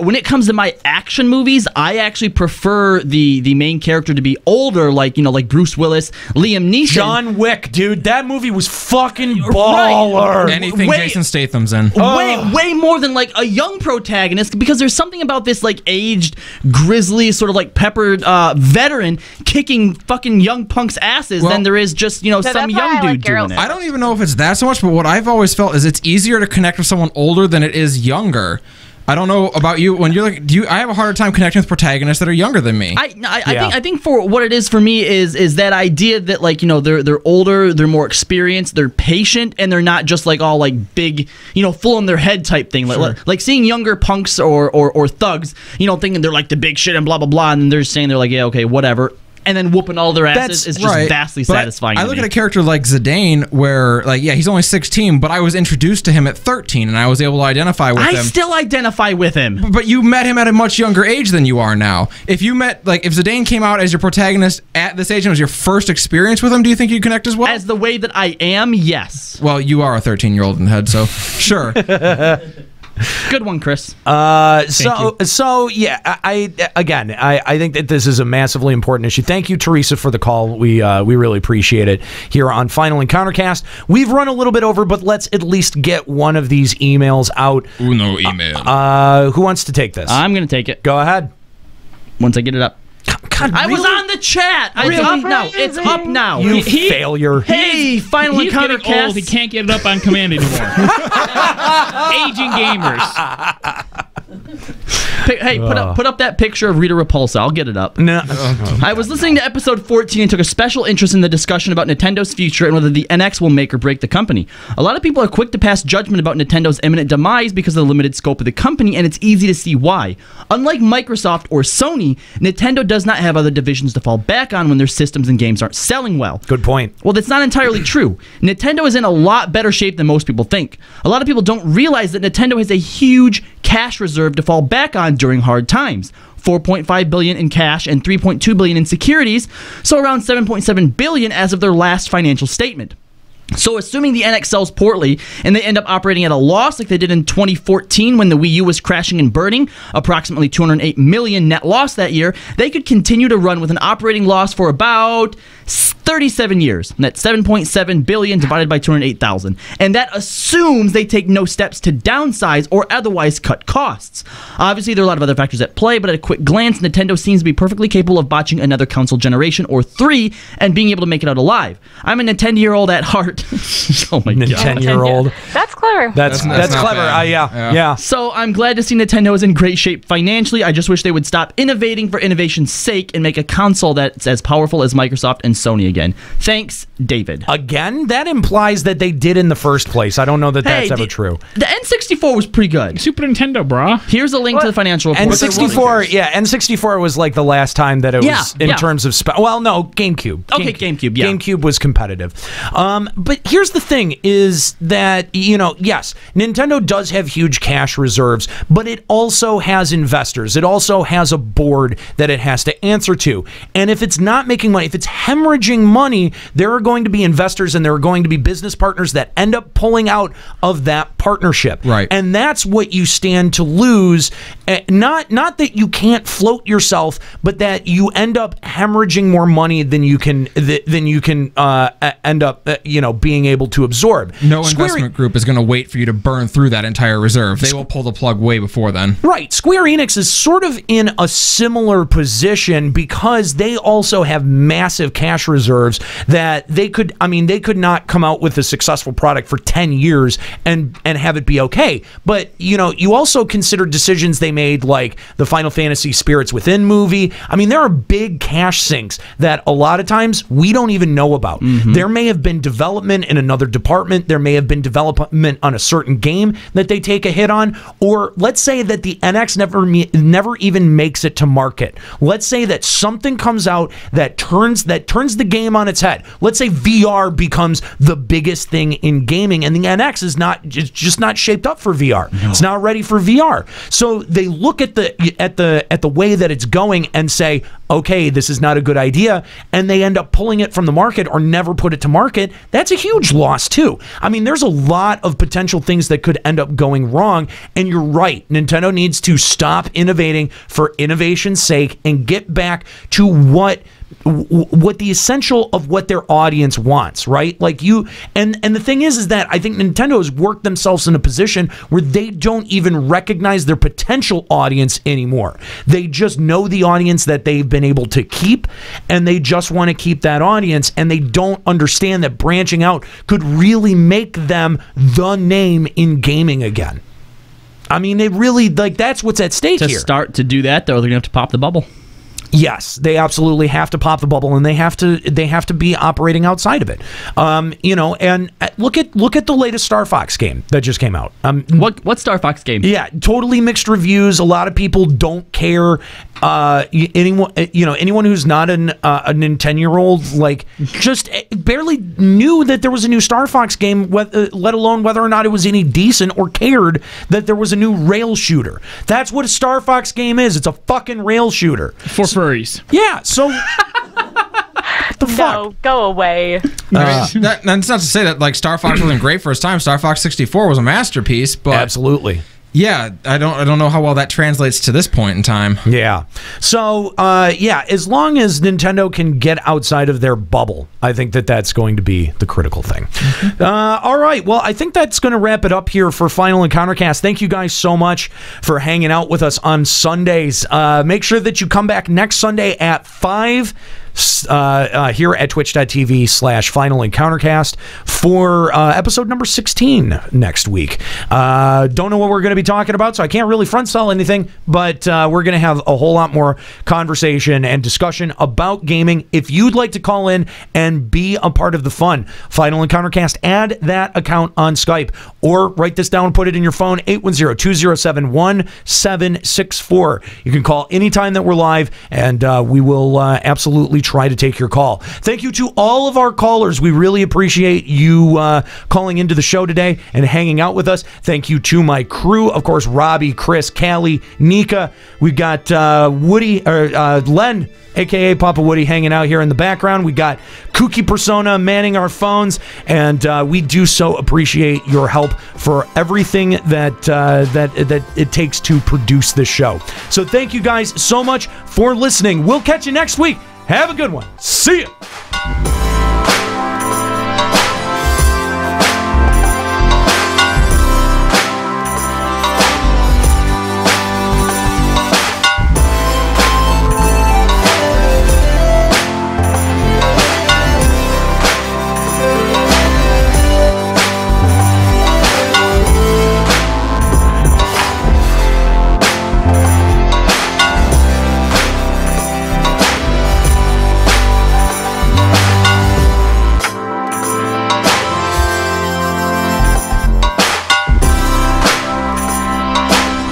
when it comes to my action movies, I actually prefer the main character to be older, like Bruce Willis, Liam Neeson. John Wick, dude, that movie was fucking baller. Right. Anything Jason Statham's in. Way more than a young protagonist, because there's something about this aged, grizzly, sort of peppered veteran kicking fucking young punks' asses than there is just some young dude. like doing it. I don't even know if it's that so much, but what I've always felt is it's easier to connect with someone older than it is younger. I don't know about you. When you're like, I have a harder time connecting with protagonists that are younger than me. I think for what it is for me is that idea that like they're older, they're more experienced, they're patient, and they're not just like all like big full in their head type thing. Like seeing younger punks or thugs, thinking they're like the big shit and blah blah blah, and they're saying they're like yeah okay whatever. And then whooping all their asses is just vastly satisfying. I to look me. at a character like Zidane, where he's only 16, but I was introduced to him at 13, and I was able to identify with him. I still identify with him, but you met him at a much younger age than you are now. If you met if Zidane came out as your protagonist at this age and it was your first experience with him, do you think you'd connect as well? As the way that I am, yes. Well, you are a 13-year-old in the head, so sure. Good one, Chris. So yeah, I think that this is a massively important issue. Thank you, Teresa, for the call. We really appreciate it here on Final Encountercast. We've run a little bit over, but let's at least get one of these emails out. Uno email. Who wants to take this? I'm gonna take it. Go ahead. Once I get it up. God, I was on the chat. It's up now. It's up now. You failure. Hey, Final Encounter getting old. He can't get it up on command anymore. Aging gamers. Hey, put up that picture of Rita Repulsa. I'll get it up. No. I was listening to episode 14 and took a special interest in the discussion about Nintendo's future and whether the NX will make or break the company. A lot of people are quick to pass judgment about Nintendo's imminent demise because of the limited scope of the company, and it's easy to see why. Unlike Microsoft or Sony, Nintendo does not have other divisions to fall back on when their systems and games aren't selling well. Good point. Well, that's not entirely true. Nintendo is in a lot better shape than most people think. A lot of people don't realize that Nintendo has a huge cash reserve to fall back on during hard times. $4.5 billion in cash and $3.2 billion in securities, so around $7.7 billion as of their last financial statement. So assuming the NX sells poorly and they end up operating at a loss like they did in 2014 when the Wii U was crashing and burning, approximately $208 million net loss that year, they could continue to run with an operating loss for about 37 years. And that's $7.7 billion divided by 208,000. And that assumes they take no steps to downsize or otherwise cut costs. Obviously, there are a lot of other factors at play, but at a quick glance, Nintendo seems to be perfectly capable of botching another console generation or 3 and being able to make it out alive. I'm a Nintendo-year-old at heart. Oh my god. 10-year-old. That's clever. That's clever. Yeah. So I'm glad to see Nintendo is in great shape financially. I just wish they would stop innovating for innovation's sake and make a console that's as powerful as Microsoft and Sony again. Thanks, David. Again, that implies that they did in the first place. I don't know that that's ever true. The N64 was pretty good. Super Nintendo, brah. Here's a link to the financial report. N64 was like the last time that it was in terms of well, no, GameCube. Okay, GameCube. Yeah. GameCube was competitive. But here's the thing is that, yes, Nintendo does have huge cash reserves, but it also has investors. It also has a board that it has to answer to. And if it's not making money, if it's hemorrhaging money, there are going to be investors and there are going to be business partners that end up pulling out of that partnership. Right. And that's what you stand to lose. Not that you can't float yourself, but that you end up hemorrhaging more money than you can end up being able to absorb. No investment group is going to wait for you to burn through that entire reserve. They will pull the plug way before then. Right. Square Enix is sort of in a similar position because they also have massive cash reserves that they could not come out with a successful product for 10 years and have it be okay. But, you also consider decisions they made like the Final Fantasy Spirits Within movie. There are big cash sinks that a lot of times we don't even know about. Mm-hmm. There may have been development in another department. There may have been development on a certain game that they take a hit on, or let's say that the NX never even makes it to market. Let's say that something comes out that turns the game on its head. Let's say VR becomes the biggest thing in gaming, and the NX is just not shaped up for VR. No. It's not ready for VR. So they look at the way that it's going and say, okay, this is not a good idea, and they end up pulling it from the market or never put it to market. That's a huge loss too. There's a lot of potential things that could end up going wrong, and you're right. Nintendo needs to stop innovating for innovation's sake and get back to what what the essential of what their audience wants, right? Like and the thing is that I think Nintendo has worked themselves in a position where they don't even recognize their potential audience anymore. They just know the audience that they've been able to keep, and they just want to keep that audience, and they don't understand that branching out could really make them the name in gaming again. I mean, they really, like, that's what's at stake here. To start to do that, though, they're going to have to pop the bubble. Yes, they absolutely have to pop the bubble, and they have to be operating outside of it. You know, and look at the latest Star Fox game that just came out. What Star Fox game? Yeah, totally mixed reviews. A lot of people don't care. Anyone who's not a 10-year-old, like, just barely knew that there was a new Star Fox game, let alone whether or not it was any decent or cared that there was a new rail shooter. That's what a Star Fox game is. It's a fucking rail shooter. For furries. Yeah, so what the fuck? No, go away. That's not to say that, like, Star Fox wasn't great for its time. Star Fox 64 was a masterpiece, but absolutely. Yeah, I don't know how well that translates to this point in time. Yeah. So, as long as Nintendo can get outside of their bubble, I think that's going to be the critical thing. Mm-hmm. All right. Well, I think that's going to wrap it up here for Final Encountercast. Thank you guys so much for hanging out with us on Sundays. Make sure that you come back next Sunday at 5 here at twitch.tv/Final Encountercast for episode number 16 next week. Don't know what we're going to be talking about, so I can't really front sell anything, but we're going to have a whole lot more conversation and discussion about gaming. If you'd like to call in and be a part of the fun, Final Encountercast, add that account on Skype, or write this down and put it in your phone, 810-207-1764. You can call anytime that we're live, and we will absolutely try to take your call. Thank you to all of our callers. We really appreciate you calling into the show today and hanging out with us. Thank you to my crew, of course, Robbie, Chris, Callie, Nika. We've got Len, aka Papa Woody, hanging out here in the background. We got Kooky Persona manning our phones, and we do so appreciate your help for everything that it takes to produce this show. So thank you guys so much for listening. We'll catch you next week. Have a good one. See ya.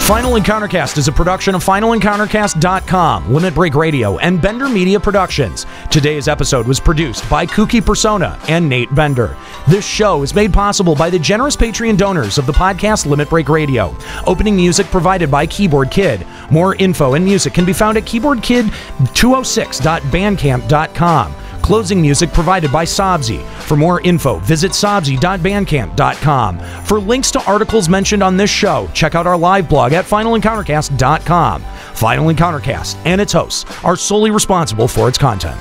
Final Encountercast is a production of FinalEncountercast.com, Limit Break Radio, and Bender Media Productions. Today's episode was produced by Kooky Persona and Nate Bender. This show is made possible by the generous Patreon donors of the podcast Limit Break Radio. Opening music provided by Keyboard Kid. More info and music can be found at keyboardkid206.bandcamp.com. Closing music provided by Sobsy. For more info, visit sobsy.bandcamp.com. For links to articles mentioned on this show, check out our live blog at finalencountercast.com. Final Encountercast and its hosts are solely responsible for its content.